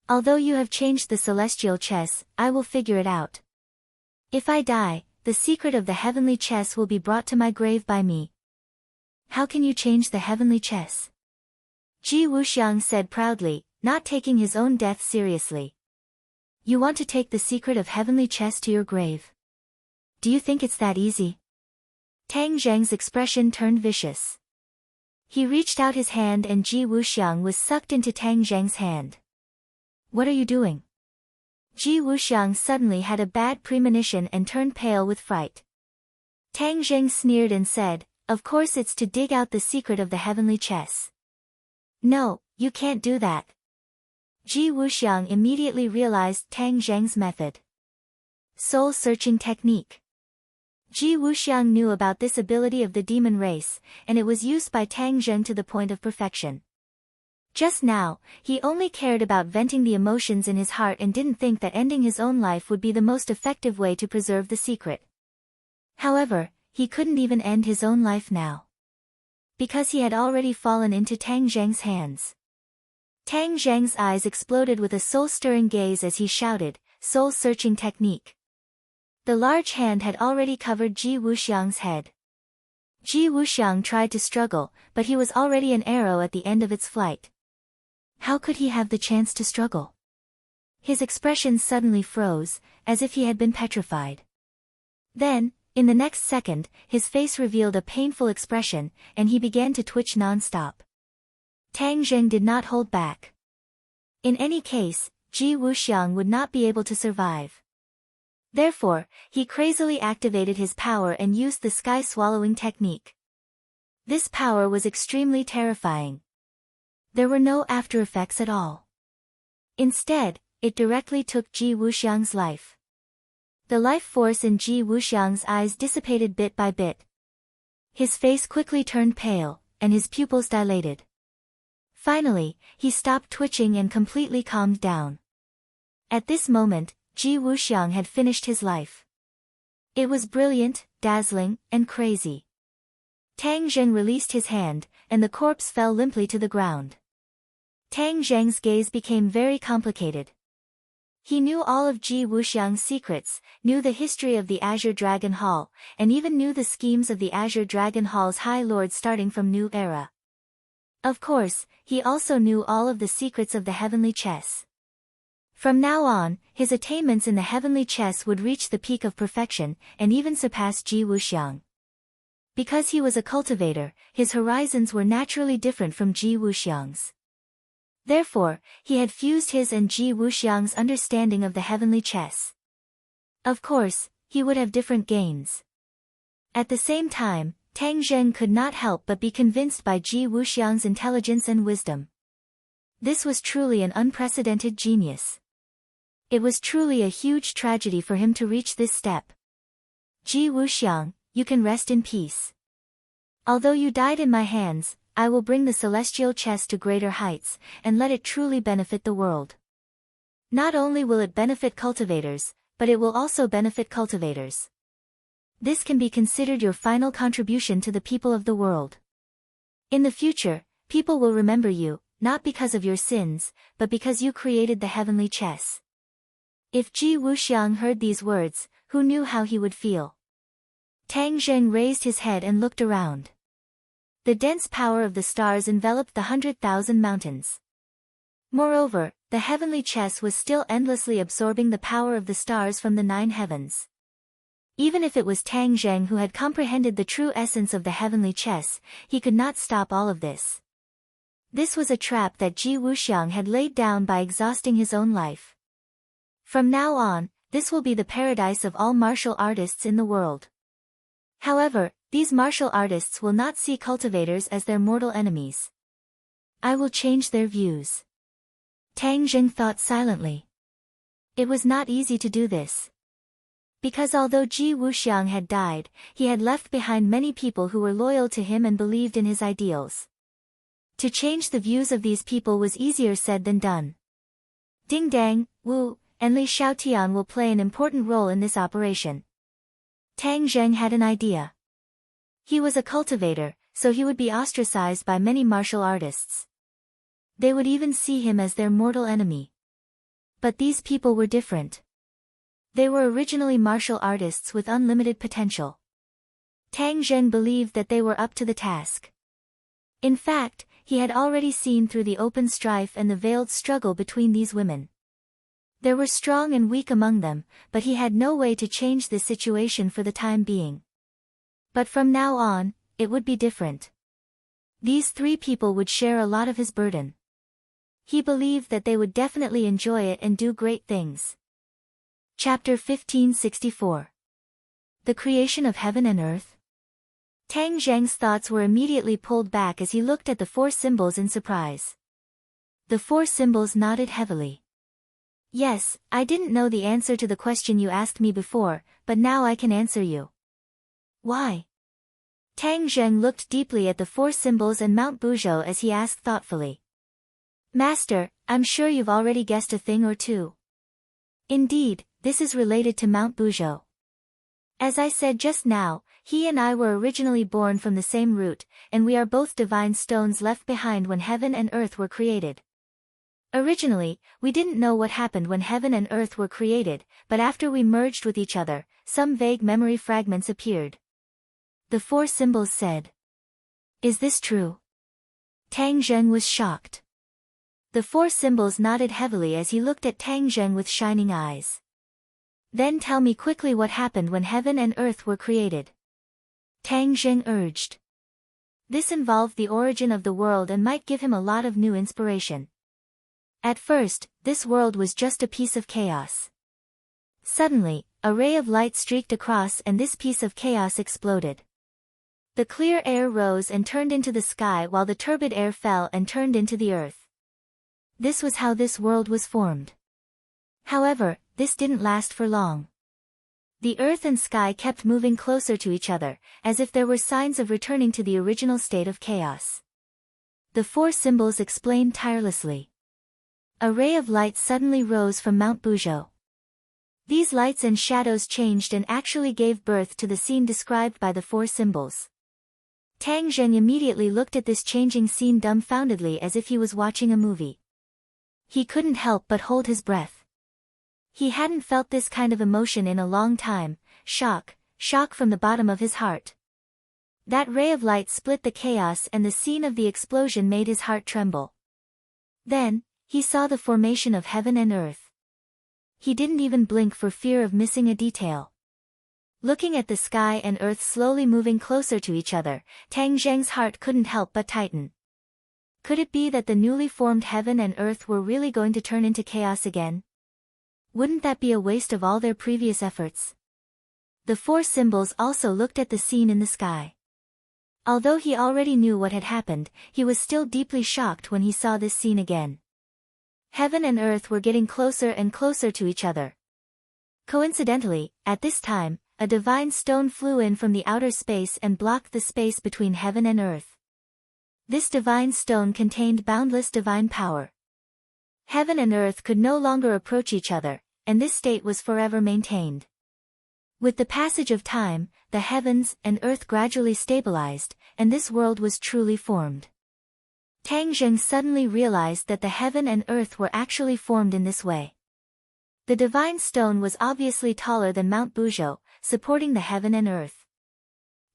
Although you have changed the celestial chess, I will figure it out. If I die, the secret of the heavenly chess will be brought to my grave by me." "How can you change the heavenly chess?" Ji Wuxiang said proudly, not taking his own death seriously. "You want to take the secret of heavenly chess to your grave? Do you think it's that easy?" Tang Zheng's expression turned vicious. He reached out his hand and Ji Wuxiang was sucked into Tang Zheng's hand. "What are you doing?" Ji Wuxiang suddenly had a bad premonition and turned pale with fright. Tang Zheng sneered and said, "Of course it's to dig out the secret of the heavenly chess." "No, you can't do that." Ji Wuxiang immediately realized Tang Zheng's method. Soul-searching technique. Ji Wuxiang knew about this ability of the demon race, and it was used by Tang Zheng to the point of perfection. Just now, he only cared about venting the emotions in his heart and didn't think that ending his own life would be the most effective way to preserve the secret. However, he couldn't even end his own life now, because he had already fallen into Tang Zheng's hands. Tang Zheng's eyes exploded with a soul-stirring gaze as he shouted, "Soul-searching technique." The large hand had already covered Ji Wuxiang's head. Ji Wuxiang tried to struggle, but he was already an arrow at the end of its flight. How could he have the chance to struggle? His expression suddenly froze, as if he had been petrified. Then, in the next second, his face revealed a painful expression, and he began to twitch non-stop. Tang Zheng did not hold back. In any case, Ji Wuxiang would not be able to survive. Therefore, he crazily activated his power and used the sky-swallowing technique. This power was extremely terrifying. There were no after-effects at all. Instead, it directly took Ji Wuxiang's life. The life force in Ji Wuxiang's eyes dissipated bit by bit. His face quickly turned pale, and his pupils dilated. Finally, he stopped twitching and completely calmed down. At this moment, Ji Wuxiang had finished his life. It was brilliant, dazzling, and crazy. Tang Zheng released his hand, and the corpse fell limply to the ground. Tang Zheng's gaze became very complicated. He knew all of Ji Wuxiang's secrets, knew the history of the Azure Dragon Hall, and even knew the schemes of the Azure Dragon Hall's High Lord starting from New Era. Of course, he also knew all of the secrets of the Heavenly Chess. From now on, his attainments in the Heavenly Chess would reach the peak of perfection, and even surpass Ji Wuxiang. Because he was a cultivator, his horizons were naturally different from Ji Wuxiang's. Therefore, he had fused his and Ji Wuxiang's understanding of the Heavenly Chess. Of course, he would have different gains. At the same time, Tang Zheng could not help but be convinced by Ji Wuxiang's intelligence and wisdom. This was truly an unprecedented genius. It was truly a huge tragedy for him to reach this step. Ji Wuxiang, you can rest in peace. Although you died in my hands, I will bring the celestial chess to greater heights, and let it truly benefit the world. Not only will it benefit cultivators, but it will also benefit cultivators. This can be considered your final contribution to the people of the world. In the future, people will remember you, not because of your sins, but because you created the heavenly chess. If Ji Wuxiang heard these words, who knew how he would feel? Tang Zheng raised his head and looked around. The dense power of the stars enveloped the 100,000 mountains. Moreover, the heavenly chess was still endlessly absorbing the power of the stars from the 9 heavens. Even if it was Tang Zheng who had comprehended the true essence of the heavenly chess, he could not stop all of this. This was a trap that Ji Wuxiang had laid down by exhausting his own life. From now on, this will be the paradise of all martial artists in the world. However, these martial artists will not see cultivators as their mortal enemies. I will change their views. Tang Zheng thought silently. It was not easy to do this. Because although Ji Wuxiang had died, he had left behind many people who were loyal to him and believed in his ideals. To change the views of these people was easier said than done. Ding Dang, Wu, and Li Xiaotian will play an important role in this operation. Tang Zheng had an idea. He was a cultivator, so he would be ostracized by many martial artists. They would even see him as their mortal enemy. But these people were different. They were originally martial artists with unlimited potential. Tang Zheng believed that they were up to the task. In fact, he had already seen through the open strife and the veiled struggle between these women. There were strong and weak among them, but he had no way to change this situation for the time being. But from now on, it would be different. These 3 people would share a lot of his burden. He believed that they would definitely enjoy it and do great things. Chapter 1564. The Creation of Heaven and Earth. Tang Zheng's thoughts were immediately pulled back as he looked at the 4 symbols in surprise. The 4 symbols nodded heavily. Yes, I didn't know the answer to the question you asked me before, but now I can answer you. Why? Tang Zheng looked deeply at the 4 symbols and Mount Buzhou as he asked thoughtfully. Master, I'm sure you've already guessed a thing or two. Indeed, this is related to Mount Buzhou. As I said just now, he and I were originally born from the same root, and we are both divine stones left behind when heaven and earth were created. Originally, we didn't know what happened when heaven and earth were created, but after we merged with each other, some vague memory fragments appeared. The four symbols said. Is this true? Tang Zheng was shocked. The four symbols nodded heavily as he looked at Tang Zheng with shining eyes. Then tell me quickly what happened when heaven and earth were created. Tang Zheng urged. This involved the origin of the world and might give him a lot of new inspiration. At first, this world was just a piece of chaos. Suddenly, a ray of light streaked across and this piece of chaos exploded. The clear air rose and turned into the sky while the turbid air fell and turned into the earth. This was how this world was formed. However, this didn't last for long. The earth and sky kept moving closer to each other, as if there were signs of returning to the original state of chaos. The four symbols explained tirelessly. A ray of light suddenly rose from Mount Buzhou. These lights and shadows changed and actually gave birth to the scene described by the four symbols. Tang Zheng immediately looked at this changing scene dumbfoundedly as if he was watching a movie. He couldn't help but hold his breath. He hadn't felt this kind of emotion in a long time, shock from the bottom of his heart. That ray of light split the chaos and the scene of the explosion made his heart tremble. Then, he saw the formation of heaven and earth. He didn't even blink for fear of missing a detail. Looking at the sky and earth slowly moving closer to each other, Tang Zheng's heart couldn't help but tighten. Could it be that the newly formed heaven and earth were really going to turn into chaos again? Wouldn't that be a waste of all their previous efforts? The four symbols also looked at the scene in the sky. Although he already knew what had happened, he was still deeply shocked when he saw this scene again. Heaven and earth were getting closer and closer to each other. Coincidentally, at this time, a divine stone flew in from the outer space and blocked the space between heaven and earth. This divine stone contained boundless divine power. Heaven and earth could no longer approach each other, and this state was forever maintained. With the passage of time, the heavens and earth gradually stabilized, and this world was truly formed. Tang Zheng suddenly realized that the heaven and earth were actually formed in this way. The divine stone was obviously taller than Mount Buzhou, supporting the heaven and earth.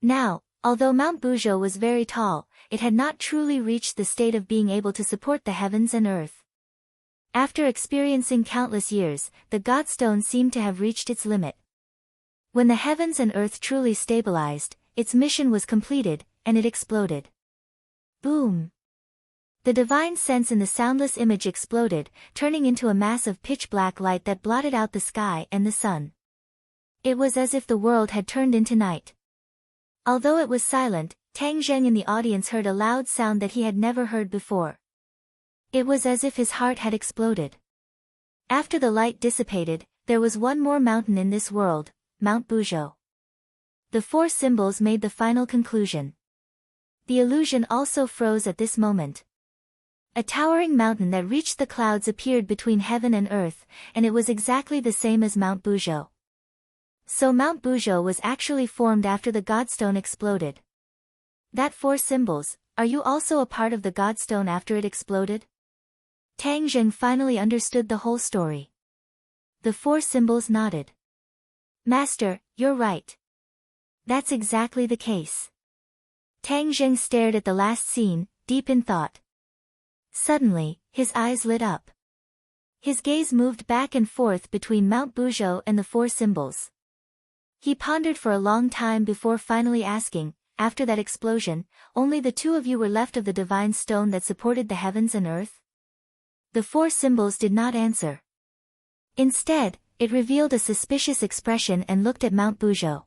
Now, although Mount Buzhou was very tall, it had not truly reached the state of being able to support the heavens and earth. After experiencing countless years, the Godstone seemed to have reached its limit. When the heavens and earth truly stabilized, its mission was completed, and it exploded. Boom! The divine sense in the soundless image exploded, turning into a mass of pitch-black light that blotted out the sky and the sun. It was as if the world had turned into night. Although it was silent, Tang Zheng in the audience heard a loud sound that he had never heard before. It was as if his heart had exploded. After the light dissipated, there was one more mountain in this world, Mount Buzhou. The four symbols made the final conclusion. The illusion also froze at this moment. A towering mountain that reached the clouds appeared between heaven and earth, and it was exactly the same as Mount Buzhou. So Mount Buzhou was actually formed after the Godstone exploded. That four symbols, are you also a part of the Godstone after it exploded? Tang Zheng finally understood the whole story. The four symbols nodded. Master, you're right. That's exactly the case. Tang Zheng stared at the last scene, deep in thought. Suddenly, his eyes lit up. His gaze moved back and forth between Mount Buzhou and the four symbols. He pondered for a long time before finally asking, after that explosion, only the two of you were left of the divine stone that supported the heavens and earth? The four symbols did not answer. Instead, it revealed a suspicious expression and looked at Mount Buzhou.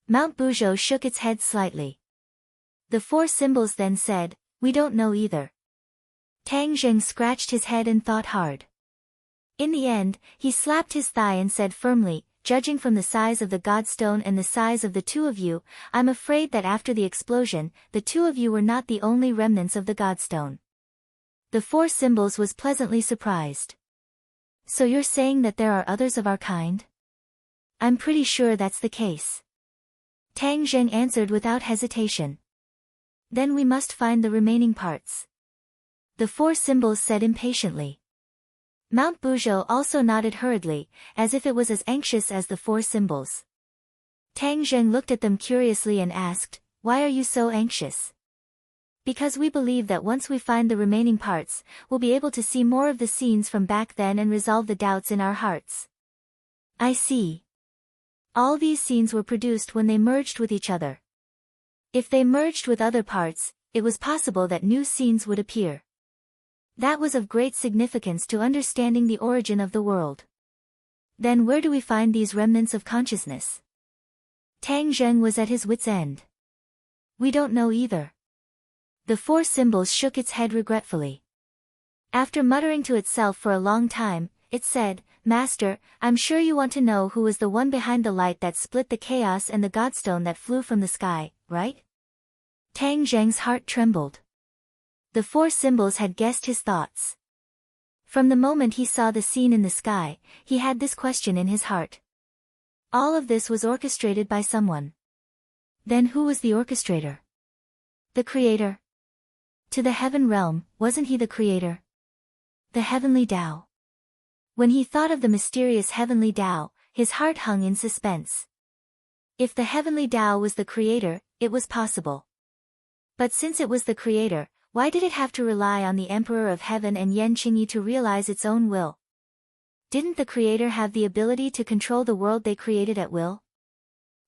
Mount Buzhou shook its head slightly. The four symbols then said, "We don't know either." Tang Zheng scratched his head and thought hard. In the end, he slapped his thigh and said firmly, "Judging from the size of the Godstone and the size of the two of you, I'm afraid that after the explosion, the two of you were not the only remnants of the Godstone." The four symbols was pleasantly surprised. "So you're saying that there are others of our kind?" "I'm pretty sure that's the case." Tang Zheng answered without hesitation. "Then we must find the remaining parts." The four symbols said impatiently. Mount Buzhou also nodded hurriedly, as if it was as anxious as the four symbols. Tang Zheng looked at them curiously and asked, "Why are you so anxious?" "Because we believe that once we find the remaining parts, we'll be able to see more of the scenes from back then and resolve the doubts in our hearts." "I see. All these scenes were produced when they merged with each other. If they merged with other parts, it was possible that new scenes would appear. That was of great significance to understanding the origin of the world. Then where do we find these remnants of consciousness?" Tang Zheng was at his wit's end. "We don't know either." The four symbols shook its head regretfully. After muttering to itself for a long time, it said, "Master, I'm sure you want to know who was the one behind the light that split the chaos and the godstone that flew from the sky, right?" Tang Zheng's heart trembled. The four symbols had guessed his thoughts. From the moment he saw the scene in the sky, he had this question in his heart. All of this was orchestrated by someone. Then who was the orchestrator? The creator? To the heaven realm, wasn't he the creator? The heavenly Tao. When he thought of the mysterious heavenly Tao, his heart hung in suspense. If the heavenly Tao was the creator, it was possible. But since it was the creator, why did it have to rely on the Emperor of Heaven and Yan Qingyi to realize its own will? Didn't the creator have the ability to control the world they created at will?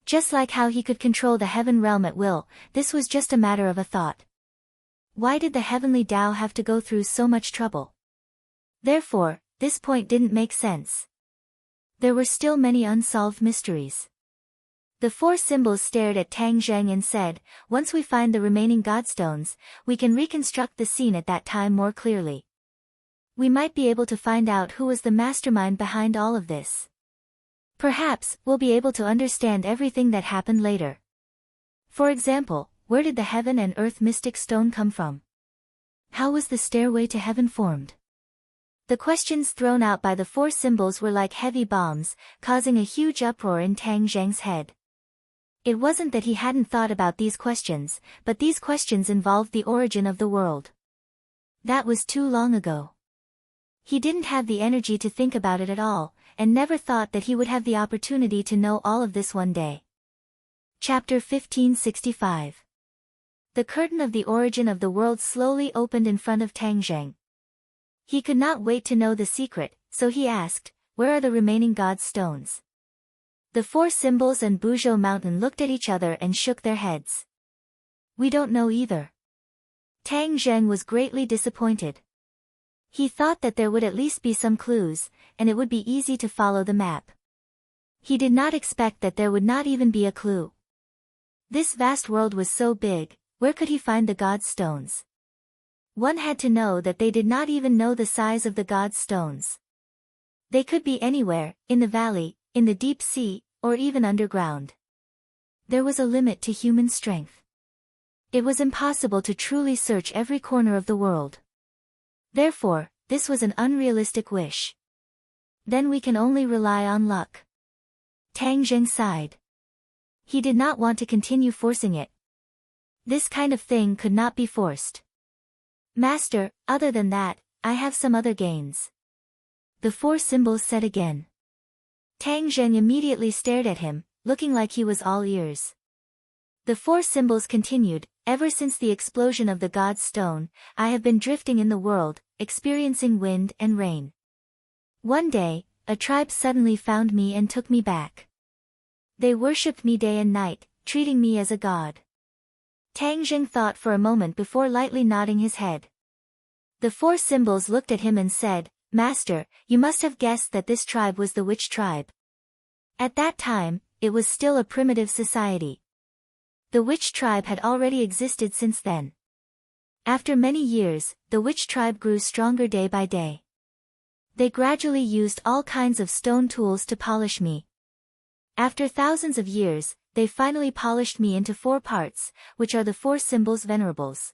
Just like how he could control the heaven realm at will, this was just a matter of a thought. Why did the heavenly Tao have to go through so much trouble? Therefore, this point didn't make sense. There were still many unsolved mysteries. The four symbols stared at Tang Zheng and said, "Once we find the remaining godstones, we can reconstruct the scene at that time more clearly. We might be able to find out who was the mastermind behind all of this. Perhaps, we'll be able to understand everything that happened later. For example, where did the heaven and earth mystic stone come from? How was the stairway to heaven formed?" The questions thrown out by the four symbols were like heavy bombs, causing a huge uproar in Tang Zheng's head. It wasn't that he hadn't thought about these questions, but these questions involved the origin of the world. That was too long ago. He didn't have the energy to think about it at all, and never thought that he would have the opportunity to know all of this one day. Chapter 1565. The curtain of the origin of the world slowly opened in front of Tang Zheng. He could not wait to know the secret, so he asked, "Where are the remaining god's stones?" The four symbols and Buzhou Mountain looked at each other and shook their heads. "We don't know either." Tang Zheng was greatly disappointed. He thought that there would at least be some clues, and it would be easy to follow the map. He did not expect that there would not even be a clue. This vast world was so big, where could he find the god's stones? One had to know that they did not even know the size of the god's stones. They could be anywhere, in the valley, in the deep sea, or even underground. There was a limit to human strength. It was impossible to truly search every corner of the world. Therefore, this was an unrealistic wish. Then we can only rely on luck. Tang Zheng sighed. He did not want to continue forcing it. This kind of thing could not be forced. "Master, other than that, I have some other gains," the four symbols said again. Tang Zheng immediately stared at him, looking like he was all ears. The four symbols continued, "Ever since the explosion of the god's stone, I have been drifting in the world, experiencing wind and rain. One day, a tribe suddenly found me and took me back. They worshipped me day and night, treating me as a god." Tang Zheng thought for a moment before lightly nodding his head. The four symbols looked at him and said, "Master, you must have guessed that this tribe was the witch tribe." At that time, it was still a primitive society. The witch tribe had already existed since then. After many years, the witch tribe grew stronger day by day. They gradually used all kinds of stone tools to polish me. After thousands of years, they finally polished me into 4 parts, which are the 4 symbols venerables.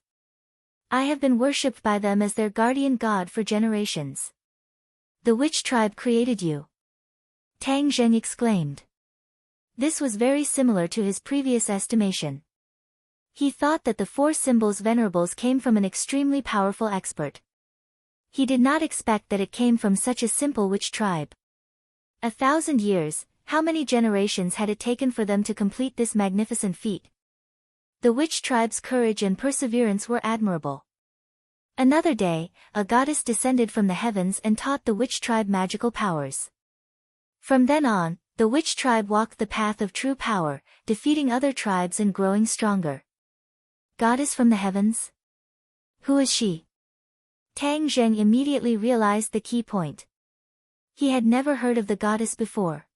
I have been worshipped by them as their guardian god for generations. The witch tribe created you?" Tang Zheng exclaimed. This was very similar to his previous estimation. He thought that the 4 symbols venerables came from an extremely powerful expert. He did not expect that it came from such a simple witch tribe. 1,000 years, How many generations had it taken for them to complete this magnificent feat? The witch tribe's courage and perseverance were admirable. Another day, a goddess descended from the heavens and taught the witch tribe magical powers. From then on, the witch tribe walked the path of true power, defeating other tribes and growing stronger. Goddess from the heavens? Who is she? Tang Zheng immediately realized the key point. He had never heard of the goddess before.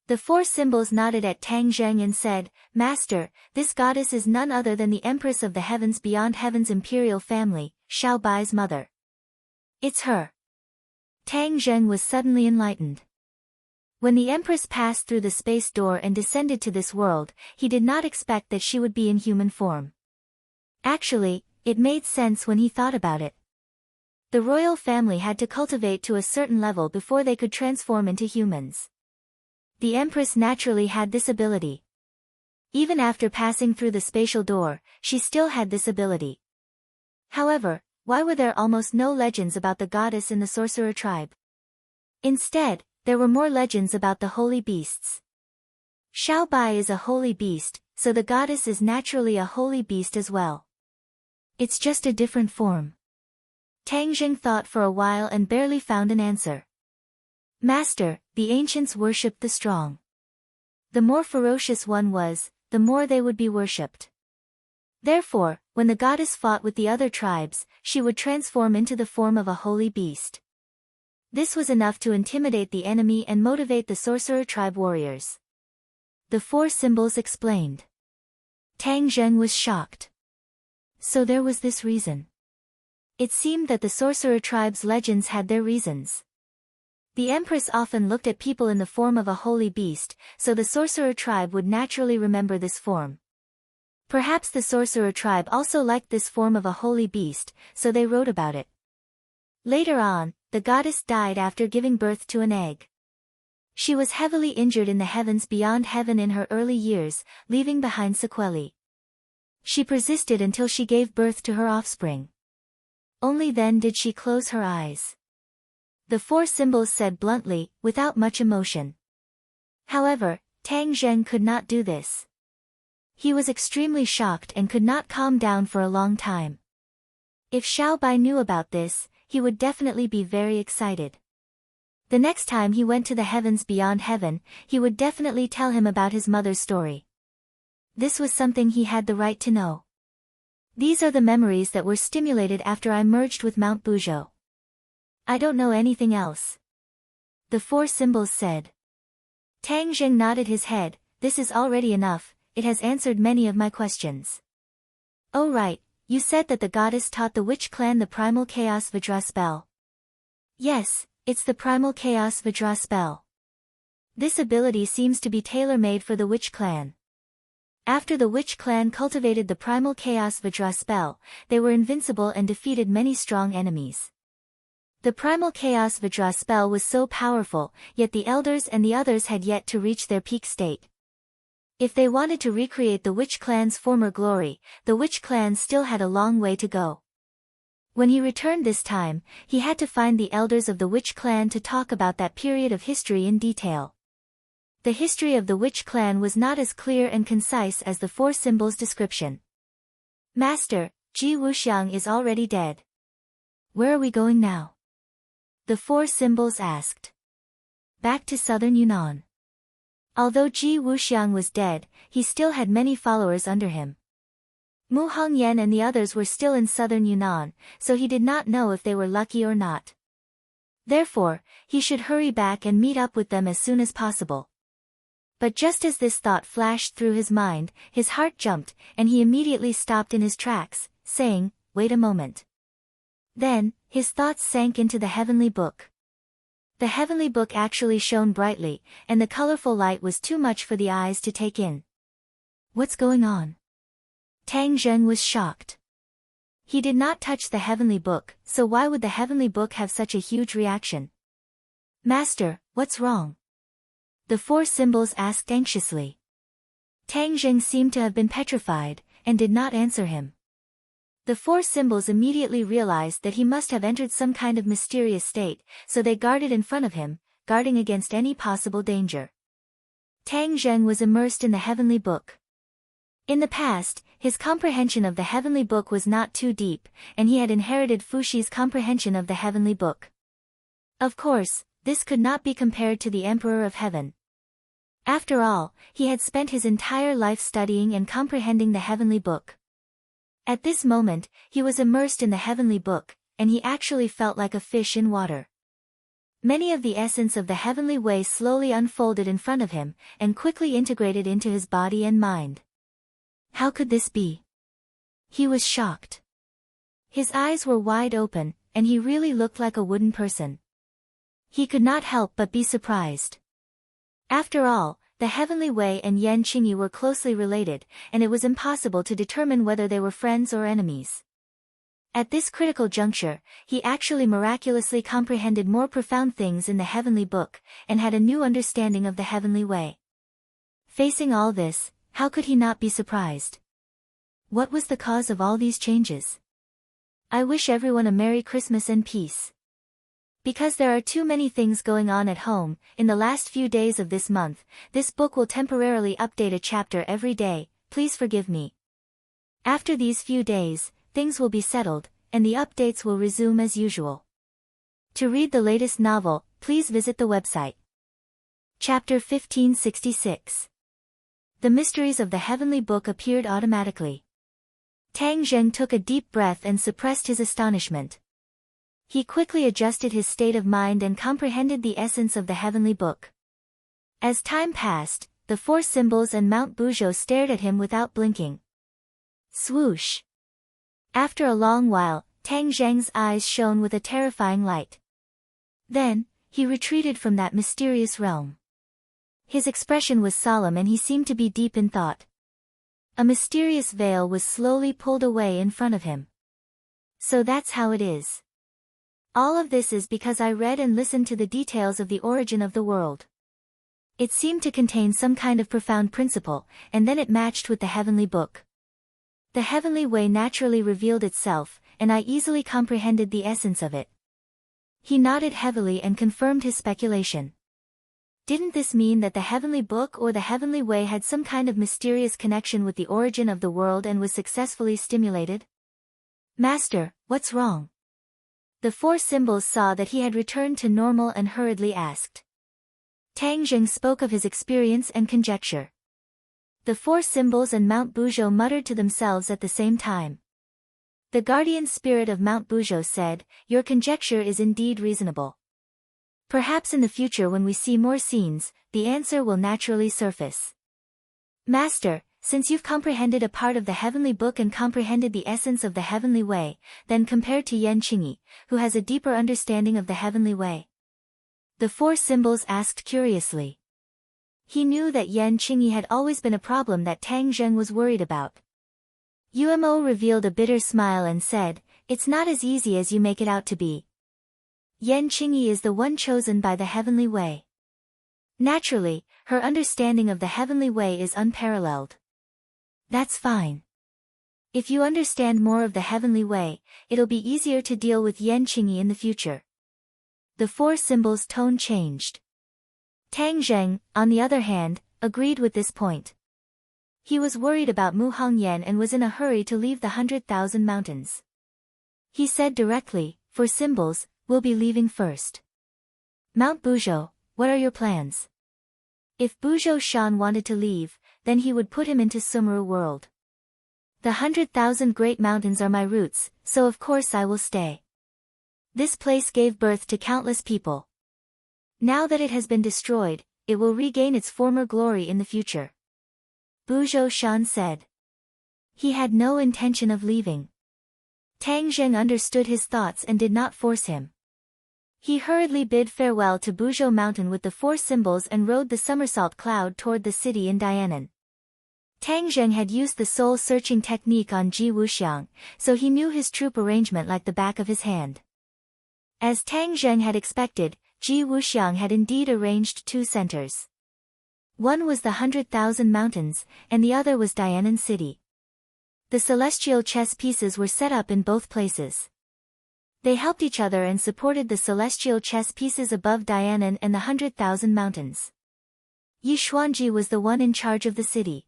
The four symbols nodded at Tang Zheng and said, "Master, this goddess is none other than the Empress of the Heavens beyond Heaven's imperial family, Xiao Bai's mother." It's her. Tang Zheng was suddenly enlightened. When the Empress passed through the space door and descended to this world, he did not expect that she would be in human form. Actually, it made sense when he thought about it. The royal family had to cultivate to a certain level before they could transform into humans. The Empress naturally had this ability. Even after passing through the spatial door, she still had this ability. However, why were there almost no legends about the goddess in the sorcerer tribe? Instead, there were more legends about the holy beasts. Xiao Bai is a holy beast, so the goddess is naturally a holy beast as well. It's just a different form. Tang Zheng thought for a while and barely found an answer. Master, the ancients worshipped the strong. The more ferocious one was, the more they would be worshipped. Therefore, when the goddess fought with the other tribes, she would transform into the form of a holy beast. This was enough to intimidate the enemy and motivate the sorcerer tribe warriors. The four symbols explained. Tang Zheng was shocked. So there was this reason. It seemed that the sorcerer tribe's legends had their reasons. The Empress often looked at people in the form of a holy beast, so the sorcerer tribe would naturally remember this form. Perhaps the sorcerer tribe also liked this form of a holy beast, so they wrote about it. Later on, the goddess died after giving birth to an egg. She was heavily injured in the heavens beyond heaven in her early years, leaving behind sequelae. She persisted until she gave birth to her offspring. Only then did she close her eyes. The four symbols said bluntly, without much emotion. However, Tang Zheng could not do this. He was extremely shocked and could not calm down for a long time. If Xiao Bai knew about this, he would definitely be very excited. The next time he went to the heavens beyond heaven, he would definitely tell him about his mother's story. This was something he had the right to know. These are the memories that were stimulated after I merged with Mount Buzhou. I don't know anything else. The four symbols said. Tang Zheng nodded his head. This is already enough, it has answered many of my questions. Oh right, you said that the goddess taught the witch clan the primal chaos Vajra spell. Yes, it's the primal chaos Vajra spell. This ability seems to be tailor-made for the witch clan. After the witch clan cultivated the primal chaos Vajra spell, they were invincible and defeated many strong enemies. The primal chaos Vajra spell was so powerful, yet the elders and the others had yet to reach their peak state. If they wanted to recreate the witch clan's former glory, the witch clan still had a long way to go. When he returned this time, he had to find the elders of the witch clan to talk about that period of history in detail. The history of the witch clan was not as clear and concise as the four symbols' description. Master, Ji Wuxiang is already dead. Where are we going now? The four symbols asked. Back to southern Yunnan. Although Ji Wuxiang was dead, he still had many followers under him. Mu Hongyan and the others were still in southern Yunnan, so he did not know if they were lucky or not. Therefore, he should hurry back and meet up with them as soon as possible. But just as this thought flashed through his mind, his heart jumped, and he immediately stopped in his tracks, saying, "Wait a moment." Then, his thoughts sank into the heavenly book. The heavenly book actually shone brightly, and the colorful light was too much for the eyes to take in. What's going on? Tang Zheng was shocked. He did not touch the heavenly book, so why would the heavenly book have such a huge reaction? Master, what's wrong? The four symbols asked anxiously. Tang Zheng seemed to have been petrified, and did not answer him. The four symbols immediately realized that he must have entered some kind of mysterious state, so they guarded in front of him, guarding against any possible danger. Tang Zheng was immersed in the heavenly book. In the past, his comprehension of the heavenly book was not too deep, and he had inherited Fuxi's comprehension of the heavenly book. Of course, this could not be compared to the Emperor of Heaven. After all, he had spent his entire life studying and comprehending the heavenly book. At this moment, he was immersed in the heavenly book, and he actually felt like a fish in water. Many of the essence of the heavenly way slowly unfolded in front of him, and quickly integrated into his body and mind. How could this be? He was shocked. His eyes were wide open, and he really looked like a wooden person. He could not help but be surprised. After all, the heavenly way and Yan Qingyi were closely related, and it was impossible to determine whether they were friends or enemies. At this critical juncture, he actually miraculously comprehended more profound things in the heavenly book, and had a new understanding of the heavenly way. Facing all this, how could he not be surprised? What was the cause of all these changes? I wish everyone a Merry Christmas and peace. Because there are too many things going on at home, in the last few days of this month, this book will temporarily update a chapter every day, please forgive me. After these few days, things will be settled, and the updates will resume as usual. To read the latest novel, please visit the website. Chapter 1566. The mysteries of the heavenly book appeared automatically. Tang Zheng took a deep breath and suppressed his astonishment. He quickly adjusted his state of mind and comprehended the essence of the heavenly book. As time passed, the four symbols and Mount Buzhou stared at him without blinking. Swoosh! After a long while, Tang Zheng's eyes shone with a terrifying light. Then, he retreated from that mysterious realm. His expression was solemn and he seemed to be deep in thought. A mysterious veil was slowly pulled away in front of him. So that's how it is. All of this is because I read and listened to the details of the origin of the world. It seemed to contain some kind of profound principle, and then it matched with the heavenly book. The heavenly way naturally revealed itself, and I easily comprehended the essence of it. He nodded heavily and confirmed his speculation. Didn't this mean that the heavenly book or the heavenly way had some kind of mysterious connection with the origin of the world and was successfully stimulated? Master, what's wrong? The four symbols saw that he had returned to normal and hurriedly asked. Tang Zheng spoke of his experience and conjecture. The four symbols and Mount Buzhou muttered to themselves at the same time. The guardian spirit of Mount Buzhou said, "Your conjecture is indeed reasonable. Perhaps in the future when we see more scenes, the answer will naturally surface." Master, since you've comprehended a part of the heavenly book and comprehended the essence of the heavenly way, then compared to Yan Qingyi, who has a deeper understanding of the heavenly way? The four symbols asked curiously. He knew that Yan Qingyi had always been a problem that Tang Zheng was worried about. Umo revealed a bitter smile and said, "It's not as easy as you make it out to be. Yan Qingyi is the one chosen by the heavenly way. Naturally, her understanding of the heavenly way is unparalleled. That's fine. If you understand more of the heavenly way, it'll be easier to deal with Yan Qingyi in the future." The four symbols' tone changed. Tang Zheng, on the other hand, agreed with this point. He was worried about Mu Hongyan and was in a hurry to leave the 100,000 mountains. He said directly, "For symbols, we'll be leaving first. Mount Buzhou, what are your plans?" If Buzhou Shan wanted to leave, then he would put him into Sumru world. The 100,000 great mountains are my roots, so of course I will stay. This place gave birth to countless people. Now that it has been destroyed, it will regain its former glory in the future. Buzhou Shan said. He had no intention of leaving. Tang Zheng understood his thoughts and did not force him. He hurriedly bid farewell to Buzhou Mountain with the four symbols and rode the somersault cloud toward the city in Dianan. Tang Zheng had used the soul-searching technique on Ji Wuxiang, so he knew his troop arrangement like the back of his hand. As Tang Zheng had expected, Ji Wuxiang had indeed arranged two centers. One was the 100,000 mountains, and the other was Dianan City. The celestial chess pieces were set up in both places. They helped each other and supported the celestial chess pieces above Dianan and the 100,000 mountains. Yi Xuanji was the one in charge of the city.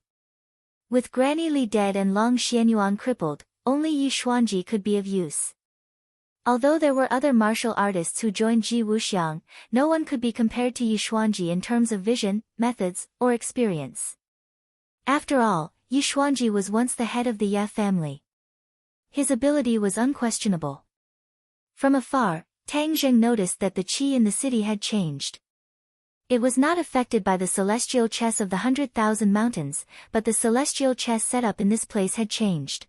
With Granny Li dead and Long Xianyuan crippled, only Yi Xuanji could be of use. Although there were other martial artists who joined Ji Wuxiang, no one could be compared to Yi Xuanji in terms of vision, methods, or experience. After all, Yi Xuanji was once the head of the Ye family. His ability was unquestionable. From afar, Tang Zheng noticed that the qi in the city had changed. It was not affected by the celestial chess of the 100,000 mountains, but the celestial chess set up in this place had changed.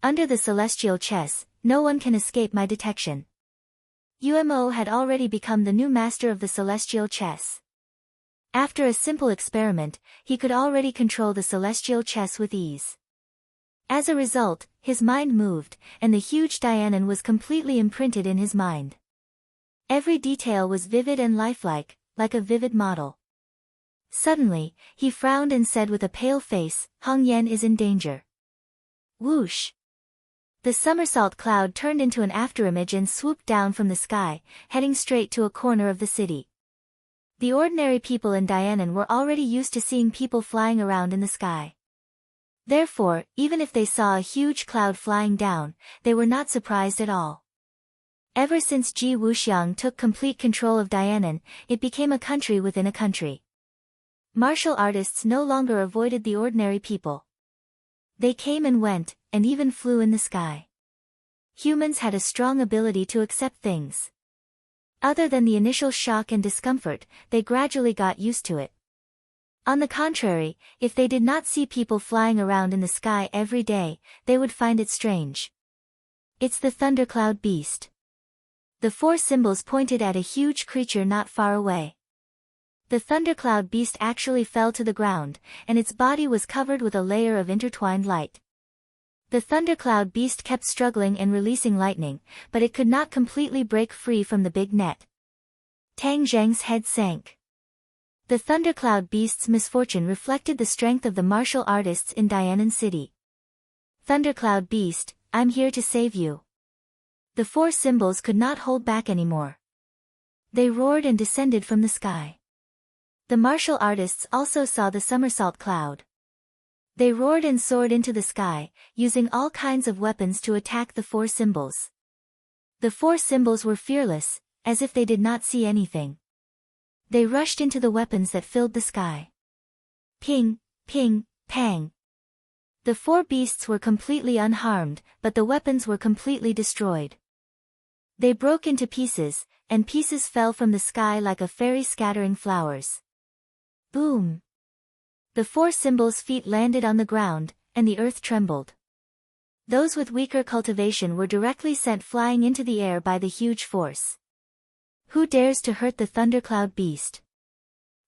Under the celestial chess, no one can escape my detection. Umo had already become the new master of the celestial chess. After a simple experiment, he could already control the celestial chess with ease. As a result, his mind moved, and the huge Dianon was completely imprinted in his mind. Every detail was vivid and lifelike, like a vivid model. Suddenly, he frowned and said with a pale face, "Hong Yan is in danger." Whoosh! The somersault cloud turned into an afterimage and swooped down from the sky, heading straight to a corner of the city. The ordinary people in Dianon were already used to seeing people flying around in the sky. Therefore, even if they saw a huge cloud flying down, they were not surprised at all. Ever since Ji Wuxiang took complete control of Dianon, it became a country within a country. Martial artists no longer avoided the ordinary people. They came and went, and even flew in the sky. Humans had a strong ability to accept things. Other than the initial shock and discomfort, they gradually got used to it. On the contrary, if they did not see people flying around in the sky every day, they would find it strange. It's the thundercloud beast. The four symbols pointed at a huge creature not far away. The thundercloud beast actually fell to the ground, and its body was covered with a layer of intertwined light. The thundercloud beast kept struggling and releasing lightning, but it could not completely break free from the big net. Tang Zheng's head sank. The thundercloud beast's misfortune reflected the strength of the martial artists in Dianon City. Thundercloud beast, I'm here to save you. The four symbols could not hold back anymore. They roared and descended from the sky. The martial artists also saw the somersault cloud. They roared and soared into the sky, using all kinds of weapons to attack the four symbols. The four symbols were fearless, as if they did not see anything. They rushed into the weapons that filled the sky. Ping, ping, pang. The four beasts were completely unharmed, but the weapons were completely destroyed. They broke into pieces, and pieces fell from the sky like a fairy scattering flowers. Boom! The four symbols' feet landed on the ground, and the earth trembled. Those with weaker cultivation were directly sent flying into the air by the huge force. Who dares to hurt the thundercloud beast?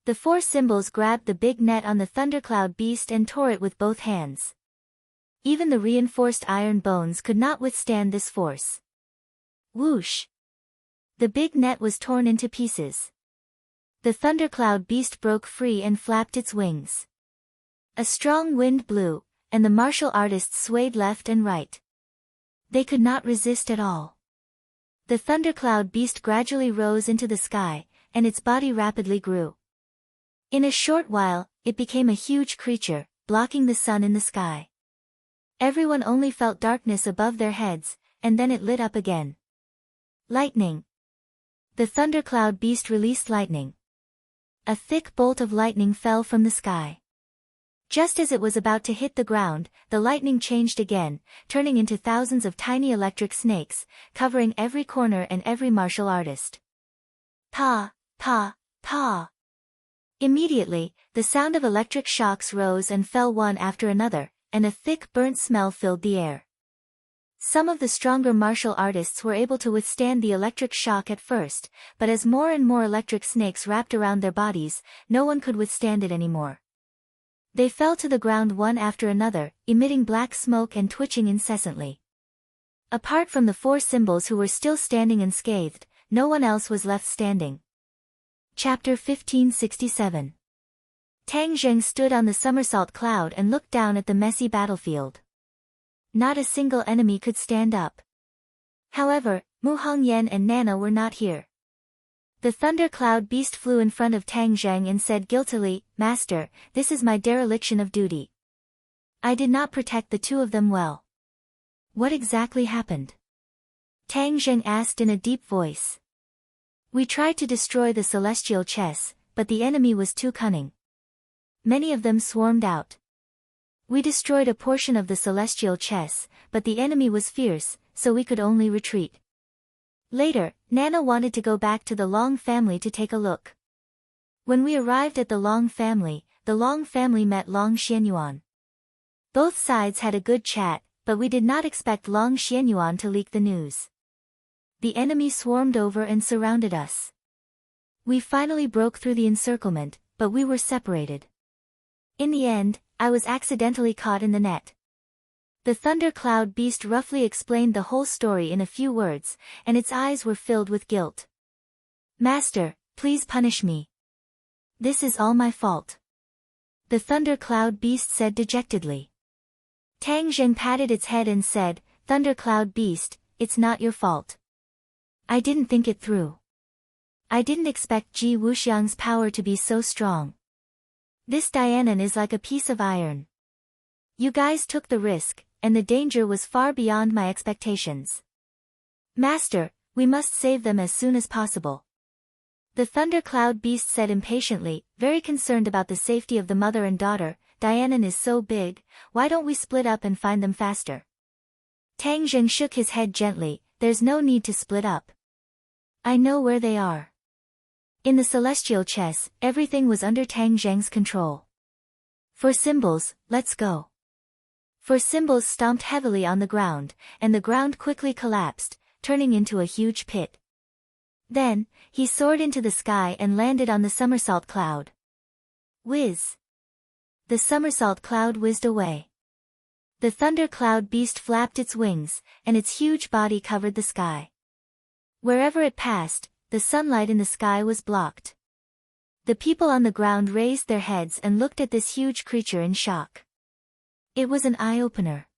The four symbols grabbed the big net on the thundercloud beast and tore it with both hands. Even the reinforced iron bones could not withstand this force. Whoosh! The big net was torn into pieces. The thundercloud beast broke free and flapped its wings. A strong wind blew, and the martial artists swayed left and right. They could not resist at all. The thundercloud beast gradually rose into the sky, and its body rapidly grew. In a short while, it became a huge creature, blocking the sun in the sky. Everyone only felt darkness above their heads, and then it lit up again. Lightning! The thundercloud beast released lightning. A thick bolt of lightning fell from the sky. Just as it was about to hit the ground, the lightning changed again, turning into thousands of tiny electric snakes, covering every corner and every martial artist. Pa, pa, pa. Immediately, the sound of electric shocks rose and fell one after another, and a thick burnt smell filled the air. Some of the stronger martial artists were able to withstand the electric shock at first, but as more and more electric snakes wrapped around their bodies, no one could withstand it anymore. They fell to the ground one after another, emitting black smoke and twitching incessantly. Apart from the four symbols who were still standing unscathed, no one else was left standing. Chapter 1567. Tang Zheng stood on the somersault cloud and looked down at the messy battlefield. Not a single enemy could stand up. However, Mu Hongyan and Nana were not here. The thundercloud beast flew in front of Tang Zheng and said guiltily, "Master, this is my dereliction of duty. I did not protect the two of them well." "What exactly happened?" Tang Zheng asked in a deep voice. "We tried to destroy the celestial chess, but the enemy was too cunning. Many of them swarmed out. We destroyed a portion of the celestial chess, but the enemy was fierce, so we could only retreat. Later, Nana wanted to go back to the Long family to take a look. When we arrived at the Long family met Long Xianyuan. Both sides had a good chat, but we did not expect Long Xianyuan to leak the news. The enemy swarmed over and surrounded us. We finally broke through the encirclement, but we were separated. In the end, I was accidentally caught in the net." The thundercloud beast roughly explained the whole story in a few words, and its eyes were filled with guilt. "Master, please punish me. This is all my fault," the thundercloud beast said dejectedly. Tang Zheng patted its head and said, "Thundercloud beast, it's not your fault. I didn't think it through. I didn't expect Ji Wuxiang's power to be so strong. This Dianan is like a piece of iron. You guys took the risk, and the danger was far beyond my expectations. Master, we must save them as soon as possible," the thundercloud beast said impatiently, very concerned about the safety of the mother and daughter. "Dianan is so big, why don't we split up and find them faster?" Tang Zheng shook his head gently. "There's no need to split up. I know where they are." In the celestial chess, everything was under Tang Zheng's control. "For symbols, let's go." For symbols stomped heavily on the ground, and the ground quickly collapsed, turning into a huge pit. Then, he soared into the sky and landed on the somersault cloud. Whiz! The somersault cloud whizzed away. The thundercloud beast flapped its wings, and its huge body covered the sky. Wherever it passed, the sunlight in the sky was blocked. The people on the ground raised their heads and looked at this huge creature in shock. It was an eye-opener.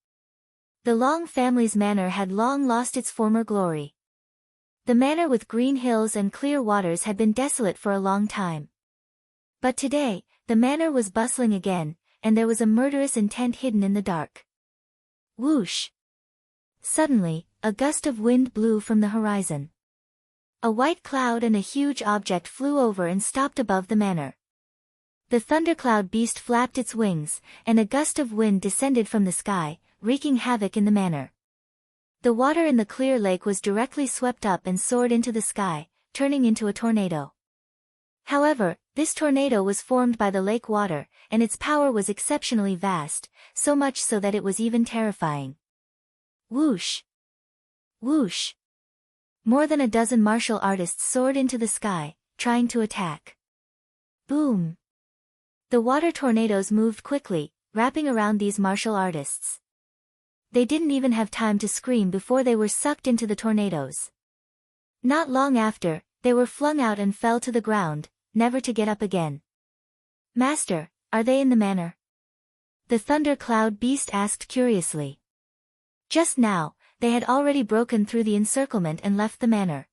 The Long family's manor had long lost its former glory. The manor with green hills and clear waters had been desolate for a long time. But today, the manor was bustling again, and there was a murderous intent hidden in the dark. Whoosh! Suddenly, a gust of wind blew from the horizon. A white cloud and a huge object flew over and stopped above the manor. The thundercloud beast flapped its wings, and a gust of wind descended from the sky, wreaking havoc in the manor. The water in the clear lake was directly swept up and soared into the sky, turning into a tornado. However, this tornado was formed by the lake water, and its power was exceptionally vast, so much so that it was even terrifying. Whoosh! Whoosh! More than a dozen martial artists soared into the sky, trying to attack. Boom! The water tornadoes moved quickly, wrapping around these martial artists. They didn't even have time to scream before they were sucked into the tornadoes. Not long after, they were flung out and fell to the ground, never to get up again. "Master, are they in the manor?" the thundercloud beast asked curiously. Just now, they had already broken through the encirclement and left the manor.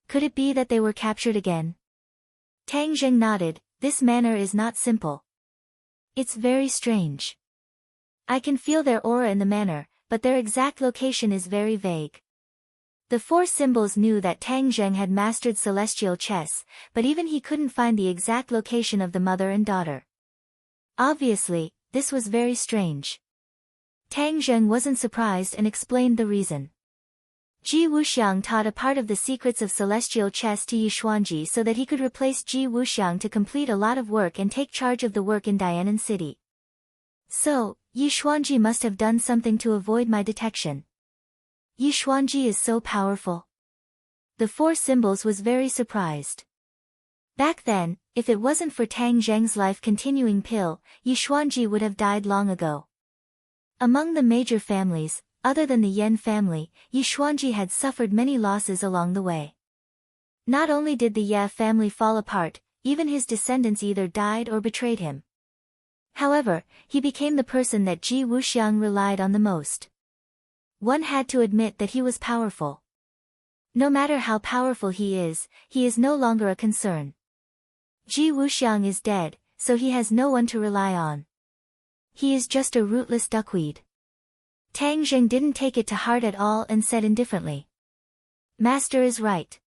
Could it be that they were captured again? Tang Zheng nodded. "This manor is not simple. It's very strange. I can feel their aura in the manor, but their exact location is very vague." The four symbols knew that Tang Zheng had mastered celestial chess, but even he couldn't find the exact location of the mother and daughter. Obviously, this was very strange. Tang Zheng wasn't surprised and explained the reason. Ji Wuxiang taught a part of the secrets of celestial chess to Yi Xuanji so that he could replace Ji Wuxiang to complete a lot of work and take charge of the work in Dianan City. So, Yi Xuanji must have done something to avoid my detection. Yi Xuanji is so powerful. The four symbols was very surprised. Back then, if it wasn't for Tang Zheng's life-continuing pill, Yi Xuanji would have died long ago. Among the major families, other than the Yan family, Yi Xuanji had suffered many losses along the way. Not only did the Ye family fall apart, even his descendants either died or betrayed him. However, he became the person that Ji Wuxiang relied on the most. One had to admit that he was powerful. No matter how powerful he is no longer a concern. Ji Wuxiang is dead, so he has no one to rely on. He is just a rootless duckweed. Tang Zheng didn't take it to heart at all and said indifferently. Master is right.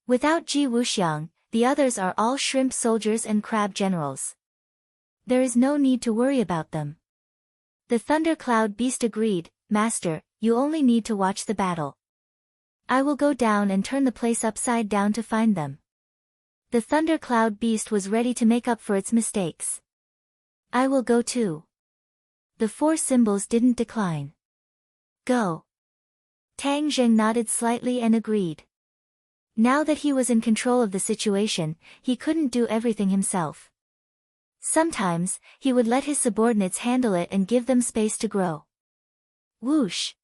Without Ji Wuxiang, the others are all shrimp soldiers and crab generals. There is no need to worry about them. The thundercloud beast agreed, Master, you only need to watch the battle. I will go down and turn the place upside down to find them. The thundercloud beast was ready to make up for its mistakes. I will go too. The four symbols didn't decline. Go. Tang Zheng nodded slightly and agreed. Now that he was in control of the situation, he couldn't do everything himself. Sometimes, he would let his subordinates handle it and give them space to grow. Whoosh!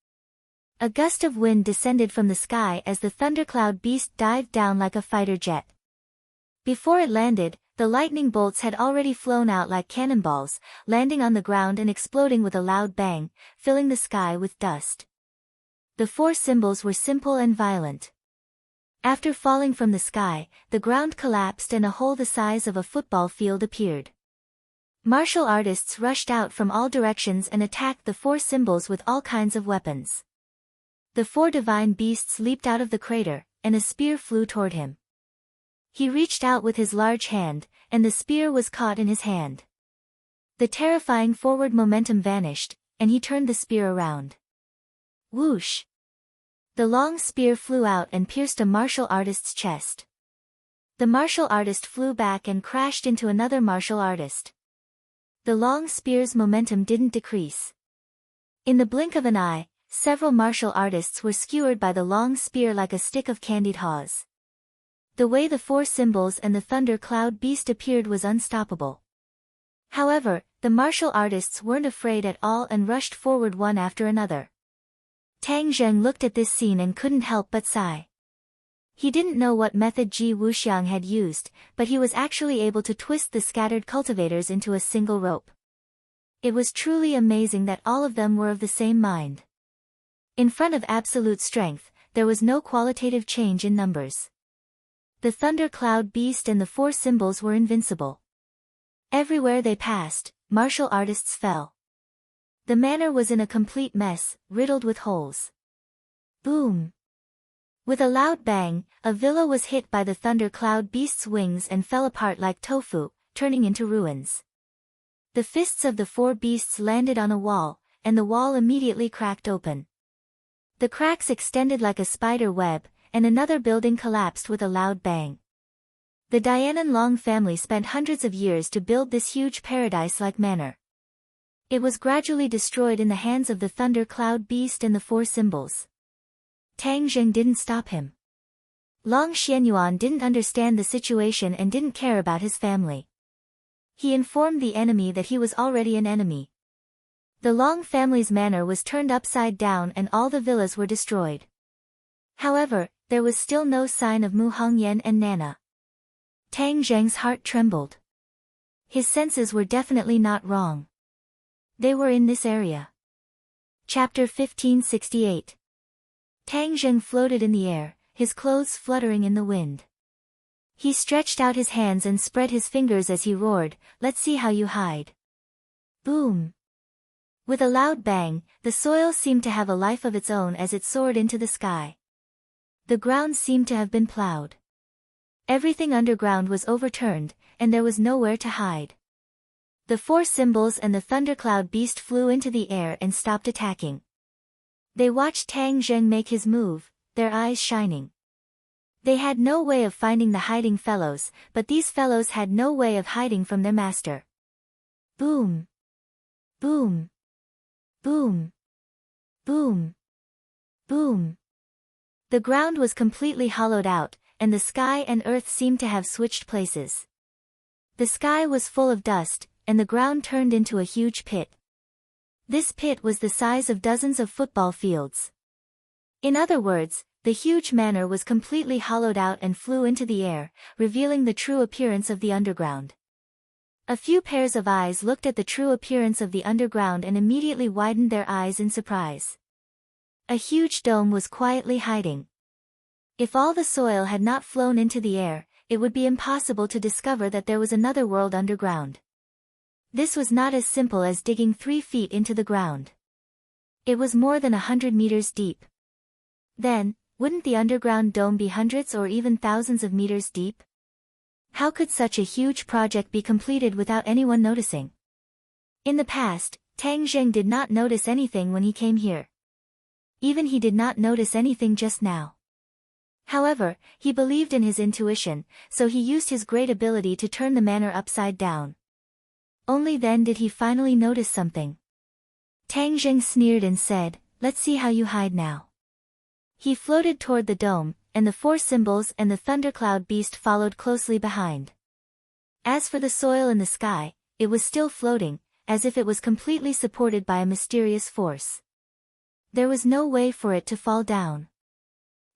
A gust of wind descended from the sky as the thundercloud beast dived down like a fighter jet. Before it landed, the lightning bolts had already flown out like cannonballs, landing on the ground and exploding with a loud bang, filling the sky with dust. The four symbols were simple and violent. After falling from the sky, the ground collapsed and a hole the size of a football field appeared. Martial artists rushed out from all directions and attacked the four symbols with all kinds of weapons. The four divine beasts leaped out of the crater, and a spear flew toward him. He reached out with his large hand, and the spear was caught in his hand. The terrifying forward momentum vanished, and he turned the spear around. Whoosh! The long spear flew out and pierced a martial artist's chest. The martial artist flew back and crashed into another martial artist. The long spear's momentum didn't decrease. In the blink of an eye, several martial artists were skewered by the long spear like a stick of candied haws. The way the four symbols and the thunder cloud beast appeared was unstoppable. However, the martial artists weren't afraid at all and rushed forward one after another. Tang Zheng looked at this scene and couldn't help but sigh. He didn't know what method Ji Wuxiang had used, but he was actually able to twist the scattered cultivators into a single rope. It was truly amazing that all of them were of the same mind. In front of absolute strength, there was no qualitative change in numbers. The thunder cloud beast and the four symbols were invincible. Everywhere they passed, martial artists fell. The manor was in a complete mess, riddled with holes. Boom! With a loud bang, a villa was hit by the thunder cloud beast's wings and fell apart like tofu, turning into ruins. The fists of the four beasts landed on a wall, and the wall immediately cracked open. The cracks extended like a spider web, and another building collapsed with a loud bang. The Dianan Long family spent hundreds of years to build this huge paradise-like manor. It was gradually destroyed in the hands of the thunder cloud beast and the four symbols. Tang Zheng didn't stop him. Long Xianyuan didn't understand the situation and didn't care about his family. He informed the enemy that he was already an enemy. The Long family's manor was turned upside down and all the villas were destroyed. However, there was still no sign of Mu Hongyan and Nana. Tang Zheng's heart trembled. His senses were definitely not wrong. They were in this area. Chapter 1568. Tang Zheng floated in the air, his clothes fluttering in the wind. He stretched out his hands and spread his fingers as he roared, "Let's see how you hide." Boom! With a loud bang, the soil seemed to have a life of its own as it soared into the sky. The ground seemed to have been plowed. Everything underground was overturned, and there was nowhere to hide. The four symbols and the thundercloud beast flew into the air and stopped attacking. They watched Tang Zheng make his move, their eyes shining. They had no way of finding the hiding fellows, but these fellows had no way of hiding from their master. Boom! Boom! Boom! Boom! Boom! The ground was completely hollowed out, and the sky and earth seemed to have switched places. The sky was full of dust, and the ground turned into a huge pit. This pit was the size of dozens of football fields. In other words, the huge manor was completely hollowed out and flew into the air, revealing the true appearance of the underground. A few pairs of eyes looked at the true appearance of the underground and immediately widened their eyes in surprise. A huge dome was quietly hiding. If all the soil had not flown into the air, it would be impossible to discover that there was another world underground. This was not as simple as digging 3 feet into the ground. It was more than 100 meters deep. Then, wouldn't the underground dome be hundreds or even thousands of meters deep? How could such a huge project be completed without anyone noticing? In the past, Tang Zheng did not notice anything when he came here. Even he did not notice anything just now. However, he believed in his intuition, so he used his great ability to turn the manor upside down. Only then did he finally notice something. Tang Zheng sneered and said, "Let's see how you hide now." He floated toward the dome, and the 4 symbols and the thundercloud beast followed closely behind. As for the soil in the sky, it was still floating, as if it was completely supported by a mysterious force. There was no way for it to fall down.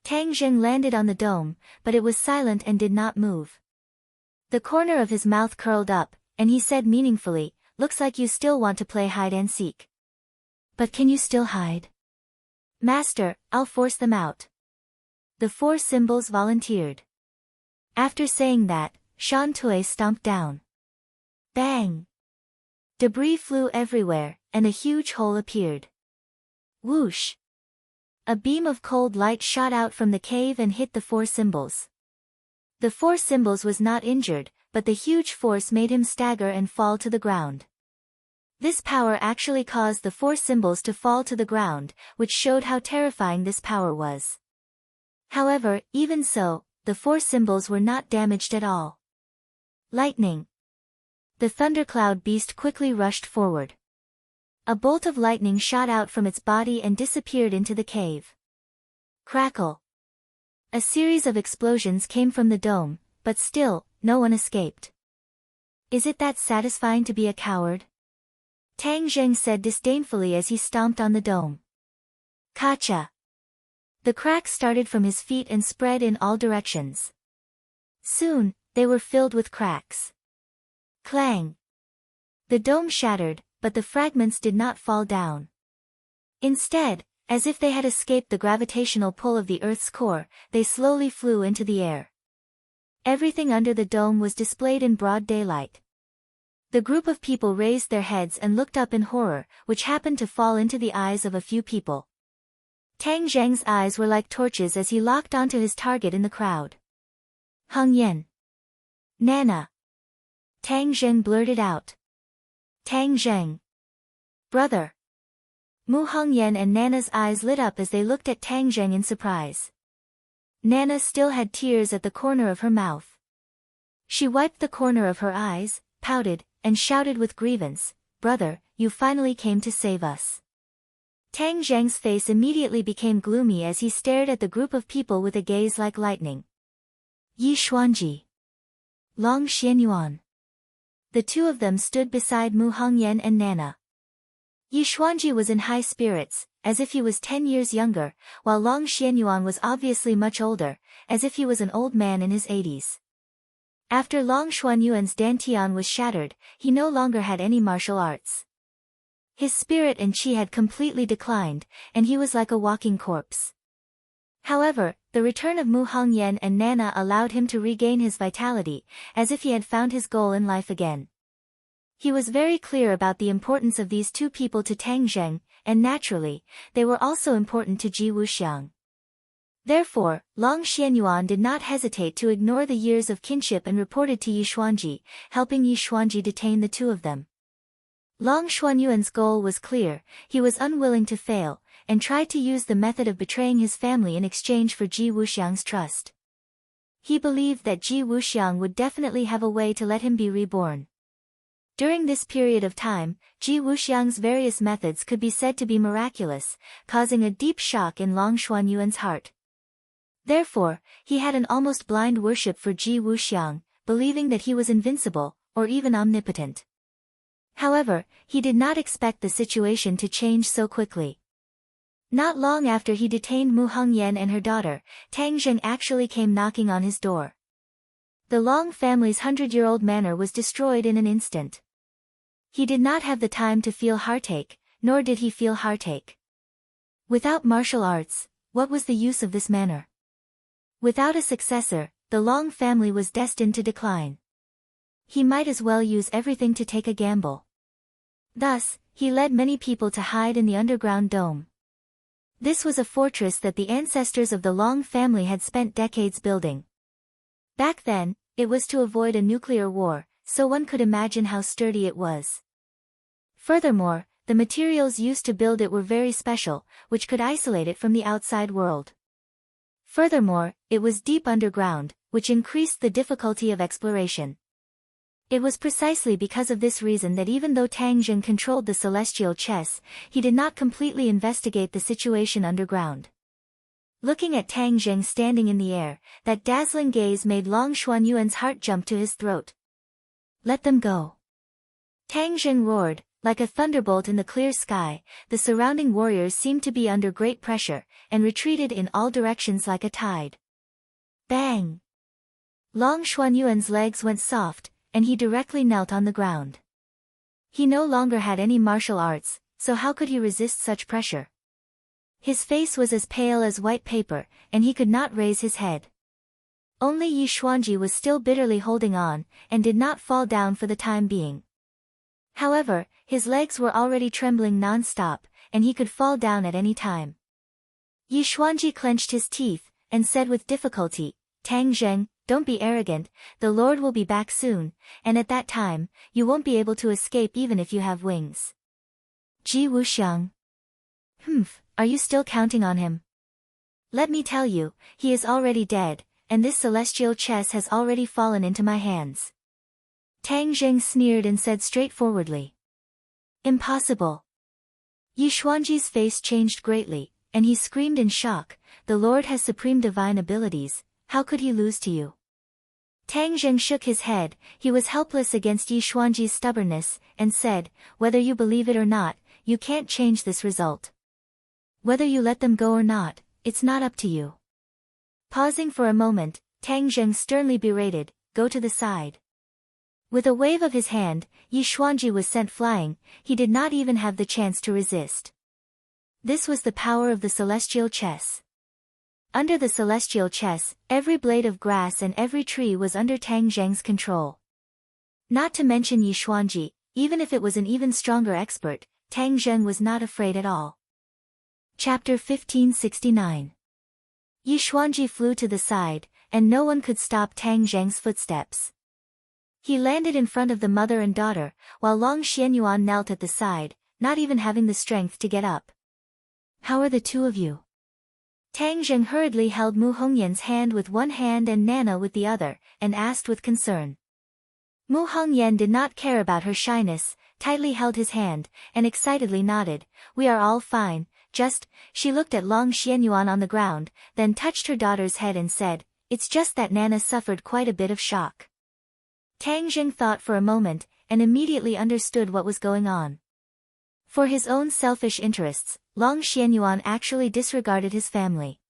Tang Zheng landed on the dome, but it was silent and did not move. The corner of his mouth curled up, and he said meaningfully, "Looks like you still want to play hide and seek. But can you still hide?" "Master, I'll force them out." The 4 symbols volunteered. After saying that, Shan Tui stomped down. Bang! Debris flew everywhere, and a huge hole appeared. Whoosh! A beam of cold light shot out from the cave and hit the 4 symbols. The 4 symbols was not injured, but the huge force made him stagger and fall to the ground. This power actually caused the 4 symbols to fall to the ground, which showed how terrifying this power was. However, even so, the 4 symbols were not damaged at all. Lightning! The thundercloud beast quickly rushed forward. A bolt of lightning shot out from its body and disappeared into the cave. Crackle! A series of explosions came from the dome, but still, no one escaped. "Is it that satisfying to be a coward?" Tang Zheng said disdainfully as he stomped on the dome. Kacha! The cracks started from his feet and spread in all directions. Soon, they were filled with cracks. Clang! The dome shattered, but the fragments did not fall down. Instead, as if they had escaped the gravitational pull of the Earth's core, they slowly flew into the air. Everything under the dome was displayed in broad daylight. The group of people raised their heads and looked up in horror, which happened to fall into the eyes of a few people. Tang Zheng's eyes were like torches as he locked onto his target in the crowd. "Heng Yan! Nana!" Tang Zheng blurted out. "Tang Zheng! Brother!" Mu Hengyan and Nana's eyes lit up as they looked at Tang Zheng in surprise. Nana still had tears at the corner of her mouth. She wiped the corner of her eyes, pouted, and shouted with grievance, "Brother, you finally came to save us." Tang Zheng's face immediately became gloomy as he stared at the group of people with a gaze like lightning. Yi Xuanji. Long Xianyuan. The 2 of them stood beside Mu Hengyan and Nana. Yi Xuanji was in high spirits, as if he was 10 years younger, while Long Xianyuan was obviously much older, as if he was an old man in his 80s. After Long Xuanyuan's dantian was shattered, he no longer had any martial arts. His spirit and qi had completely declined, and he was like a walking corpse. However, the return of Mu Hengyan and Nana allowed him to regain his vitality, as if he had found his goal in life again. He was very clear about the importance of these 2 people to Tang Zheng, and naturally, they were also important to Ji Wuxiang. Therefore, Long Xianyuan did not hesitate to ignore the years of kinship and reported to Yi Xuanji, helping Yi Xuanji detain the 2 of them. Long Xuanyuan's goal was clear, he was unwilling to fail, and tried to use the method of betraying his family in exchange for Ji Wuxiang's trust. He believed that Ji Wuxiang would definitely have a way to let him be reborn. During this period of time, Ji Wuxiang's various methods could be said to be miraculous, causing a deep shock in Long Xuanyuan's heart. Therefore, he had an almost blind worship for Ji Wuxiang, believing that he was invincible, or even omnipotent. However, he did not expect the situation to change so quickly. Not long after he detained Mu Hengyan and her daughter, Tang Zheng actually came knocking on his door. The Long family's 100-year-old manor was destroyed in an instant. He did not have the time to feel heartache, nor did he feel heartache. Without martial arts, what was the use of this manor? Without a successor, the Long family was destined to decline. He might as well use everything to take a gamble. Thus, he led many people to hide in the underground dome. This was a fortress that the ancestors of the Long family had spent decades building. Back then, it was to avoid a nuclear war, so one could imagine how sturdy it was. Furthermore, the materials used to build it were very special, which could isolate it from the outside world. Furthermore, it was deep underground, which increased the difficulty of exploration. It was precisely because of this reason that even though Tang Zheng controlled the celestial chess, he did not completely investigate the situation underground. Looking at Tang Zheng standing in the air, that dazzling gaze made Long Xuanyuan's heart jump to his throat. Let them go. Tang Zheng roared, like a thunderbolt in the clear sky. The surrounding warriors seemed to be under great pressure, and retreated in all directions like a tide. Bang! Long Xuanyuan's legs went soft, and he directly knelt on the ground. He no longer had any martial arts, so how could he resist such pressure? His face was as pale as white paper, and he could not raise his head. Only Yi Xuanji was still bitterly holding on, and did not fall down for the time being. However, his legs were already trembling non-stop, and he could fall down at any time. Yi Xuanji clenched his teeth, and said with difficulty, Tang Zheng, don't be arrogant, the Lord will be back soon, and at that time, you won't be able to escape even if you have wings. Ji Wuxiang. Are you still counting on him? Let me tell you, he is already dead, and this celestial chess has already fallen into my hands. Tang Zheng sneered and said straightforwardly. Impossible. Yi Xuanji's face changed greatly, and he screamed in shock, the Lord has supreme divine abilities, how could he lose to you? Tang Zheng shook his head, he was helpless against Yi Xuanji's stubbornness, and said, whether you believe it or not, you can't change this result. Whether you let them go or not, it's not up to you. Pausing for a moment, Tang Zheng sternly berated, go to the side. With a wave of his hand, Yi Xuanji was sent flying, he did not even have the chance to resist. This was the power of the celestial chess. Under the celestial chess, every blade of grass and every tree was under Tang Zheng's control. Not to mention Yi Xuanji, even if it was an even stronger expert, Tang Zheng was not afraid at all. Chapter 1569. Yi Xuanji flew to the side, and no one could stop Tang Zheng's footsteps. He landed in front of the mother and daughter, while Long Xianyuan knelt at the side, not even having the strength to get up. How are the two of you? Tang Zheng hurriedly held Mu Hongyan's hand with one hand and Nana with the other, and asked with concern. Mu Hongyan did not care about her shyness, tightly held his hand, and excitedly nodded, we are all fine, she looked at Long Xianyuan on the ground, then touched her daughter's head and said, it's just that Nana suffered quite a bit of shock. Tang Zheng thought for a moment, and immediately understood what was going on. For his own selfish interests, Long Xianyuan actually disregarded his family.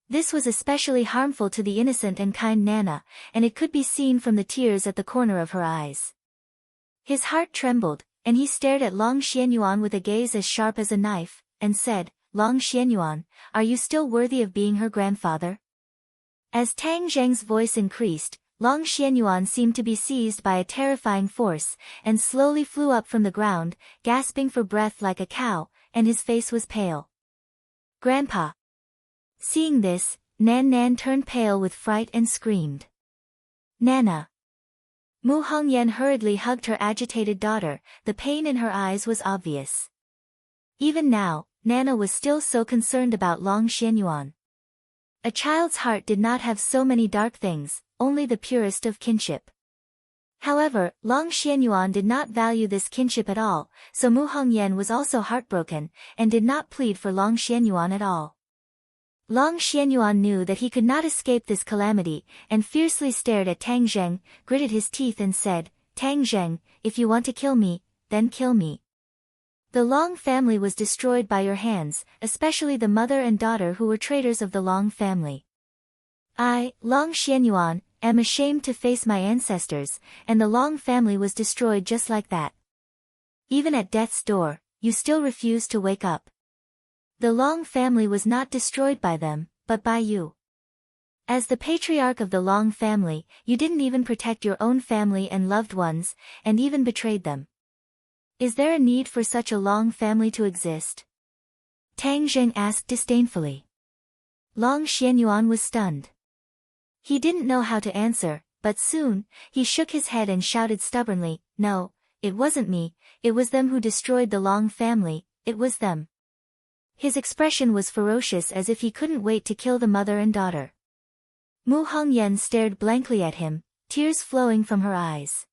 This was especially harmful to the innocent and kind Nana, and it could be seen from the tears at the corner of her eyes. His heart trembled, and he stared at Long Xianyuan with a gaze as sharp as a knife, and said, Long Xianyuan, are you still worthy of being her grandfather? As Tang Zheng's voice increased, Long Xianyuan seemed to be seized by a terrifying force, and slowly flew up from the ground, gasping for breath like a cow, and his face was pale. Grandpa. Seeing this, Nan Nan turned pale with fright and screamed. Nana. Mu Hongyan hurriedly hugged her agitated daughter, the pain in her eyes was obvious. Even now, Nana was still so concerned about Long Xianyuan. A child's heart did not have so many dark things, only the purest of kinship. However, Long Xianyuan did not value this kinship at all, so Mu Hongyan was also heartbroken, and did not plead for Long Xianyuan at all. Long Xianyuan knew that he could not escape this calamity, and fiercely stared at Tang Zheng, gritted his teeth and said, Tang Zheng, if you want to kill me, then kill me. The Long family was destroyed by your hands, especially the mother and daughter who were traitors of the Long family. I, Long Xianyuan, am ashamed to face my ancestors, and the Long family was destroyed just like that. Even at death's door, you still refuse to wake up. The Long family was not destroyed by them, but by you. As the patriarch of the Long family, you didn't even protect your own family and loved ones, and even betrayed them. Is there a need for such a Long family to exist? Tang Zheng asked disdainfully. Long Xianyuan was stunned. He didn't know how to answer, but soon, he shook his head and shouted stubbornly, "No, it wasn't me, it was them who destroyed the Long family, it was them." His expression was ferocious as if he couldn't wait to kill the mother and daughter. Mu Hongyan stared blankly at him, tears flowing from her eyes.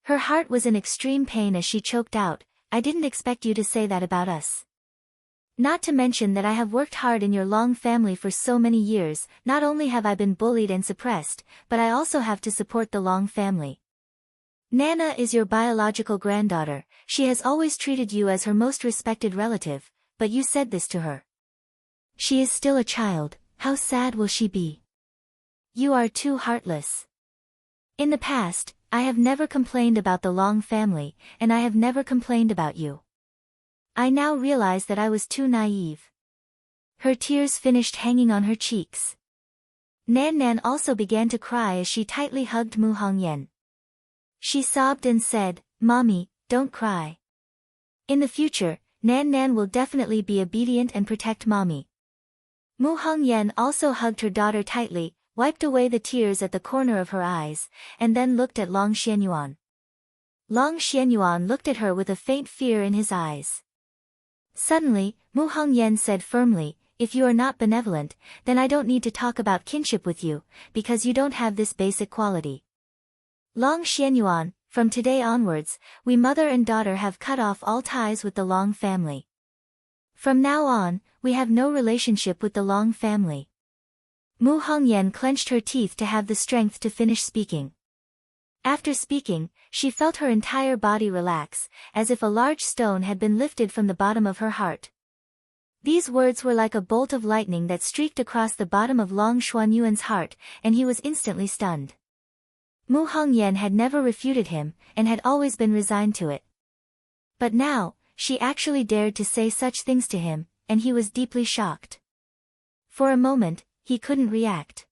Her heart was in extreme pain as she choked out, "I didn't expect you to say that about us. Not to mention that I have worked hard in your Long family for so many years, not only have I been bullied and suppressed, but I also have to support the Long family. Nana is your biological granddaughter, she has always treated you as her most respected relative, but you said this to her. She is still a child, how sad will she be? You are too heartless. In the past, I have never complained about the Long family, and I have never complained about you. I now realize that I was too naive." Her tears finished hanging on her cheeks. Nan Nan also began to cry as she tightly hugged Mu Hongyan. She sobbed and said, "Mommy, don't cry. In the future, Nan Nan will definitely be obedient and protect Mommy." Mu Hongyan also hugged her daughter tightly, wiped away the tears at the corner of her eyes, and then looked at Long Xianyuan. Long Xianyuan looked at her with a faint fear in his eyes. Suddenly, Mu Hongyan said firmly, "If you are not benevolent, then I don't need to talk about kinship with you, because you don't have this basic quality. Long Xianyuan, from today onwards, we mother and daughter have cut off all ties with the Long family. From now on, we have no relationship with the Long family." Mu Hongyan clenched her teeth to have the strength to finish speaking. After speaking, she felt her entire body relax, as if a large stone had been lifted from the bottom of her heart. These words were like a bolt of lightning that streaked across the bottom of Long Xuanyuan's heart, and he was instantly stunned. Mu Hongyan had never refuted him, and had always been resigned to it. But now, she actually dared to say such things to him, and he was deeply shocked. For a moment, he couldn't react.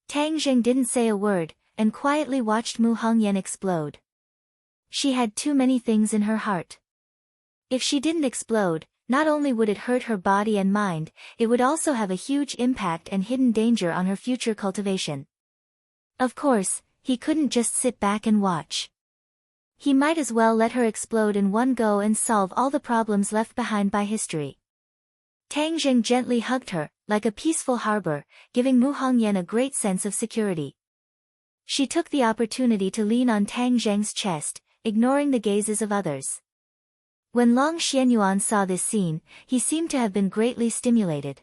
Tang Zheng didn't say a word, and quietly watched Mu Hongyan explode. She had too many things in her heart. If she didn't explode, not only would it hurt her body and mind, it would also have a huge impact and hidden danger on her future cultivation. Of course, he couldn't just sit back and watch. He might as well let her explode in one go and solve all the problems left behind by history. Tang Zheng gently hugged her, like a peaceful harbor, giving Mu Hongyan a great sense of security. She took the opportunity to lean on Tang Zheng's chest, ignoring the gazes of others. When Long Xianyuan saw this scene, he seemed to have been greatly stimulated.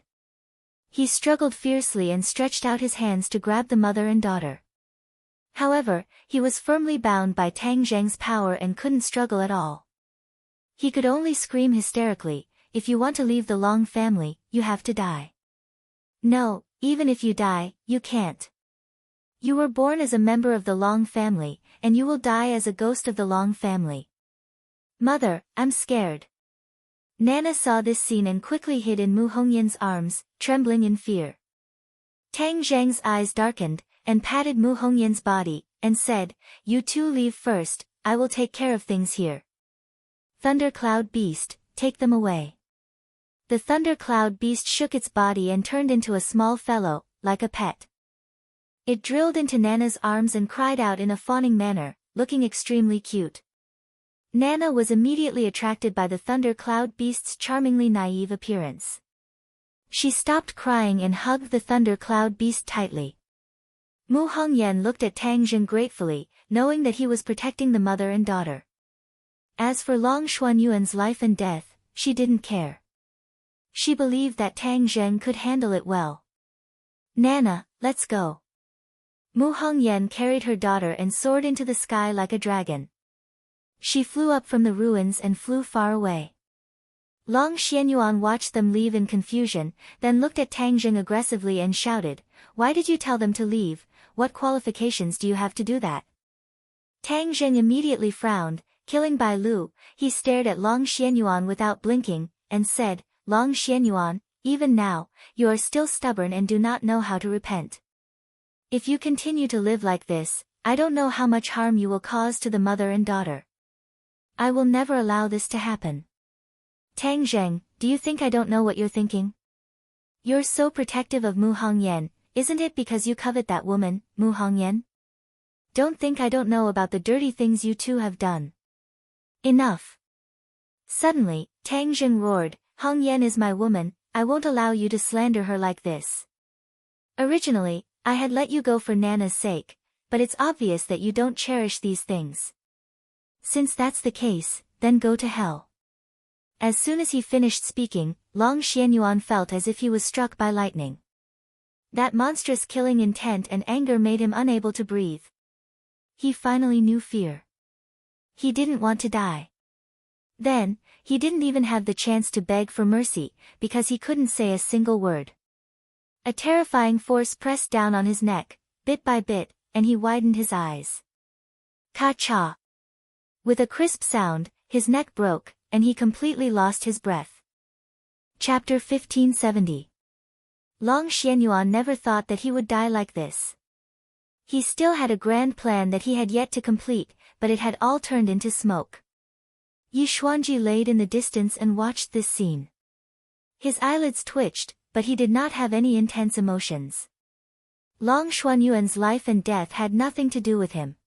He struggled fiercely and stretched out his hands to grab the mother and daughter. However, he was firmly bound by Tang Zheng's power and couldn't struggle at all. He could only scream hysterically, "If you want to leave the Long family, you have to die. No, even if you die, you can't. You were born as a member of the Long family, and you will die as a ghost of the Long family. Mother, I'm scared." Nana saw this scene and quickly hid in Mu Hongyan's arms, trembling in fear. Tang Zheng's eyes darkened, and patted Mu Hongyan's body, and said, "You two leave first, I will take care of things here. Thundercloud Beast, take them away." The Thundercloud Beast shook its body and turned into a small fellow, like a pet. It drilled into Nana's arms and cried out in a fawning manner, looking extremely cute. Nana was immediately attracted by the Thunder Cloud Beast's charmingly naive appearance. She stopped crying and hugged the Thunder Cloud Beast tightly. Mu Hongyan looked at Tang Zheng gratefully, knowing that he was protecting the mother and daughter. As for Long Xuanyuan's life and death, she didn't care. She believed that Tang Zheng could handle it well. "Nana, let's go." Mu Hongyan carried her daughter and soared into the sky like a dragon. She flew up from the ruins and flew far away. Long Xianyuan watched them leave in confusion, then looked at Tang Zheng aggressively and shouted, "Why did you tell them to leave? What qualifications do you have to do that?" Tang Zheng immediately frowned, killing Bai Lu. He stared at Long Xianyuan without blinking, and said, "Long Xianyuan, even now, you are still stubborn and do not know how to repent. If you continue to live like this, I don't know how much harm you will cause to the mother and daughter. I will never allow this to happen. Tang Zheng, do you think I don't know what you're thinking? You're so protective of Mu Hongyan, isn't it because you covet that woman, Mu Hongyan? Don't think I don't know about the dirty things you two have done. Enough. Suddenly, Tang Zheng roared, Hongyan is my woman, I won't allow you to slander her like this. Originally, I had let you go for Nana's sake, but it's obvious that you don't cherish these things. Since that's the case, then go to hell. As soon as he finished speaking, Long Xianyuan felt as if he was struck by lightning. That monstrous killing intent and anger made him unable to breathe. He finally knew fear. He didn't want to die. Then, he didn't even have the chance to beg for mercy, because he couldn't say a single word. A terrifying force pressed down on his neck, bit by bit, and he widened his eyes. Ka-cha! With a crisp sound, his neck broke, and he completely lost his breath. Chapter 1570. Long Xianyuan never thought that he would die like this. He still had a grand plan that he had yet to complete, but it had all turned into smoke. Yi Xuanji laid in the distance and watched this scene. His eyelids twitched, but he did not have any intense emotions. Long Xuanyuan's life and death had nothing to do with him.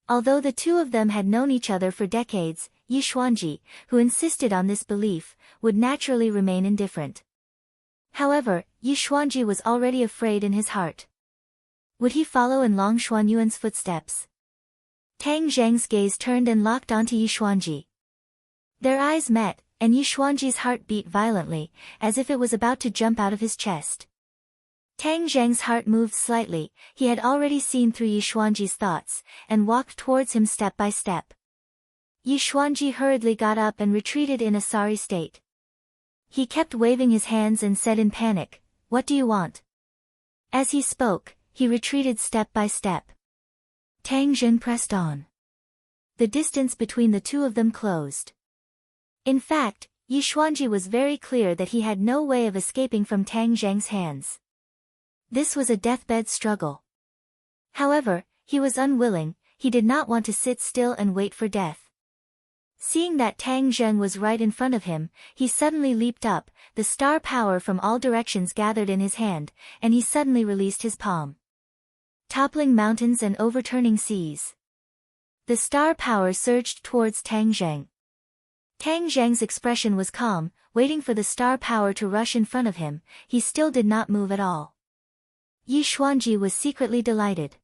Although the two of them had known each other for decades, Yi Xuanji, who insisted on this belief, would naturally remain indifferent. However, Yi Xuanji was already afraid in his heart. Would he follow in Long Xuanyuan's footsteps? Tang Zheng's gaze turned and locked onto Yi Xuanji. Their eyes met, and Yi Xuanji's heart beat violently, as if it was about to jump out of his chest. Tang Zheng's heart moved slightly, he had already seen through Yi Xuanji's thoughts, and walked towards him step by step. Yi Xuanji hurriedly got up and retreated in a sorry state. He kept waving his hands and said in panic, "What do you want?" As he spoke, he retreated step by step. Tang Zheng pressed on. The distance between the two of them closed. In fact, Yi Xuanji was very clear that he had no way of escaping from Tang Zheng's hands. This was a deathbed struggle. However, he was unwilling, he did not want to sit still and wait for death. Seeing that Tang Zheng was right in front of him, he suddenly leaped up, the star power from all directions gathered in his hand, and he suddenly released his palm. Toppling mountains and overturning seas. The star power surged towards Tang Zheng. Tang Zheng's expression was calm, waiting for the star power to rush in front of him, he still did not move at all. Yi Xuanji was secretly delighted.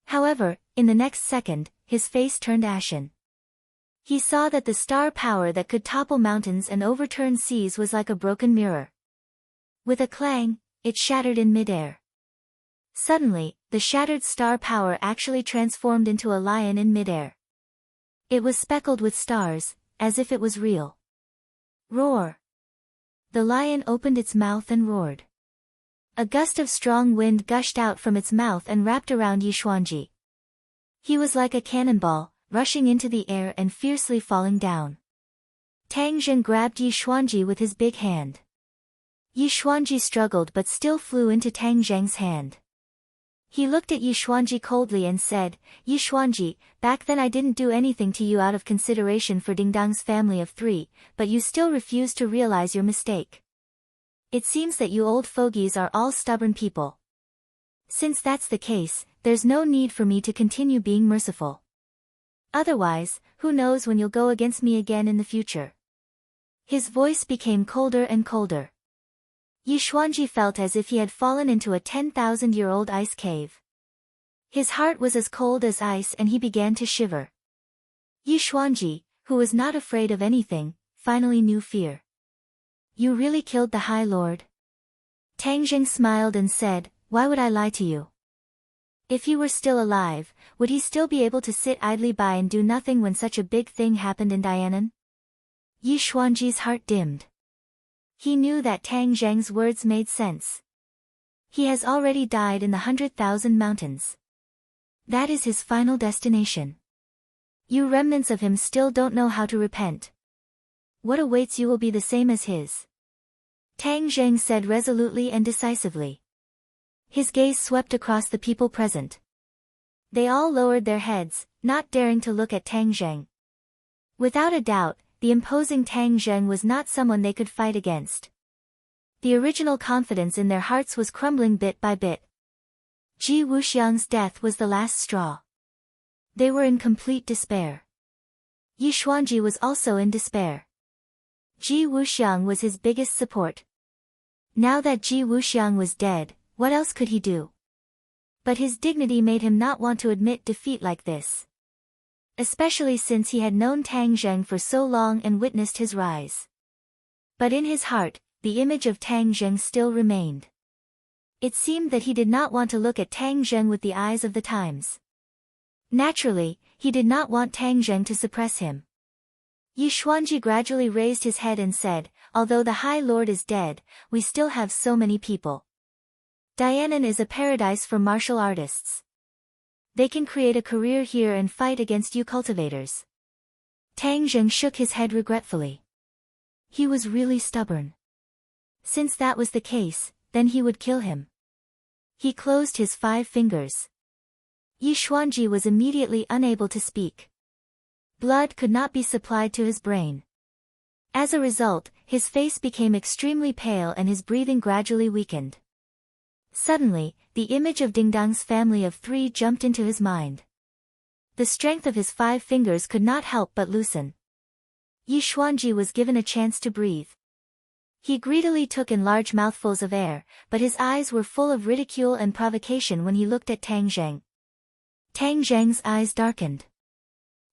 However, in the next second, his face turned ashen. He saw that the star power that could topple mountains and overturn seas was like a broken mirror. With a clang, it shattered in midair. Suddenly, the shattered star power actually transformed into a lion in midair. It was speckled with stars, as if it was real. Roar! The lion opened its mouth and roared. A gust of strong wind gushed out from its mouth and wrapped around Yi Xuanji. He was like a cannonball, rushing into the air and fiercely falling down. Tang Zheng grabbed Yi Xuanji with his big hand. Yi Xuanji struggled but still flew into Tang Zheng's hand. He looked at Yi Xuanji coldly and said, "Yi Xuanji, back then I didn't do anything to you out of consideration for Dingdang's family of 3, but you still refuse to realize your mistake. It seems that you old fogies are all stubborn people. Since that's the case, there's no need for me to continue being merciful. Otherwise, who knows when you'll go against me again in the future." His voice became colder and colder. Yi Xuanji felt as if he had fallen into a 10,000-year-old ice cave. His heart was as cold as ice and he began to shiver. Yi Xuanji, who was not afraid of anything, finally knew fear. "You really killed the High Lord?" Tang Zheng smiled and said, "Why would I lie to you? If he were still alive, would he still be able to sit idly by and do nothing when such a big thing happened in Dianan?" Yi Xuanji's heart dimmed. He knew that Tang Zheng's words made sense. He has already died in the 100,000 mountains. That is his final destination. You remnants of him still don't know how to repent. What awaits you will be the same as his. Tang Zheng said resolutely and decisively. His gaze swept across the people present. They all lowered their heads, not daring to look at Tang Zheng. Without a doubt, the imposing Tang Zheng was not someone they could fight against. The original confidence in their hearts was crumbling bit by bit. Ji Wuxiang's death was the last straw. They were in complete despair. Yi Xuanji was also in despair. Ji Wuxiang was his biggest support. Now that Ji Wuxiang was dead, what else could he do? But his dignity made him not want to admit defeat like this. Especially since he had known Tang Zheng for so long and witnessed his rise. But in his heart, the image of Tang Zheng still remained. It seemed that he did not want to look at Tang Zheng with the eyes of the times. Naturally, he did not want Tang Zheng to suppress him. Yi Xuanji gradually raised his head and said, although the High Lord is dead, we still have so many people. Dianan is a paradise for martial artists. They can create a career here and fight against you cultivators. Tang Zheng shook his head regretfully. He was really stubborn. Since that was the case, then he would kill him. He closed his 5 fingers. Yi Xuanji was immediately unable to speak. Blood could not be supplied to his brain. As a result, his face became extremely pale and his breathing gradually weakened. Suddenly, the image of Dingdang's family of 3 jumped into his mind. The strength of his 5 fingers could not help but loosen. Yi Xuanji was given a chance to breathe. He greedily took in large mouthfuls of air, but his eyes were full of ridicule and provocation when he looked at Tang Zheng. Tang Zheng's eyes darkened.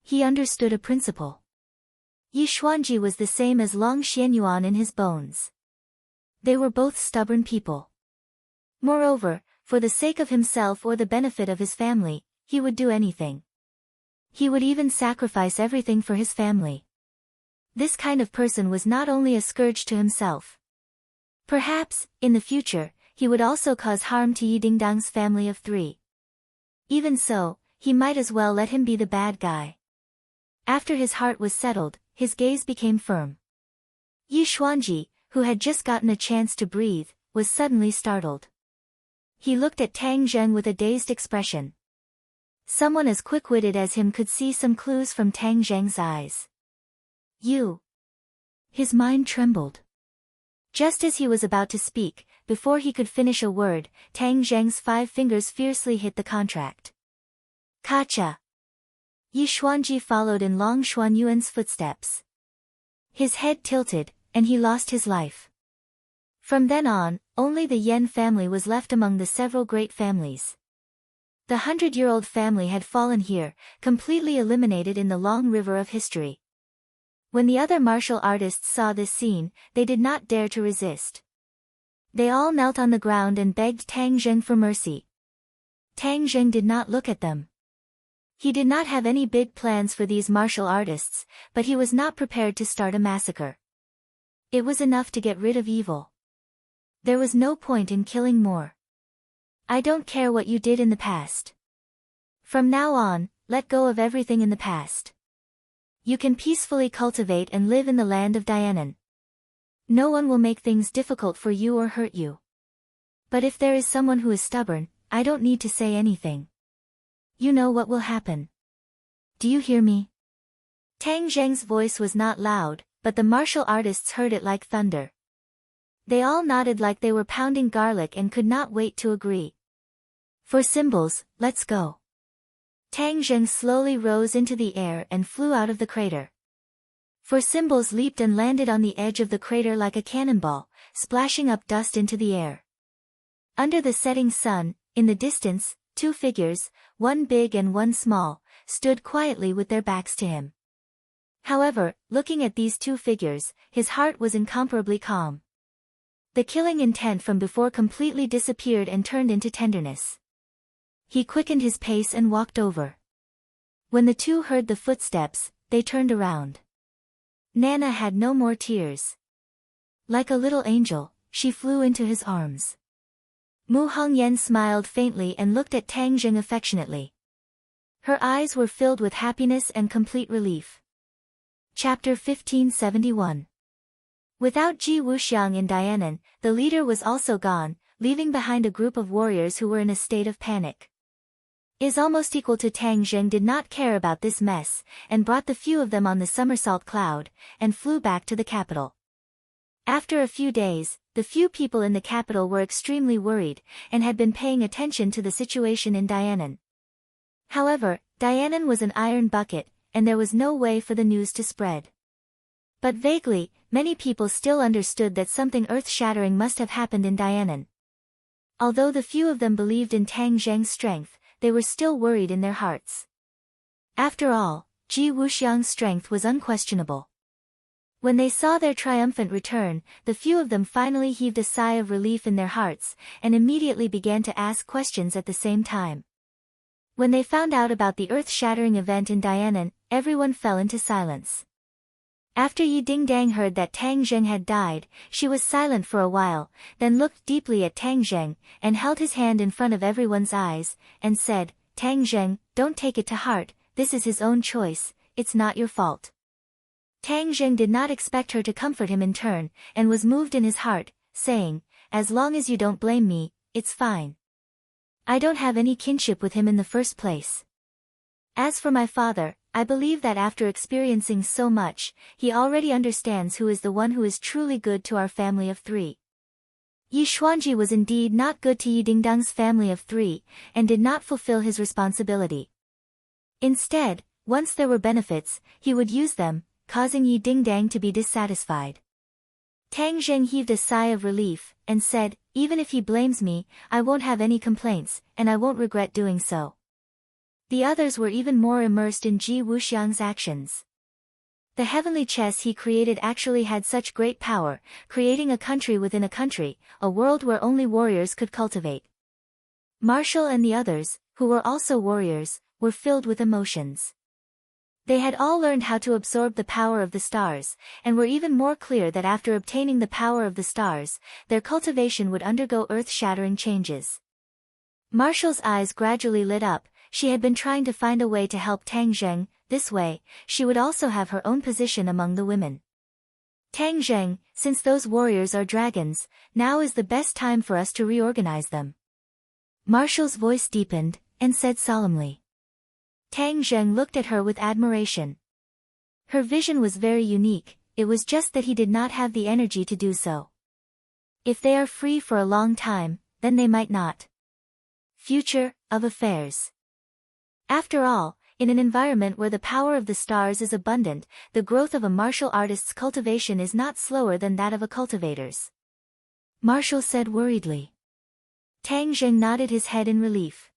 He understood a principle. Yi Xuanji was the same as Long Xianyuan in his bones. They were both stubborn people. Moreover, for the sake of himself or the benefit of his family, he would do anything. He would even sacrifice everything for his family. This kind of person was not only a scourge to himself. Perhaps, in the future, he would also cause harm to Yi Dingdang's family of 3. Even so, he might as well let him be the bad guy. After his heart was settled, his gaze became firm. Yi Xuanji, who had just gotten a chance to breathe, was suddenly startled. He looked at Tang Zheng with a dazed expression. Someone as quick-witted as him could see some clues from Tang Zheng's eyes. You. His mind trembled. Just as he was about to speak, before he could finish a word, Tang Zheng's 5 fingers fiercely hit the contract. Kacha. Yi Xuanji followed in Long Xuanyuan's footsteps. His head tilted, and he lost his life. From then on, only the Yan family was left among the several great families. The 100-year-old family had fallen here, completely eliminated in the long river of history. When the other martial artists saw this scene, they did not dare to resist. They all knelt on the ground and begged Tang Zheng for mercy. Tang Zheng did not look at them. He did not have any big plans for these martial artists, but he was not prepared to start a massacre. It was enough to get rid of evil. There was no point in killing more. I don't care what you did in the past. From now on, let go of everything in the past. You can peacefully cultivate and live in the land of Dianan. No one will make things difficult for you or hurt you. But if there is someone who is stubborn, I don't need to say anything. You know what will happen. Do you hear me? Tang Zheng's voice was not loud, but the martial artists heard it like thunder. They all nodded like they were pounding garlic and could not wait to agree. For symbols, let's go. Tang Zheng slowly rose into the air and flew out of the crater. For symbols leaped and landed on the edge of the crater like a cannonball, splashing up dust into the air. Under the setting sun, in the distance, 2 figures, one big and one small, stood quietly with their backs to him. However, looking at these 2 figures, his heart was incomparably calm. The killing intent from before completely disappeared and turned into tenderness. He quickened his pace and walked over. When the 2 heard the footsteps, they turned around. Nana had no more tears. Like a little angel, she flew into his arms. Mu Hongyan smiled faintly and looked at Tang Zheng affectionately. Her eyes were filled with happiness and complete relief. Chapter 1571. Without Ji Wuxiang and Dianan, the leader was also gone, leaving behind a group of warriors who were in a state of panic. Is almost equal to Tang Zheng did not care about this mess, and brought the few of them on the somersault cloud, and flew back to the capital. After a few days, the few people in the capital were extremely worried, and had been paying attention to the situation in Dianan. However, Dianan was an iron bucket, and there was no way for the news to spread. But vaguely, many people still understood that something earth-shattering must have happened in Dianan. Although the few of them believed in Tang Zheng's strength, they were still worried in their hearts. After all, Ji Wuxiang's strength was unquestionable. When they saw their triumphant return, the few of them finally heaved a sigh of relief in their hearts, and immediately began to ask questions at the same time. When they found out about the earth-shattering event in Dianan, everyone fell into silence. After Yi Dingdang heard that Tang Zheng had died, she was silent for a while, then looked deeply at Tang Zheng, and held his hand in front of everyone's eyes, and said, "Tang Zheng, don't take it to heart, this is his own choice, it's not your fault." Tang Zheng did not expect her to comfort him in turn, and was moved in his heart, saying, "As long as you don't blame me, it's fine. I don't have any kinship with him in the first place. As for my father, I believe that after experiencing so much, he already understands who is the one who is truly good to our family of three." Yi Xuanji was indeed not good to Yi Dingdang's family of three, and did not fulfill his responsibility. Instead, once there were benefits, he would use them, causing Yi Dingdang to be dissatisfied. Tang Zheng heaved a sigh of relief, and said, "Even if he blames me, I won't have any complaints, and I won't regret doing so." The others were even more immersed in Ji Wuxiang's actions. The heavenly chess he created actually had such great power, creating a country within a country, a world where only warriors could cultivate. Marshall and the others, who were also warriors, were filled with emotions. They had all learned how to absorb the power of the stars, and were even more clear that after obtaining the power of the stars, their cultivation would undergo earth-shattering changes. Marshall's eyes gradually lit up. She had been trying to find a way to help Tang Zheng, this way, she would also have her own position among the women. "Tang Zheng, since those warriors are dragons, now is the best time for us to reorganize them." Marshall's voice deepened, and said solemnly. Tang Zheng looked at her with admiration. Her vision was very unique, it was just that he did not have the energy to do so. If they are free for a long time, then they might not. Future of affairs. After all, in an environment where the power of the stars is abundant, the growth of a martial artist's cultivation is not slower than that of a cultivator's. Marshall said worriedly. Tang Zheng nodded his head in relief.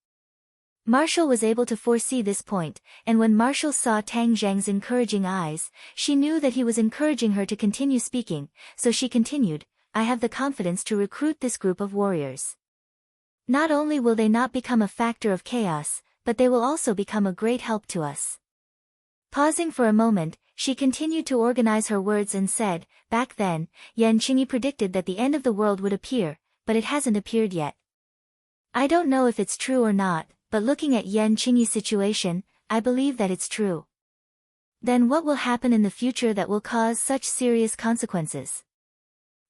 Marshall was able to foresee this point, and when Marshall saw Tang Zheng's encouraging eyes, she knew that he was encouraging her to continue speaking, so she continued, "I have the confidence to recruit this group of warriors. Not only will they not become a factor of chaos, but they will also become a great help to us." Pausing for a moment, she continued to organize her words and said, "Back then, Yan Qingyi predicted that the end of the world would appear, but it hasn't appeared yet. I don't know if it's true or not, but looking at Yan Qingyi's situation, I believe that it's true. Then what will happen in the future that will cause such serious consequences?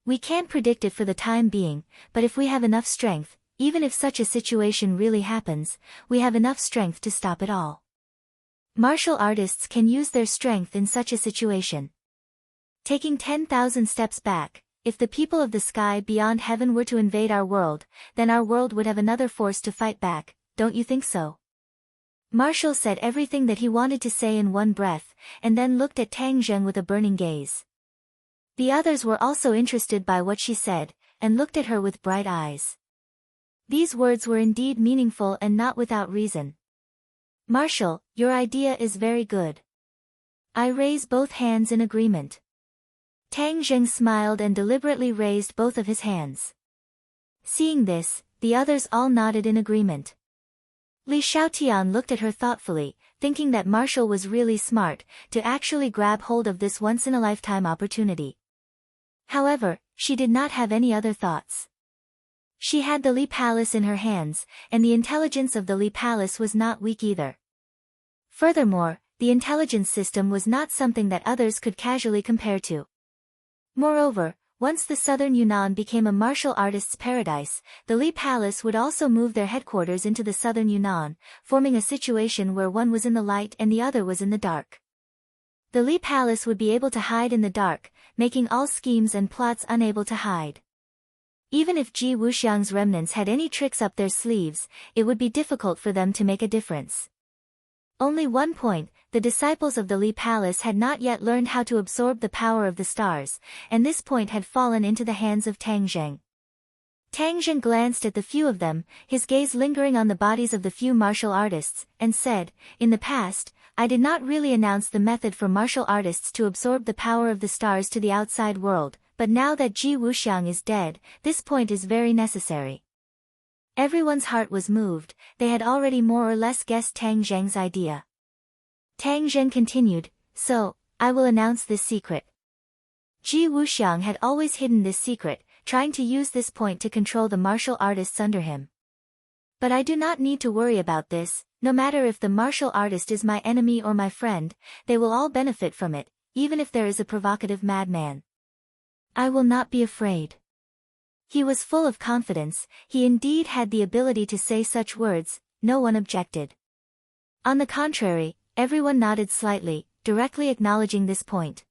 We can't predict it for the time being, but if we have enough strength, even if such a situation really happens, we have enough strength to stop it all. Martial artists can use their strength in such a situation. Taking 10,000 steps back, if the people of the sky beyond heaven were to invade our world, then our world would have another force to fight back, don't you think so?" Marshall said everything that he wanted to say in one breath, and then looked at Tang Zheng with a burning gaze. The others were also interested by what she said, and looked at her with bright eyes. These words were indeed meaningful and not without reason. "Marshall, your idea is very good." I raise both hands in agreement. Tang Zheng smiled and deliberately raised both of his hands. Seeing this, the others all nodded in agreement. Li Xiaotian looked at her thoughtfully, thinking that Marshall was really smart, to actually grab hold of this once-in-a-lifetime opportunity. However, she did not have any other thoughts. She had the Li Palace in her hands, and the intelligence of the Li Palace was not weak either. Furthermore, the intelligence system was not something that others could casually compare to. Moreover, once the southern Yunnan became a martial artist's paradise, the Li Palace would also move their headquarters into the southern Yunnan, forming a situation where one was in the light and the other was in the dark. The Li Palace would be able to hide in the dark, making all schemes and plots unable to hide. Even if Ji Wuxiang's remnants had any tricks up their sleeves, it would be difficult for them to make a difference. Only one point, the disciples of the Li Palace had not yet learned how to absorb the power of the stars, and this point had fallen into the hands of Tang Zheng. Tang Zheng glanced at the few of them, his gaze lingering on the bodies of the few martial artists, and said, "In the past, I did not really announce the method for martial artists to absorb the power of the stars to the outside world, but now that Ji Wuxiang is dead, this point is very necessary." Everyone's heart was moved, they had already more or less guessed Tang Zheng's idea. Tang Zheng continued, "So, I will announce this secret." Ji Wuxiang had always hidden this secret, trying to use this point to control the martial artists under him. "But I do not need to worry about this, no matter if the martial artist is my enemy or my friend, they will all benefit from it, even if there is a provocative madman. I will not be afraid." He was full of confidence, he indeed had the ability to say such words, no one objected. On the contrary, everyone nodded slightly, directly acknowledging this point.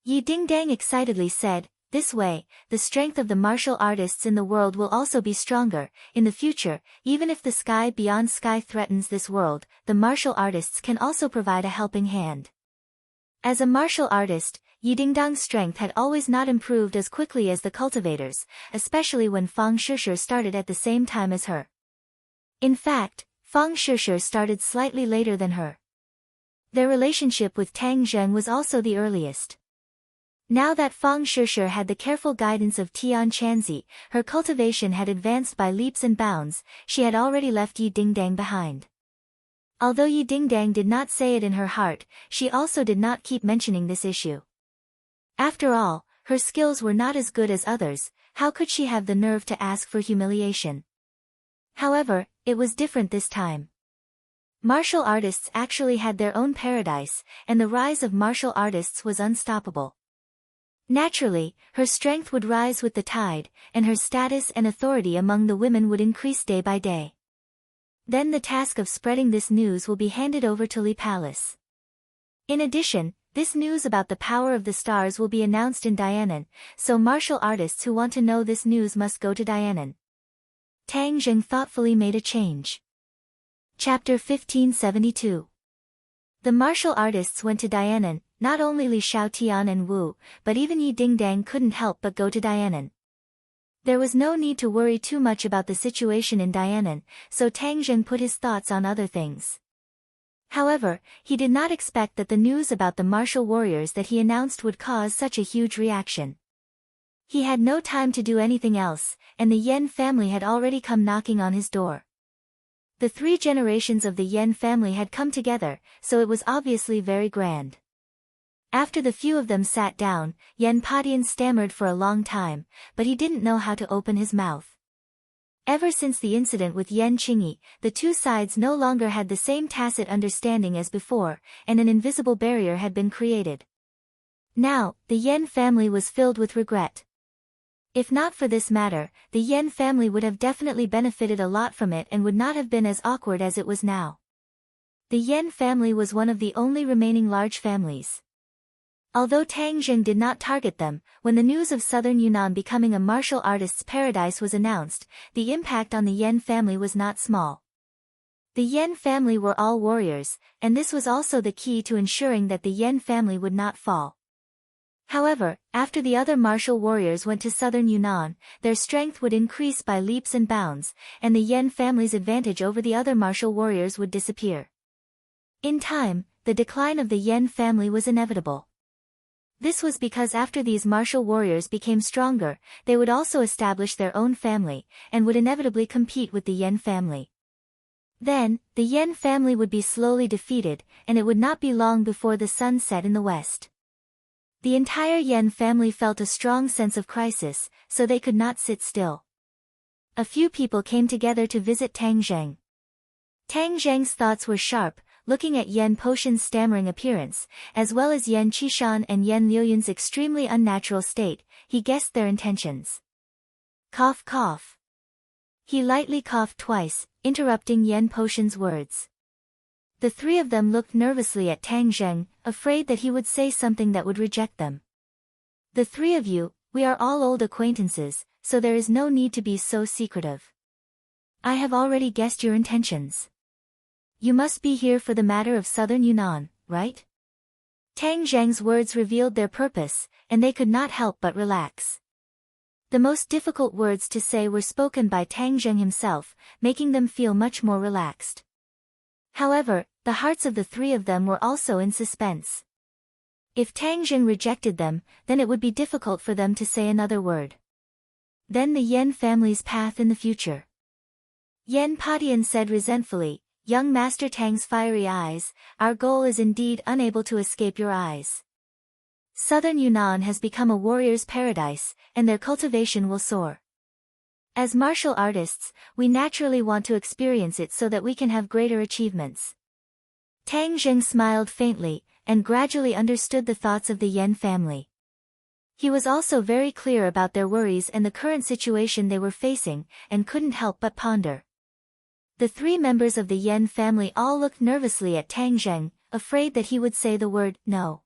Yi Dingdang excitedly said, "This way, the strength of the martial artists in the world will also be stronger. In the future, even if the sky beyond sky threatens this world, the martial artists can also provide a helping hand." As a martial artist, Yi Dingdang's strength had always not improved as quickly as the cultivators, especially when Fang Shishir started at the same time as her. In fact, Fang Shishir started slightly later than her. Their relationship with Tang Zheng was also the earliest. Now that Fang Shishir had the careful guidance of Tian Chanzi, her cultivation had advanced by leaps and bounds, she had already left Yi Dingdang behind. Although Yi Dingdang did not say it in her heart, she also did not keep mentioning this issue. After all, her skills were not as good as others, how could she have the nerve to ask for humiliation? However, it was different this time. Martial artists actually had their own paradise, and the rise of martial artists was unstoppable. Naturally, her strength would rise with the tide, and her status and authority among the women would increase day by day. Then the task of spreading this news will be handed over to Li Palace. In addition, this news about the power of the stars will be announced in Dianan, so martial artists who want to know this news must go to Dianan. Tang Zheng thoughtfully made a change. Chapter 1572. The martial artists went to Dianan, not only Li Xiaotian and Wu, but even Yi Dingdang couldn't help but go to Dianan. There was no need to worry too much about the situation in Dianan, so Tang Zheng put his thoughts on other things. However, he did not expect that the news about the martial warriors that he announced would cause such a huge reaction. He had no time to do anything else, and the Yen family had already come knocking on his door. The 3 generations of the Yen family had come together, so it was obviously very grand. After the few of them sat down, Yen Padian stammered for a long time, but he didn't know how to open his mouth. Ever since the incident with Yen Qingyi, the two sides no longer had the same tacit understanding as before, and an invisible barrier had been created. Now, the Yen family was filled with regret. If not for this matter, the Yen family would have definitely benefited a lot from it and would not have been as awkward as it was now. The Yen family was one of the only remaining large families. Although Tang Zheng did not target them, when the news of southern Yunnan becoming a martial artist's paradise was announced, the impact on the Yen family was not small. The Yen family were all warriors, and this was also the key to ensuring that the Yen family would not fall. However, after the other martial warriors went to southern Yunnan, their strength would increase by leaps and bounds, and the Yen family's advantage over the other martial warriors would disappear. In time, the decline of the Yen family was inevitable. This was because after these martial warriors became stronger, they would also establish their own family, and would inevitably compete with the Yen family. Then, the Yen family would be slowly defeated, and it would not be long before the sun set in the west. The entire Yen family felt a strong sense of crisis, so they could not sit still. A few people came together to visit Tang Zheng. Tang Zheng's thoughts were sharp, looking at Yan Potion's stammering appearance, as well as Yan Qishan and Yan Liuyun's extremely unnatural state, he guessed their intentions. Cough cough. He lightly coughed twice, interrupting Yan Potion's words. The three of them looked nervously at Tang Zheng, afraid that he would say something that would reject them. The three of you, we are all old acquaintances, so there is no need to be so secretive. I have already guessed your intentions. You must be here for the matter of southern Yunnan, right? Tang Zheng's words revealed their purpose, and they could not help but relax. The most difficult words to say were spoken by Tang Zheng himself, making them feel much more relaxed. However, the hearts of the three of them were also in suspense. If Tang Zheng rejected them, then it would be difficult for them to say another word. Then the Yan family's path in the future. Yan Patian said resentfully, "Young Master Tang's fiery eyes, our goal is indeed unable to escape your eyes. Southern Yunnan has become a warrior's paradise, and their cultivation will soar. As martial artists, we naturally want to experience it so that we can have greater achievements." Tang Zheng smiled faintly, and gradually understood the thoughts of the Yan family. He was also very clear about their worries and the current situation they were facing, and couldn't help but ponder. The three members of the Yan family all looked nervously at Tang Zheng, afraid that he would say the word no.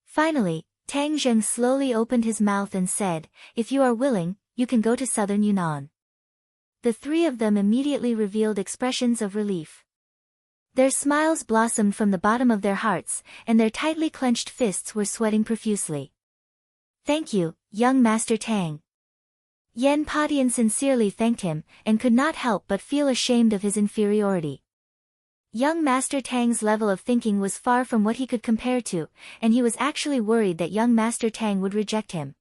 Finally, Tang Zheng slowly opened his mouth and said, "If you are willing, you can go to southern Yunnan." The three of them immediately revealed expressions of relief. Their smiles blossomed from the bottom of their hearts, and their tightly clenched fists were sweating profusely. "Thank you, young Master Tang." Yan Patian sincerely thanked him, and could not help but feel ashamed of his inferiority. Young Master Tang's level of thinking was far from what he could compare to, and he was actually worried that young Master Tang would reject him.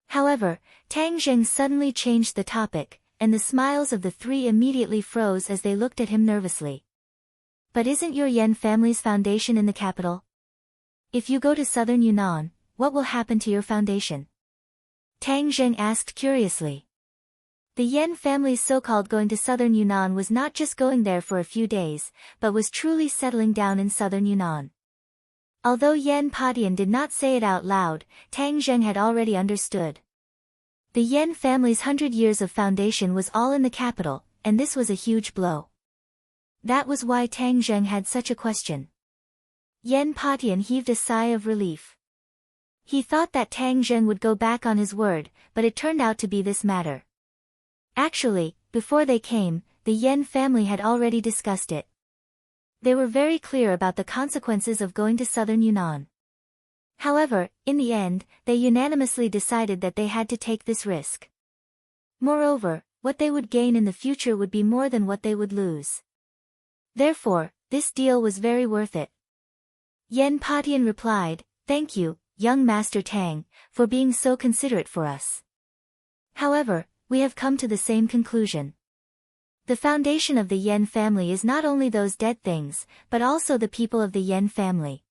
However, Tang Zheng suddenly changed the topic, and the smiles of the three immediately froze as they looked at him nervously. "But isn't your Yan family's foundation in the capital? If you go to southern Yunnan, what will happen to your foundation?" Tang Zheng asked curiously. The Yan family's so-called going to southern Yunnan was not just going there for a few days, but was truly settling down in southern Yunnan. Although Yan Patian did not say it out loud, Tang Zheng had already understood. The Yan family's 100 years of foundation was all in the capital, and this was a huge blow. That was why Tang Zheng had such a question. Yan Patian heaved a sigh of relief. He thought that Tang Zheng would go back on his word, but it turned out to be this matter. Actually, before they came, the Yan family had already discussed it. They were very clear about the consequences of going to southern Yunnan. However, in the end, they unanimously decided that they had to take this risk. Moreover, what they would gain in the future would be more than what they would lose. Therefore, this deal was very worth it. Yan Patian replied, "Thank you, young Master Tang, for being so considerate for us. However, we have come to the same conclusion. The foundation of the Yan family is not only those dead things, but also the people of the Yan family.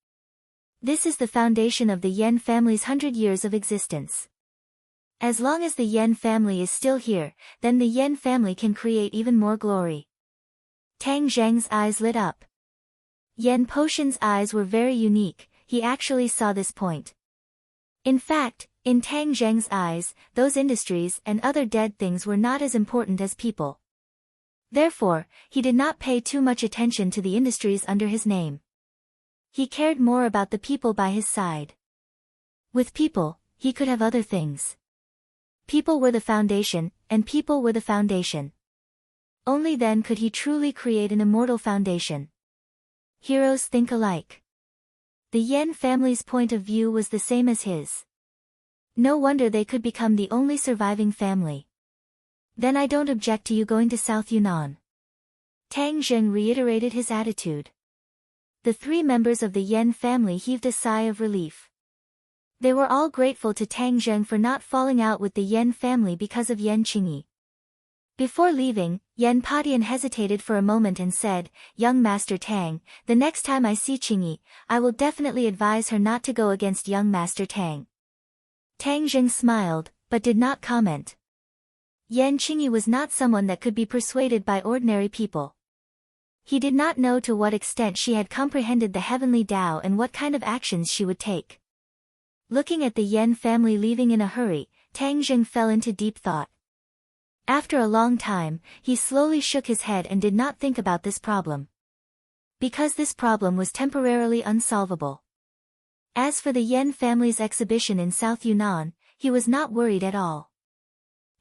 This is the foundation of the Yan family's 100 years of existence. As long as the Yan family is still here, then the Yan family can create even more glory." Tang Zheng's eyes lit up. Yan Potion's eyes were very unique, he actually saw this point. In fact, in Tang Zheng's eyes, those industries and other dead things were not as important as people. Therefore, he did not pay too much attention to the industries under his name. He cared more about the people by his side. With people, he could have other things. People were the foundation, and people were the foundation. Only then could he truly create an immortal foundation. Heroes think alike. The Yan family's point of view was the same as his. No wonder they could become the only surviving family. Then I don't object to you going to South Yunnan. Tang Zheng reiterated his attitude. The three members of the Yan family heaved a sigh of relief. They were all grateful to Tang Zheng for not falling out with the Yan family because of Yan Qingyi. Before leaving, Yan Patian hesitated for a moment and said, "Young Master Tang, the next time I see Qingyi, I will definitely advise her not to go against young Master Tang." Tang Zheng smiled, but did not comment. Yan Qingyi was not someone that could be persuaded by ordinary people. He did not know to what extent she had comprehended the heavenly Tao and what kind of actions she would take. Looking at the Yen family leaving in a hurry, Tang Zheng fell into deep thought. After a long time, he slowly shook his head and did not think about this problem. Because this problem was temporarily unsolvable. As for the Yen family's exhibition in South Yunnan, he was not worried at all.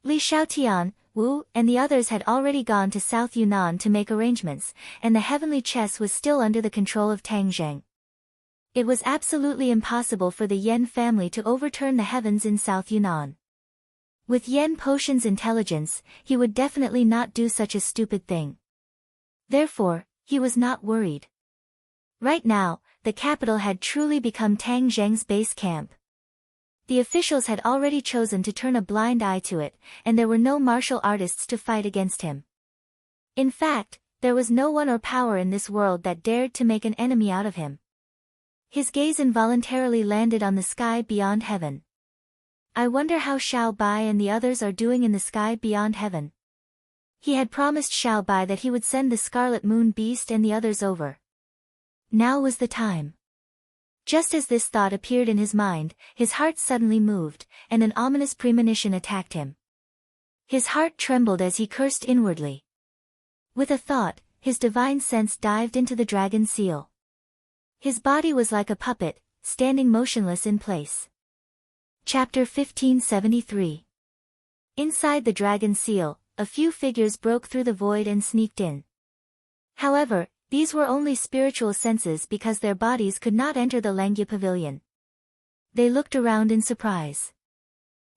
Li Xiaotian, Wu, and the others had already gone to South Yunnan to make arrangements, and the heavenly chess was still under the control of Tang Zheng. It was absolutely impossible for the Yen family to overturn the heavens in South Yunnan. With Yen Potion's intelligence, he would definitely not do such a stupid thing. Therefore, he was not worried. Right now, the capital had truly become Tang Zheng's base camp. The officials had already chosen to turn a blind eye to it, and there were no martial artists to fight against him. In fact, there was no one or power in this world that dared to make an enemy out of him. His gaze involuntarily landed on the sky beyond heaven. I wonder how Xiao Bai and the others are doing in the sky beyond heaven. He had promised Xiao Bai that he would send the Scarlet Moon Beast and the others over. Now was the time. Just as this thought appeared in his mind, his heart suddenly moved, and an ominous premonition attacked him. His heart trembled as he cursed inwardly. With a thought, his divine sense dived into the dragon seal. His body was like a puppet, standing motionless in place. Chapter 1573. Inside the dragon seal, a few figures broke through the void and sneaked in. However, these were only spiritual senses because their bodies could not enter the Langya pavilion. They looked around in surprise.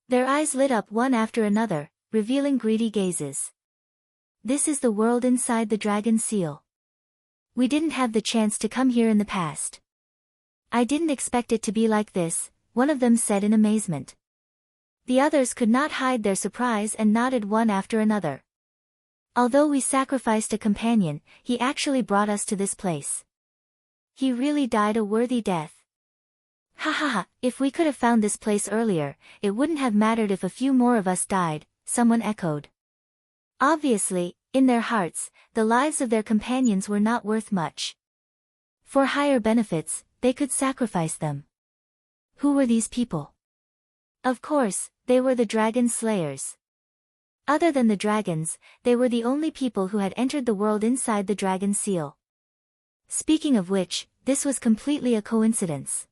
Their eyes lit up one after another, revealing greedy gazes. This is the world inside the dragon seal. We didn't have the chance to come here in the past. I didn't expect it to be like this, one of them said in amazement. The others could not hide their surprise and nodded one after another. Although we sacrificed a companion, he actually brought us to this place. He really died a worthy death. Ha ha ha, if we could have found this place earlier, it wouldn't have mattered if a few more of us died, someone echoed. Obviously, in their hearts, the lives of their companions were not worth much. For higher benefits, they could sacrifice them. Who were these people? Of course, they were the dragon slayers. Other than the dragons, they were the only people who had entered the world inside the dragon seal. Speaking of which, this was completely a coincidence.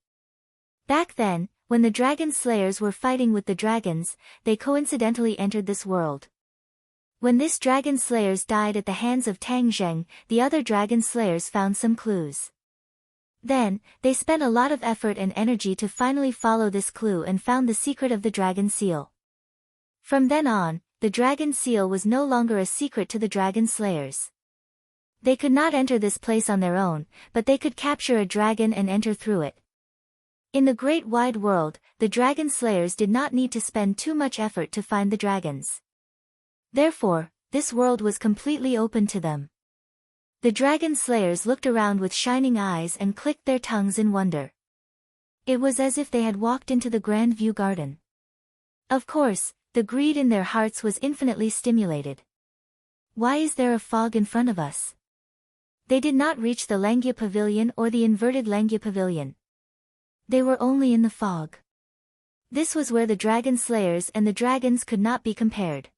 Back then, when the dragon slayers were fighting with the dragons, they coincidentally entered this world. When this dragon slayers died at the hands of Tang Zheng, the other dragon slayers found some clues. Then, they spent a lot of effort and energy to finally follow this clue and found the secret of the dragon seal. From then on, the dragon seal was no longer a secret to the dragon slayers. They could not enter this place on their own, but they could capture a dragon and enter through it. In the great wide world, the dragon slayers did not need to spend too much effort to find the dragons. Therefore, this world was completely open to them. The dragon slayers looked around with shining eyes and clicked their tongues in wonder. It was as if they had walked into the Grand View Garden. Of course, the greed in their hearts was infinitely stimulated. Why is there a fog in front of us? They did not reach the Langya Pavilion or the inverted Langya Pavilion. They were only in the fog. This was where the dragon slayers and the dragons could not be compared.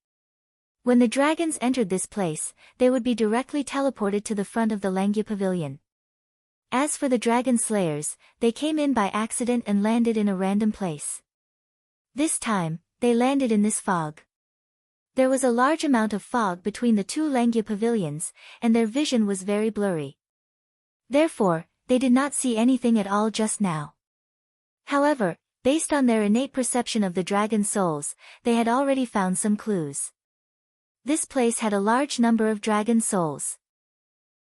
When the dragons entered this place, they would be directly teleported to the front of the Langya Pavilion. As for the dragon slayers, they came in by accident and landed in a random place. This time, they landed in this fog. There was a large amount of fog between the two Langya pavilions, and their vision was very blurry. Therefore, they did not see anything at all just now. However, based on their innate perception of the dragon souls, they had already found some clues. This place had a large number of dragon souls.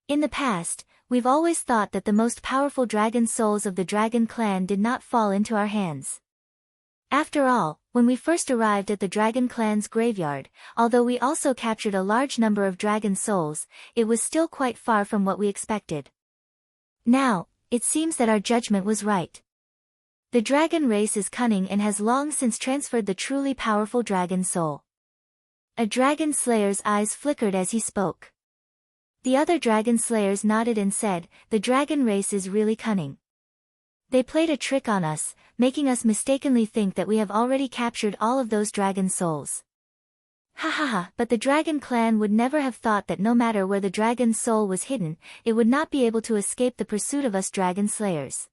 In the past, we've always thought that the most powerful dragon souls of the dragon clan did not fall into our hands. After all, when we first arrived at the dragon clan's graveyard, although we also captured a large number of dragon souls, it was still quite far from what we expected. Now, it seems that our judgment was right. The dragon race is cunning and has long since transferred the truly powerful dragon soul. A dragon slayer's eyes flickered as he spoke. The other dragon slayers nodded and said, "The dragon race is really cunning. They played a trick on us, making us mistakenly think that we have already captured all of those dragon souls." Ha ha ha, but the dragon clan would never have thought that no matter where the dragon's soul was hidden, it would not be able to escape the pursuit of us dragon slayers.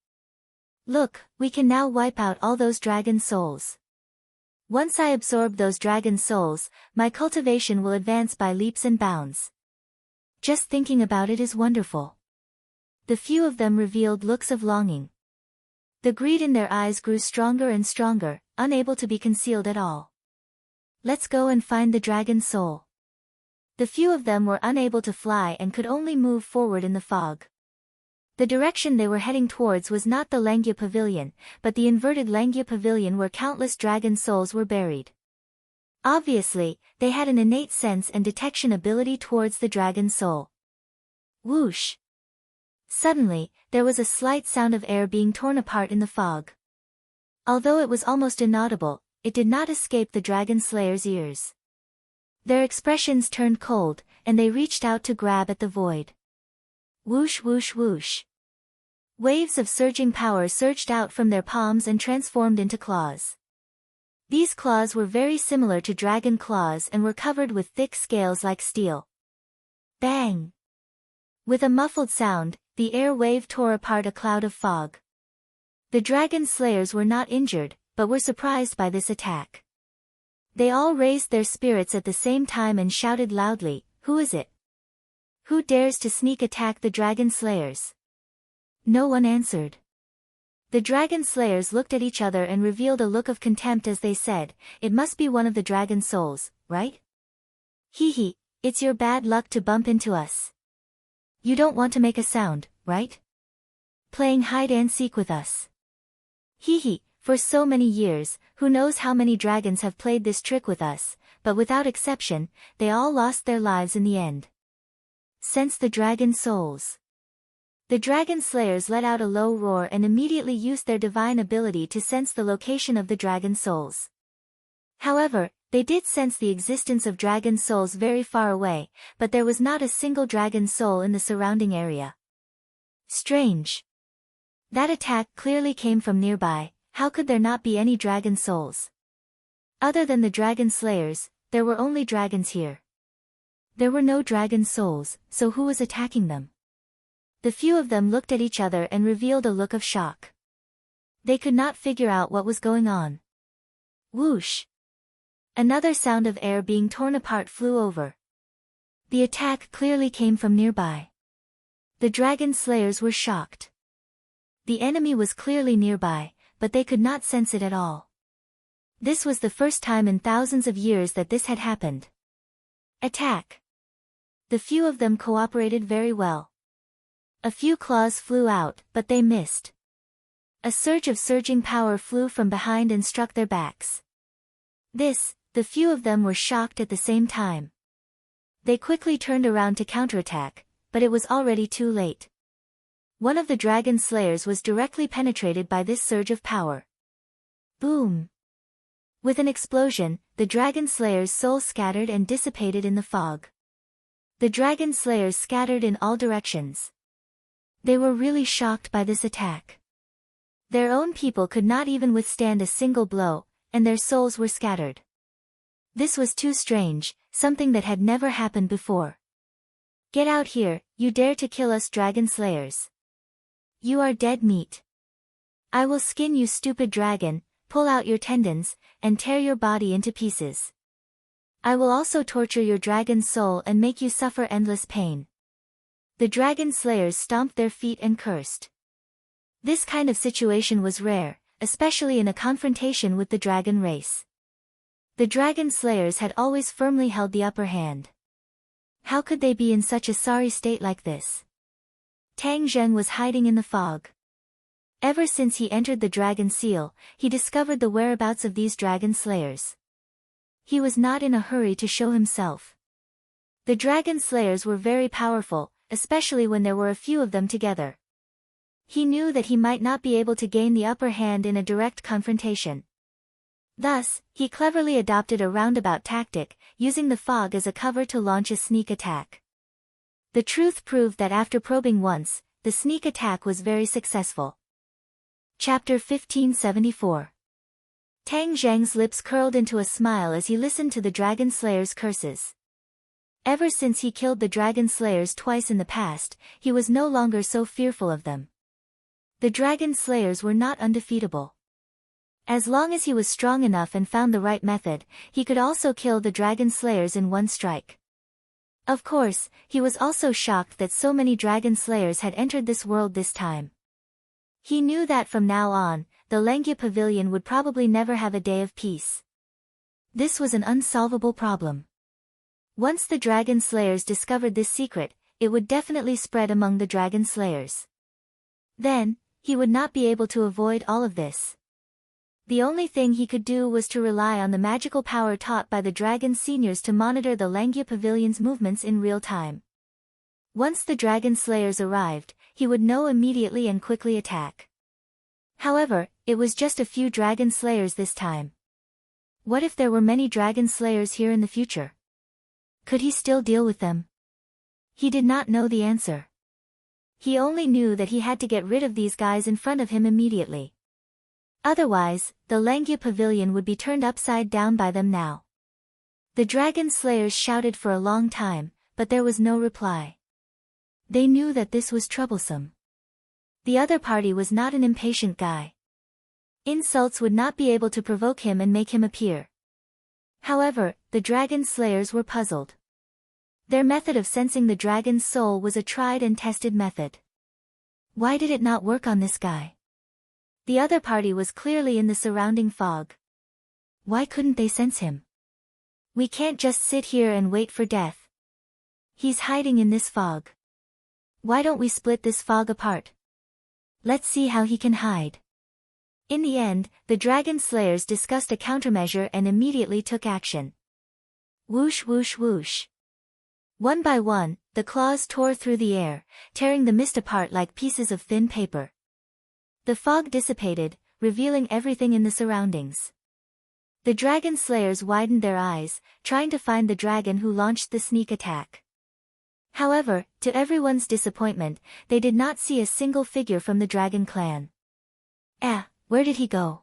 Look, we can now wipe out all those dragon souls. Once I absorb those dragon souls, my cultivation will advance by leaps and bounds. Just thinking about it is wonderful. The few of them revealed looks of longing. The greed in their eyes grew stronger and stronger, unable to be concealed at all. Let's go and find the dragon soul. The few of them were unable to fly and could only move forward in the fog. The direction they were heading towards was not the Langya Pavilion, but the inverted Langya Pavilion where countless dragon souls were buried. Obviously, they had an innate sense and detection ability towards the dragon soul. Whoosh! Suddenly, there was a slight sound of air being torn apart in the fog. Although it was almost inaudible, it did not escape the dragon slayers' ears. Their expressions turned cold, and they reached out to grab at the void. Whoosh whoosh whoosh. Waves of surging power surged out from their palms and transformed into claws. These claws were very similar to dragon claws and were covered with thick scales like steel. Bang! With a muffled sound, the air wave tore apart a cloud of fog. The dragon slayers were not injured, but were surprised by this attack. They all raised their spirits at the same time and shouted loudly, "Who is it? Who dares to sneak attack the dragon slayers?" No one answered. The dragon slayers looked at each other and revealed a look of contempt as they said, "It must be one of the dragon souls, right? Hee hee, it's your bad luck to bump into us. You don't want to make a sound, right? Playing hide and seek with us. Hee hee, for so many years, who knows how many dragons have played this trick with us, but without exception, they all lost their lives in the end. Sense the dragon souls." The dragon slayers let out a low roar and immediately used their divine ability to sense the location of the dragon souls. However, they did sense the existence of dragon souls very far away, but there was not a single dragon soul in the surrounding area. Strange. That attack clearly came from nearby. How could there not be any dragon souls? Other than the dragon slayers, there were only dragons here. There were no dragon souls, so who was attacking them? The few of them looked at each other and revealed a look of shock. They could not figure out what was going on. Whoosh! Another sound of air being torn apart flew over. The attack clearly came from nearby. The dragon slayers were shocked. The enemy was clearly nearby, but they could not sense it at all. This was the first time in thousands of years that this had happened. Attack! The few of them cooperated very well. A few claws flew out, but they missed. A surge of surging power flew from behind and struck their backs. The few of them were shocked at the same time. They quickly turned around to counterattack, but it was already too late. One of the dragon slayers was directly penetrated by this surge of power. Boom! With an explosion, the dragon slayer's soul scattered and dissipated in the fog. The dragon slayers scattered in all directions. They were really shocked by this attack. Their own people could not even withstand a single blow, and their souls were scattered. This was too strange, something that had never happened before. "Get out here, you dare to kill us dragon slayers. You are dead meat. I will skin you, stupid dragon, pull out your tendons, and tear your body into pieces. I will also torture your dragon soul and make you suffer endless pain." The dragon slayers stomped their feet and cursed. This kind of situation was rare, especially in a confrontation with the dragon race. The dragon slayers had always firmly held the upper hand. How could they be in such a sorry state like this? Tang Zheng was hiding in the fog. Ever since he entered the dragon seal, he discovered the whereabouts of these dragon slayers. He was not in a hurry to show himself. The dragon slayers were very powerful, especially when there were a few of them together. He knew that he might not be able to gain the upper hand in a direct confrontation. Thus, he cleverly adopted a roundabout tactic, using the fog as a cover to launch a sneak attack. The truth proved that after probing once, the sneak attack was very successful. Chapter 1574. Tang Zheng's lips curled into a smile as he listened to the Dragon Slayer's curses. Ever since he killed the Dragon Slayers twice in the past, he was no longer so fearful of them. The Dragon Slayers were not undefeatable. As long as he was strong enough and found the right method, he could also kill the Dragon Slayers in one strike. Of course, he was also shocked that so many Dragon Slayers had entered this world this time. He knew that from now on, the Lengya Pavilion would probably never have a day of peace. This was an unsolvable problem. Once the Dragon Slayers discovered this secret, it would definitely spread among the Dragon Slayers. Then, he would not be able to avoid all of this. The only thing he could do was to rely on the magical power taught by the Dragon Seniors to monitor the Lengya Pavilion's movements in real time. Once the Dragon Slayers arrived, he would know immediately and quickly attack. However, it was just a few Dragon Slayers this time. What if there were many Dragon Slayers here in the future? Could he still deal with them? He did not know the answer. He only knew that he had to get rid of these guys in front of him immediately. Otherwise, the Lengya Pavilion would be turned upside down by them now. The Dragon Slayers shouted for a long time, but there was no reply. They knew that this was troublesome. The other party was not an impatient guy. Insults would not be able to provoke him and make him appear. However, the Dragon Slayers were puzzled. Their method of sensing the dragon's soul was a tried and tested method. Why did it not work on this guy? The other party was clearly in the surrounding fog. Why couldn't they sense him? We can't just sit here and wait for death. He's hiding in this fog. Why don't we split this fog apart? Let's see how he can hide. In the end, the Dragon Slayers discussed a countermeasure and immediately took action. Whoosh whoosh whoosh. One by one, the claws tore through the air, tearing the mist apart like pieces of thin paper. The fog dissipated, revealing everything in the surroundings. The Dragon Slayers widened their eyes, trying to find the dragon who launched the sneak attack. However, to everyone's disappointment, they did not see a single figure from the Dragon Clan. Where did he go?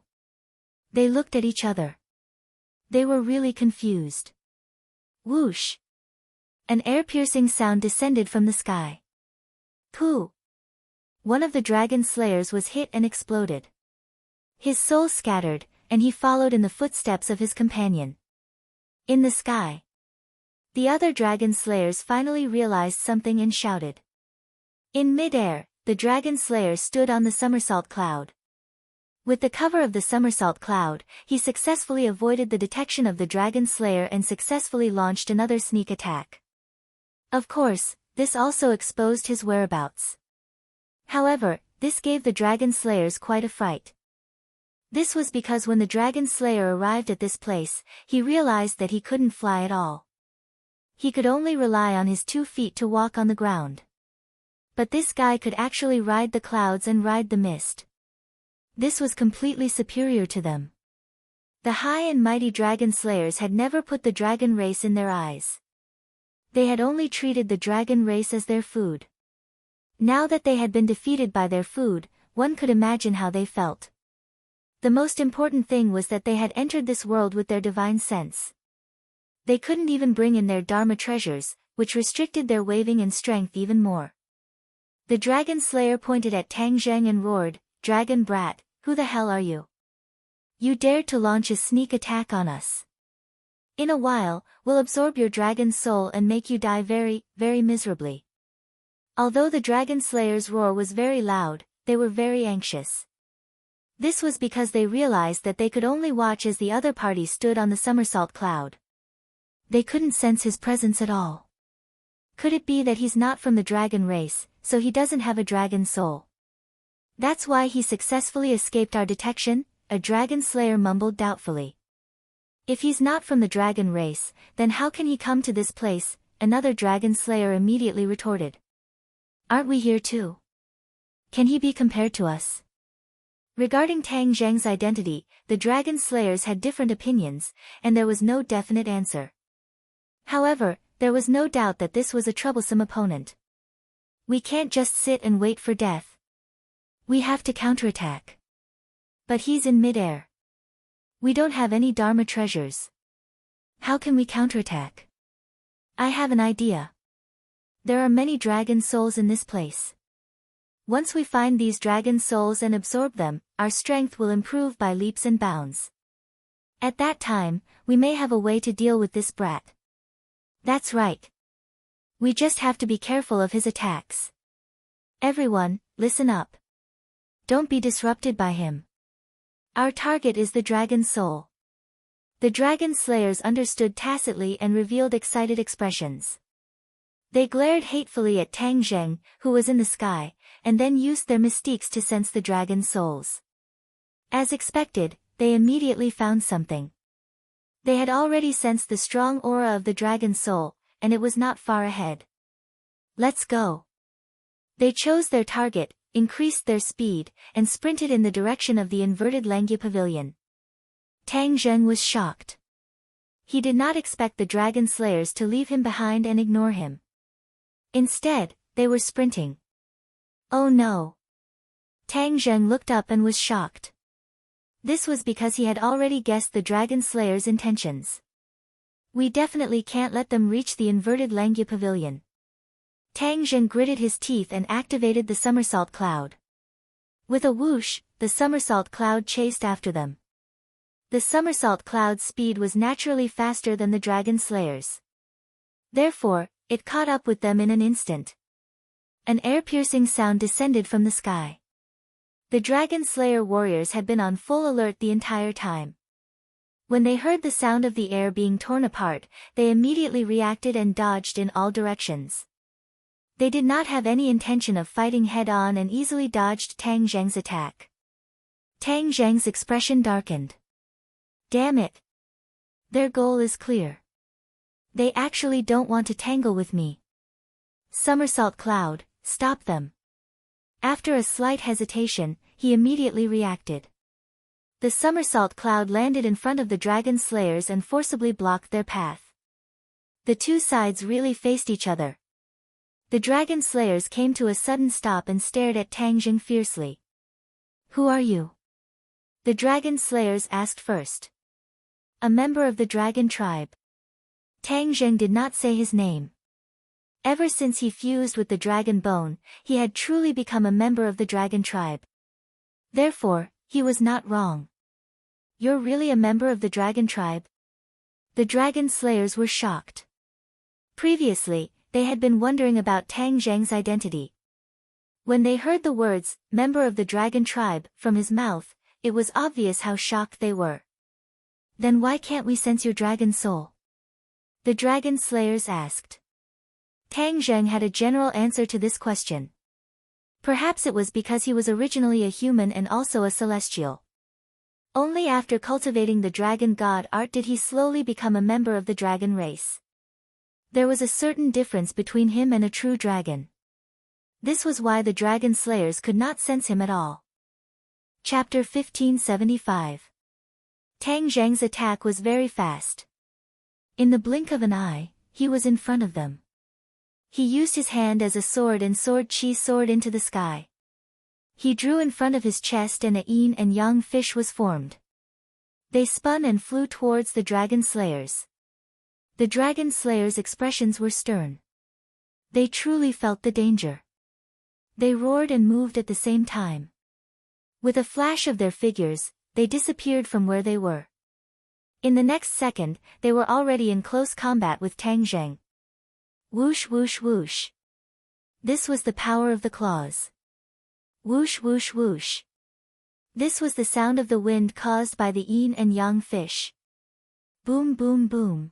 They looked at each other. They were really confused. Whoosh! An air-piercing sound descended from the sky. Pooh! One of the Dragon Slayers was hit and exploded. His soul scattered, and he followed in the footsteps of his companion. In the sky. The other Dragon Slayers finally realized something and shouted. In mid-air, the Dragon Slayer stood on the somersault cloud. With the cover of the somersault cloud, he successfully avoided the detection of the Dragon Slayer and successfully launched another sneak attack. Of course, this also exposed his whereabouts. However, this gave the Dragon Slayers quite a fright. This was because when the Dragon Slayer arrived at this place, he realized that he couldn't fly at all. He could only rely on his 2 feet to walk on the ground. But this guy could actually ride the clouds and ride the mist. This was completely superior to them. The high and mighty Dragon Slayers had never put the dragon race in their eyes. They had only treated the dragon race as their food. Now that they had been defeated by their food, one could imagine how they felt. The most important thing was that they had entered this world with their divine sense. They couldn't even bring in their Dharma treasures, which restricted their waving and strength even more. The Dragon Slayer pointed at Tang Zheng and roared, "Dragon brat, who the hell are you? You dared to launch a sneak attack on us. In a while, we'll absorb your dragon soul and make you die very, very miserably." Although the Dragon Slayer's roar was very loud, they were very anxious. This was because they realized that they could only watch as the other party stood on the somersault cloud. They couldn't sense his presence at all. Could it be that he's not from the dragon race, so he doesn't have a dragon soul? That's why he successfully escaped our detection, a Dragon Slayer mumbled doubtfully. If he's not from the dragon race, then how can he come to this place? Another Dragon Slayer immediately retorted. Aren't we here too? Can he be compared to us? Regarding Tang Zheng's identity, the Dragon Slayers had different opinions, and there was no definite answer. However, there was no doubt that this was a troublesome opponent. We can't just sit and wait for death. We have to counterattack. But he's in midair. We don't have any Dharma treasures. How can we counterattack? I have an idea. There are many dragon souls in this place. Once we find these dragon souls and absorb them, our strength will improve by leaps and bounds. At that time, we may have a way to deal with this brat. That's right. We just have to be careful of his attacks. Everyone, listen up. Don't be disrupted by him. Our target is the dragon soul. The dragon slayers understood tacitly and revealed excited expressions. They glared hatefully at Tang Zheng, who was in the sky, and then used their mystiques to sense the dragon souls. As expected, they immediately found something. They had already sensed the strong aura of the dragon soul, and it was not far ahead. Let's go. They chose their target, increased their speed, and sprinted in the direction of the inverted Langya pavilion. Tang Zheng was shocked. He did not expect the dragon slayers to leave him behind and ignore him. Instead, they were sprinting. Oh no! Tang Zheng looked up and was shocked. This was because he had already guessed the dragon slayers' intentions. We definitely can't let them reach the inverted Langya pavilion. Tang Zheng gritted his teeth and activated the somersault cloud. With a whoosh, the somersault cloud chased after them. The somersault cloud's speed was naturally faster than the dragon slayers. Therefore, it caught up with them in an instant. An air-piercing sound descended from the sky. The dragon slayer warriors had been on full alert the entire time. When they heard the sound of the air being torn apart, they immediately reacted and dodged in all directions. They did not have any intention of fighting head-on and easily dodged Tang Zheng's attack. Tang Zheng's expression darkened. Damn it! Their goal is clear. They actually don't want to tangle with me. Somersault Cloud, stop them. After a slight hesitation, he immediately reacted. The somersault cloud landed in front of the dragon slayers and forcibly blocked their path. The two sides really faced each other. The dragon slayers came to a sudden stop and stared at Tang Zheng fiercely. Who are you? The dragon slayers asked first. A member of the dragon tribe. Tang Zheng did not say his name. Ever since he fused with the dragon bone, he had truly become a member of the dragon tribe. Therefore, he was not wrong. You're really a member of the dragon tribe? The dragon slayers were shocked. Previously, they had been wondering about Tang Zheng's identity. When they heard the words, member of the dragon tribe, from his mouth, it was obvious how shocked they were. Then why can't we sense your dragon soul? The dragon slayers asked. Tang Zheng had a general answer to this question. Perhaps it was because he was originally a human and also a celestial. Only after cultivating the dragon god art did he slowly become a member of the dragon race. There was a certain difference between him and a true dragon. This was why the dragon slayers could not sense him at all. Chapter 1575. Tang Zheng's attack was very fast. In the blink of an eye, he was in front of them. He used his hand as a sword and sword chi soared into the sky. He drew in front of his chest and a yin and yang fish was formed. They spun and flew towards the dragon slayers. The dragon slayers' expressions were stern. They truly felt the danger. They roared and moved at the same time. With a flash of their figures, they disappeared from where they were. In the next second, they were already in close combat with Tang Zheng. Whoosh whoosh whoosh. This was the power of the claws. Whoosh whoosh whoosh. This was the sound of the wind caused by the yin and yang fish. Boom boom boom.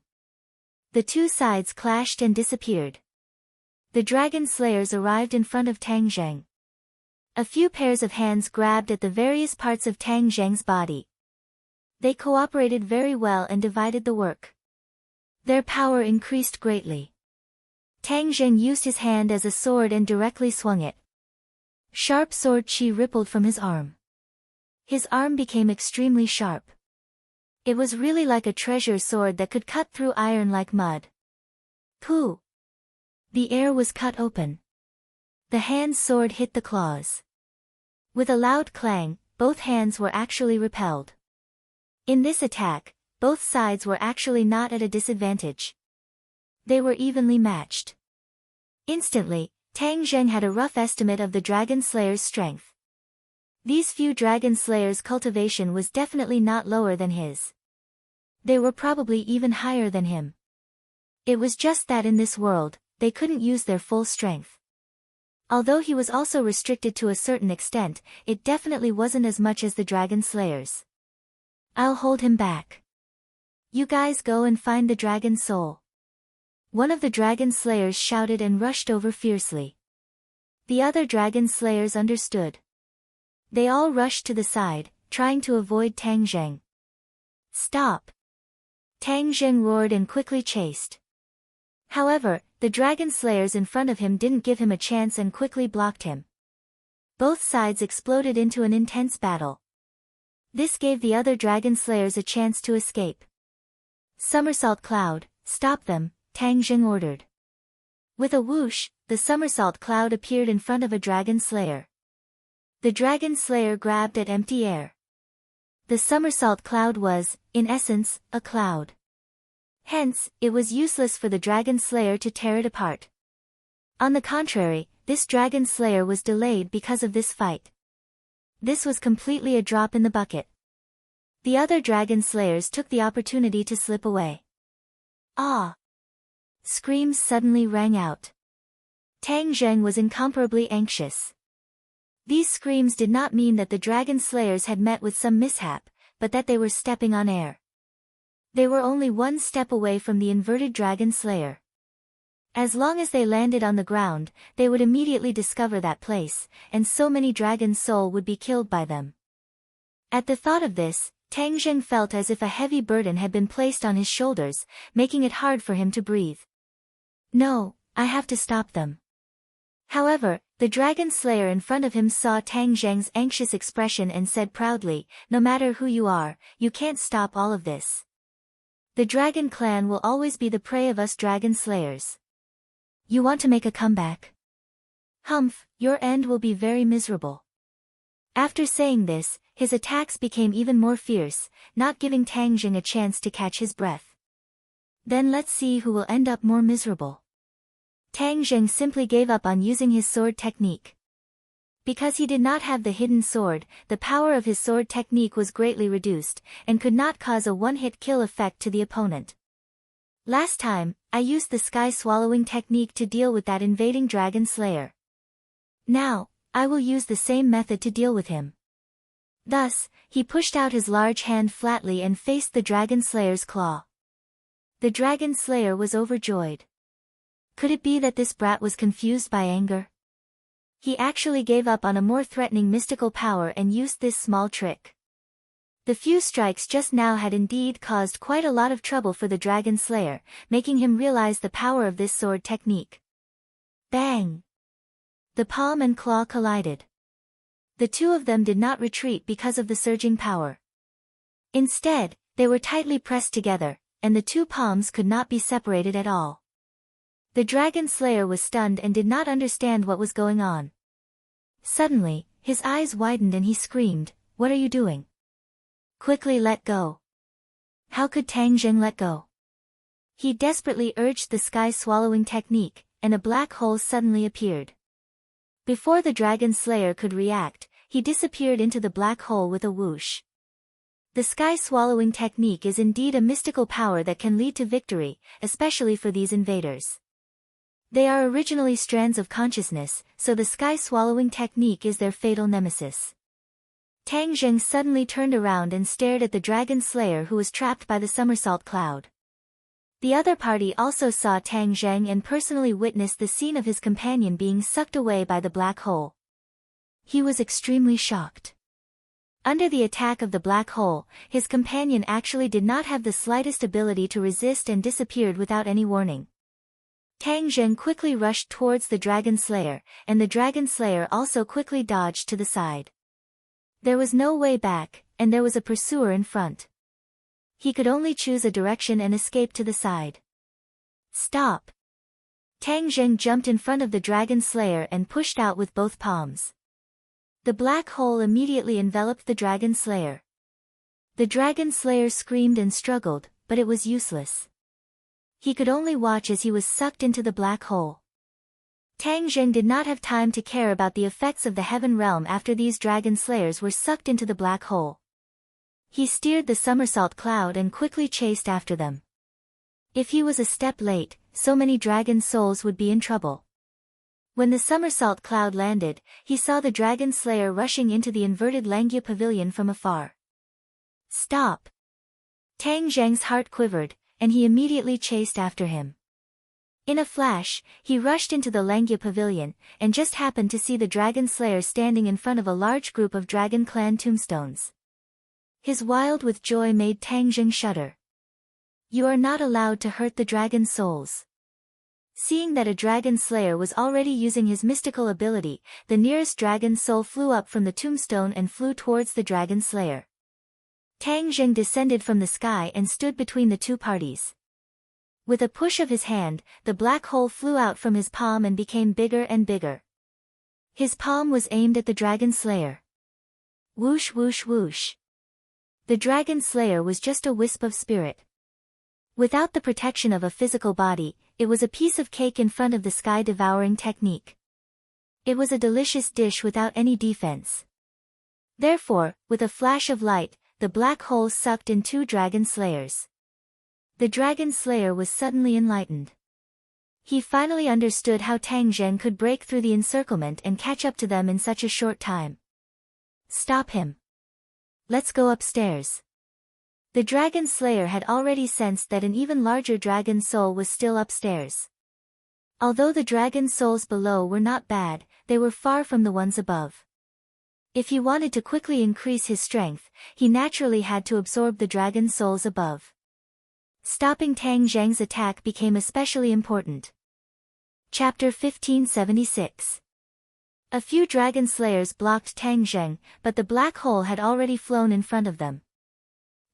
The two sides clashed and disappeared. The dragon slayers arrived in front of Tang Zheng. A few pairs of hands grabbed at the various parts of Tang Zheng's body. They cooperated very well and divided the work. Their power increased greatly. Tang Zheng used his hand as a sword and directly swung it. Sharp sword chi rippled from his arm. His arm became extremely sharp. It was really like a treasure sword that could cut through iron like mud. Pooh! The air was cut open. The hand's sword hit the claws. With a loud clang, both hands were actually repelled. In this attack, both sides were actually not at a disadvantage. They were evenly matched. Instantly, Tang Zheng had a rough estimate of the Dragon Slayer's strength. These few Dragon Slayers' cultivation was definitely not lower than his. They were probably even higher than him. It was just that in this world, they couldn't use their full strength. Although he was also restricted to a certain extent, it definitely wasn't as much as the Dragon Slayers. I'll hold him back. You guys go and find the Dragon Soul. One of the Dragon Slayers shouted and rushed over fiercely. The other Dragon Slayers understood. They all rushed to the side, trying to avoid Tang Zheng. Stop! Tang Zheng roared and quickly chased. However, the Dragon Slayers in front of him didn't give him a chance and quickly blocked him. Both sides exploded into an intense battle. This gave the other Dragon Slayers a chance to escape. Somersault Cloud, stop them, Tang Zheng ordered. With a whoosh, the Somersault Cloud appeared in front of a Dragon Slayer. The Dragon Slayer grabbed at empty air. The Somersault Cloud was, in essence, a cloud. Hence, it was useless for the Dragon Slayer to tear it apart. On the contrary, this Dragon Slayer was delayed because of this fight. This was completely a drop in the bucket. The other Dragon Slayers took the opportunity to slip away. Ah! Screams suddenly rang out. Tang Zheng was incomparably anxious. These screams did not mean that the Dragon Slayers had met with some mishap, but that they were stepping on air. They were only one step away from the inverted Dragon Slayer. As long as they landed on the ground, they would immediately discover that place, and so many Dragon Soul would be killed by them. At the thought of this, Tang Zheng felt as if a heavy burden had been placed on his shoulders, making it hard for him to breathe. No, I have to stop them. However, the Dragon Slayer in front of him saw Tang Zheng's anxious expression and said proudly, no matter who you are, you can't stop all of this. The Dragon Clan will always be the prey of us Dragon Slayers. You want to make a comeback? Humph, your end will be very miserable. After saying this, his attacks became even more fierce, not giving Tang Zheng a chance to catch his breath. Then let's see who will end up more miserable. Tang Zheng simply gave up on using his sword technique. Because he did not have the hidden sword, the power of his sword technique was greatly reduced, and could not cause a one-hit kill effect to the opponent. Last time, I used the sky-swallowing technique to deal with that invading Dragon Slayer. Now, I will use the same method to deal with him. Thus, he pushed out his large hand flatly and faced the Dragon Slayer's claw. The Dragon Slayer was overjoyed. Could it be that this brat was confused by anger? He actually gave up on a more threatening mystical power and used this small trick. The few strikes just now had indeed caused quite a lot of trouble for the Dragon Slayer, making him realize the power of this sword technique. Bang! The palm and claw collided. The two of them did not retreat because of the surging power. Instead, they were tightly pressed together, and the two palms could not be separated at all. The Dragon Slayer was stunned and did not understand what was going on. Suddenly, his eyes widened and he screamed, "What are you doing? Quickly let go." How could Tang Zheng let go? He desperately urged the sky-swallowing technique, and a black hole suddenly appeared. Before the Dragon Slayer could react, he disappeared into the black hole with a whoosh. The sky-swallowing technique is indeed a mystical power that can lead to victory, especially for these invaders. They are originally strands of consciousness, so the sky-swallowing technique is their fatal nemesis. Tang Zheng suddenly turned around and stared at the Dragon Slayer who was trapped by the somersault cloud. The other party also saw Tang Zheng and personally witnessed the scene of his companion being sucked away by the black hole. He was extremely shocked. Under the attack of the black hole, his companion actually did not have the slightest ability to resist and disappeared without any warning. Tang Zheng quickly rushed towards the Dragon Slayer, and the Dragon Slayer also quickly dodged to the side. There was no way back, and there was a pursuer in front. He could only choose a direction and escape to the side. Stop! Tang Zheng jumped in front of the dragon slayer and pushed out with both palms. The black hole immediately enveloped the dragon slayer. The dragon slayer screamed and struggled, but it was useless. He could only watch as he was sucked into the black hole. Tang Zheng did not have time to care about the effects of the heaven realm after these dragon slayers were sucked into the black hole. He steered the somersault cloud and quickly chased after them. If he was a step late, so many dragon souls would be in trouble. When the somersault cloud landed, he saw the dragon slayer rushing into the inverted Langya pavilion from afar. Stop! Tang Zheng's heart quivered, and he immediately chased after him. In a flash, he rushed into the Langya pavilion, and just happened to see the dragon slayer standing in front of a large group of dragon clan tombstones. His wild with joy made Tang Zheng shudder. You are not allowed to hurt the dragon souls. Seeing that a dragon slayer was already using his mystical ability, the nearest dragon soul flew up from the tombstone and flew towards the dragon slayer. Tang Zheng descended from the sky and stood between the two parties. With a push of his hand, the black hole flew out from his palm and became bigger and bigger. His palm was aimed at the dragon slayer. Whoosh whoosh whoosh. The dragon slayer was just a wisp of spirit. Without the protection of a physical body, it was a piece of cake in front of the sky-devouring technique. It was a delicious dish without any defense. Therefore, with a flash of light, the black hole sucked in two dragon slayers. The dragon slayer was suddenly enlightened. He finally understood how Tang Zheng could break through the encirclement and catch up to them in such a short time. Stop him. Let's go upstairs. The dragon slayer had already sensed that an even larger dragon soul was still upstairs. Although the dragon souls below were not bad, they were far from the ones above. If he wanted to quickly increase his strength, he naturally had to absorb the dragon souls above. Stopping Tang Zheng's attack became especially important. Chapter 1576. A few dragon slayers blocked Tang Zheng, but the black hole had already flown in front of them.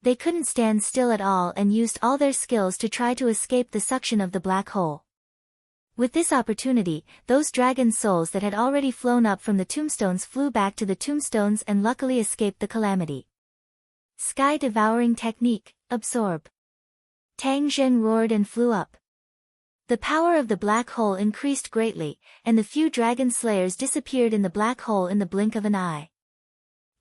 They couldn't stand still at all and used all their skills to try to escape the suction of the black hole. With this opportunity, those dragon souls that had already flown up from the tombstones flew back to the tombstones and luckily escaped the calamity. Sky-devouring technique, absorb. Tang Zheng roared and flew up. The power of the black hole increased greatly, and the few dragon slayers disappeared in the black hole in the blink of an eye.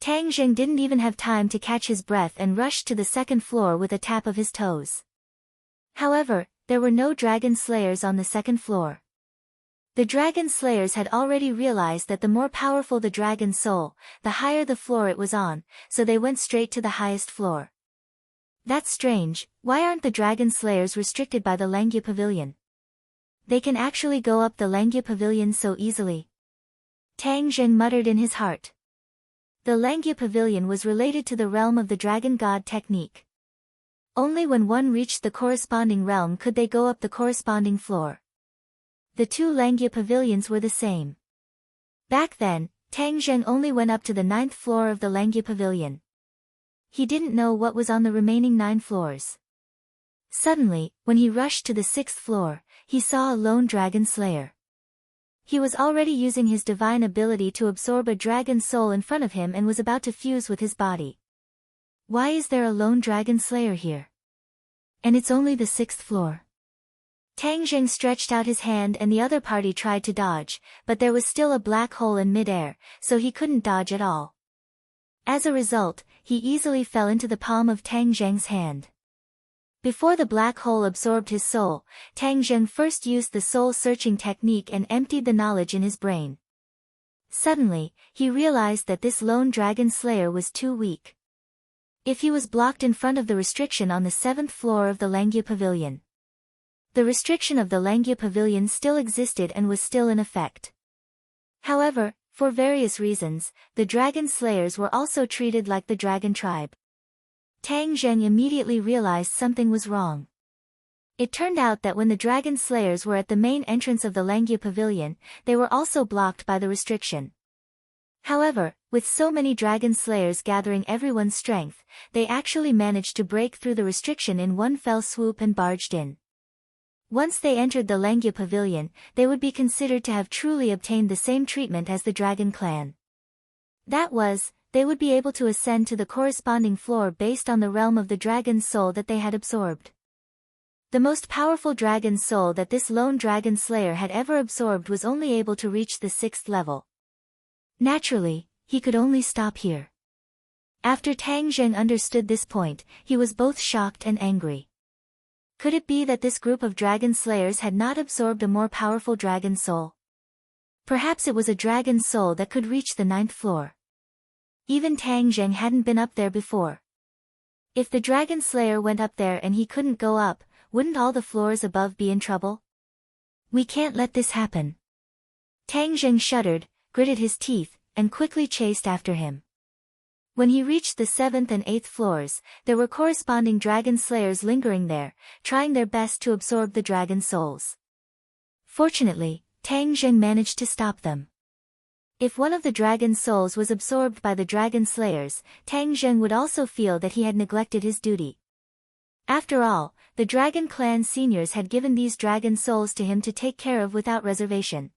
Tang Zheng didn't even have time to catch his breath and rushed to the second floor with a tap of his toes. However, there were no dragon slayers on the second floor. The dragon slayers had already realized that the more powerful the dragon soul, the higher the floor it was on, so they went straight to the highest floor. That's strange, why aren't the dragon slayers restricted by the Langya pavilion? They can actually go up the Langya pavilion so easily. Tang Zheng muttered in his heart. The Langya pavilion was related to the realm of the dragon god technique. Only when one reached the corresponding realm could they go up the corresponding floor. The two Langya pavilions were the same. Back then, Tang Zheng only went up to the 9th floor of the Langya pavilion. He didn't know what was on the remaining 9 floors. Suddenly, when he rushed to the 6th floor, he saw a lone dragon slayer. He was already using his divine ability to absorb a dragon soul in front of him and was about to fuse with his body. Why is there a lone dragon slayer here? And it's only the 6th floor. Tang Zheng stretched out his hand and the other party tried to dodge, but there was still a black hole in mid-air, so he couldn't dodge at all. As a result, he easily fell into the palm of Tang Zheng's hand. Before the black hole absorbed his soul, Tang Zheng first used the soul-searching technique and emptied the knowledge in his brain. Suddenly, he realized that this lone dragon slayer was too weak. If he was blocked in front of the restriction on the 7th floor of the Langya pavilion. The restriction of the Langya pavilion still existed and was still in effect. However, for various reasons, the dragon slayers were also treated like the dragon tribe. Tang Zheng immediately realized something was wrong. It turned out that when the dragon slayers were at the main entrance of the Langya pavilion, they were also blocked by the restriction. However, with so many dragon slayers gathering everyone's strength, they actually managed to break through the restriction in one fell swoop and barged in. Once they entered the Langya pavilion, they would be considered to have truly obtained the same treatment as the dragon clan. That was, they would be able to ascend to the corresponding floor based on the realm of the dragon's soul that they had absorbed. The most powerful dragon's soul that this lone dragon slayer had ever absorbed was only able to reach the 6th level. Naturally, he could only stop here. After Tang Zheng understood this point, he was both shocked and angry. Could it be that this group of dragon slayers had not absorbed a more powerful dragon soul? Perhaps it was a dragon soul that could reach the 9th floor. Even Tang Zheng hadn't been up there before. If the dragon slayer went up there and he couldn't go up, wouldn't all the floors above be in trouble? We can't let this happen. Tang Zheng shuddered, gritted his teeth, and quickly chased after him. When he reached the 7th and 8th floors, there were corresponding dragon slayers lingering there, trying their best to absorb the dragon souls. Fortunately, Tang Zheng managed to stop them. If one of the dragon souls was absorbed by the dragon slayers, Tang Zheng would also feel that he had neglected his duty. After all, the dragon clan seniors had given these dragon souls to him to take care of without reservation.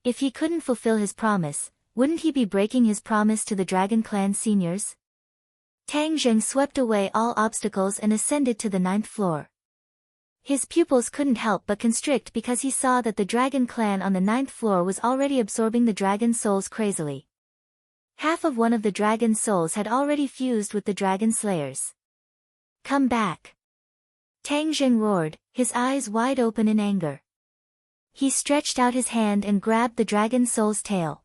If he couldn't fulfill his promise, wouldn't he be breaking his promise to the dragon clan seniors? Tang Zheng swept away all obstacles and ascended to the 9th floor. His pupils couldn't help but constrict because he saw that the dragon clan on the 9th floor was already absorbing the dragon souls crazily. Half of one of the dragon souls had already fused with the dragon slayers. Come back! Tang Zheng roared, his eyes wide open in anger. He stretched out his hand and grabbed the dragon soul's tail.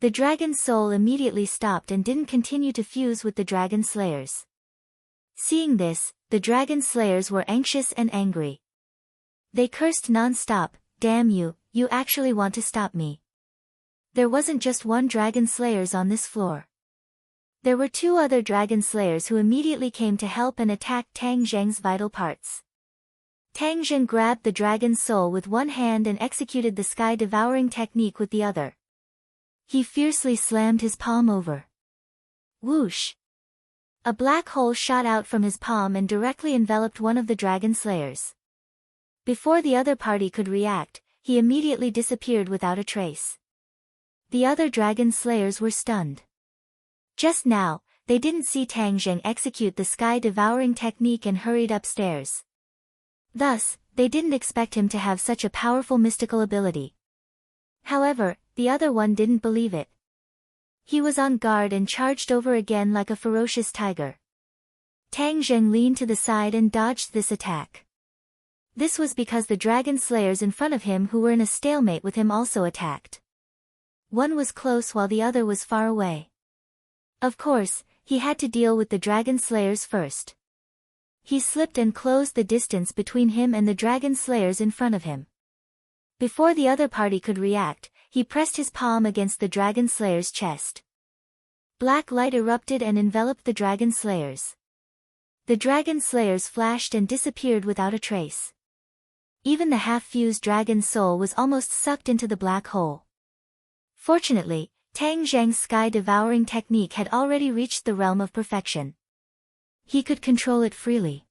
The dragon soul immediately stopped and didn't continue to fuse with the dragon slayers. Seeing this, the dragon slayers were anxious and angry. They cursed non-stop, "Damn you, you actually want to stop me." There wasn't just one dragon slayers on this floor. There were 2 other dragon slayers who immediately came to help and attacked Tang Zheng's vital parts. Tang Zheng grabbed the dragon's soul with one hand and executed the sky-devouring technique with the other. He fiercely slammed his palm over. Whoosh! A black hole shot out from his palm and directly enveloped one of the dragon slayers. Before the other party could react, he immediately disappeared without a trace. The other dragon slayers were stunned. Just now, they didn't see Tang Zheng execute the sky-devouring technique and hurried upstairs. Thus, they didn't expect him to have such a powerful mystical ability. However, the other one didn't believe it. He was on guard and charged over again like a ferocious tiger. Tang Zheng leaned to the side and dodged this attack. This was because the dragon slayers in front of him who were in a stalemate with him also attacked. One was close while the other was far away. Of course, he had to deal with the dragon slayers first. He slipped and closed the distance between him and the dragon slayers in front of him. Before the other party could react, he pressed his palm against the dragon slayer's chest. Black light erupted and enveloped the dragon slayers. The dragon slayers flashed and disappeared without a trace. Even the half-fused dragon soul was almost sucked into the black hole. Fortunately, Tang Zheng's sky-devouring technique had already reached the realm of perfection. He could control it freely.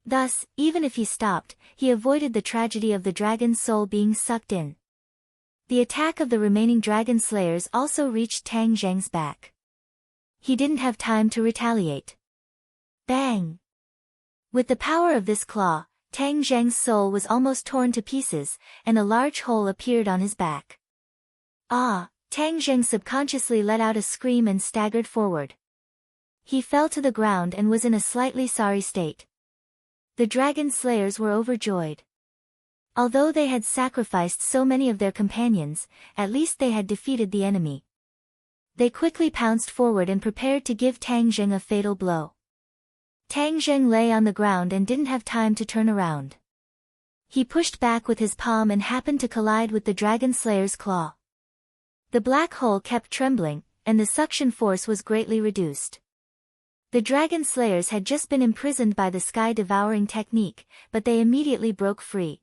Thus, even if he stopped, he avoided the tragedy of the dragon's soul being sucked in. The attack of the remaining dragon slayers also reached Tang Zheng's back. He didn't have time to retaliate. Bang! With the power of this claw, Tang Zheng's soul was almost torn to pieces, and a large hole appeared on his back. Ah! Tang Zheng subconsciously let out a scream and staggered forward. He fell to the ground and was in a slightly sorry state. The dragon slayers were overjoyed. Although they had sacrificed so many of their companions, at least they had defeated the enemy. They quickly pounced forward and prepared to give Tang Zheng a fatal blow. Tang Zheng lay on the ground and didn't have time to turn around. He pushed back with his palm and happened to collide with the dragon slayer's claw. The black hole kept trembling, and the suction force was greatly reduced. The dragon slayers had just been imprisoned by the sky-devouring technique, but they immediately broke free.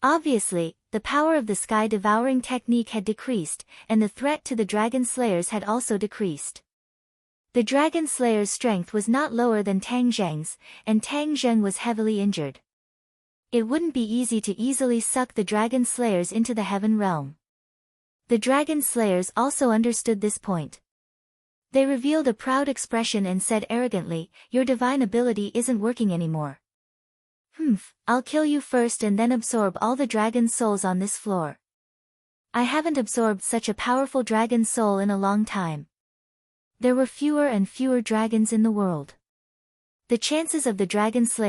Obviously, the power of the sky-devouring technique had decreased, and the threat to the dragon slayers had also decreased. The dragon slayer's strength was not lower than Tang Zheng's, and Tang Zheng was heavily injured. It wouldn't be easy to easily suck the dragon slayers into the heaven realm. The dragon slayers also understood this point. They revealed a proud expression and said arrogantly, "Your divine ability isn't working anymore. I'll kill you first and then absorb all the dragon souls on this floor. I haven't absorbed such a powerful dragon soul in a long time." There were fewer and fewer dragons in the world. The chances of the dragon slayer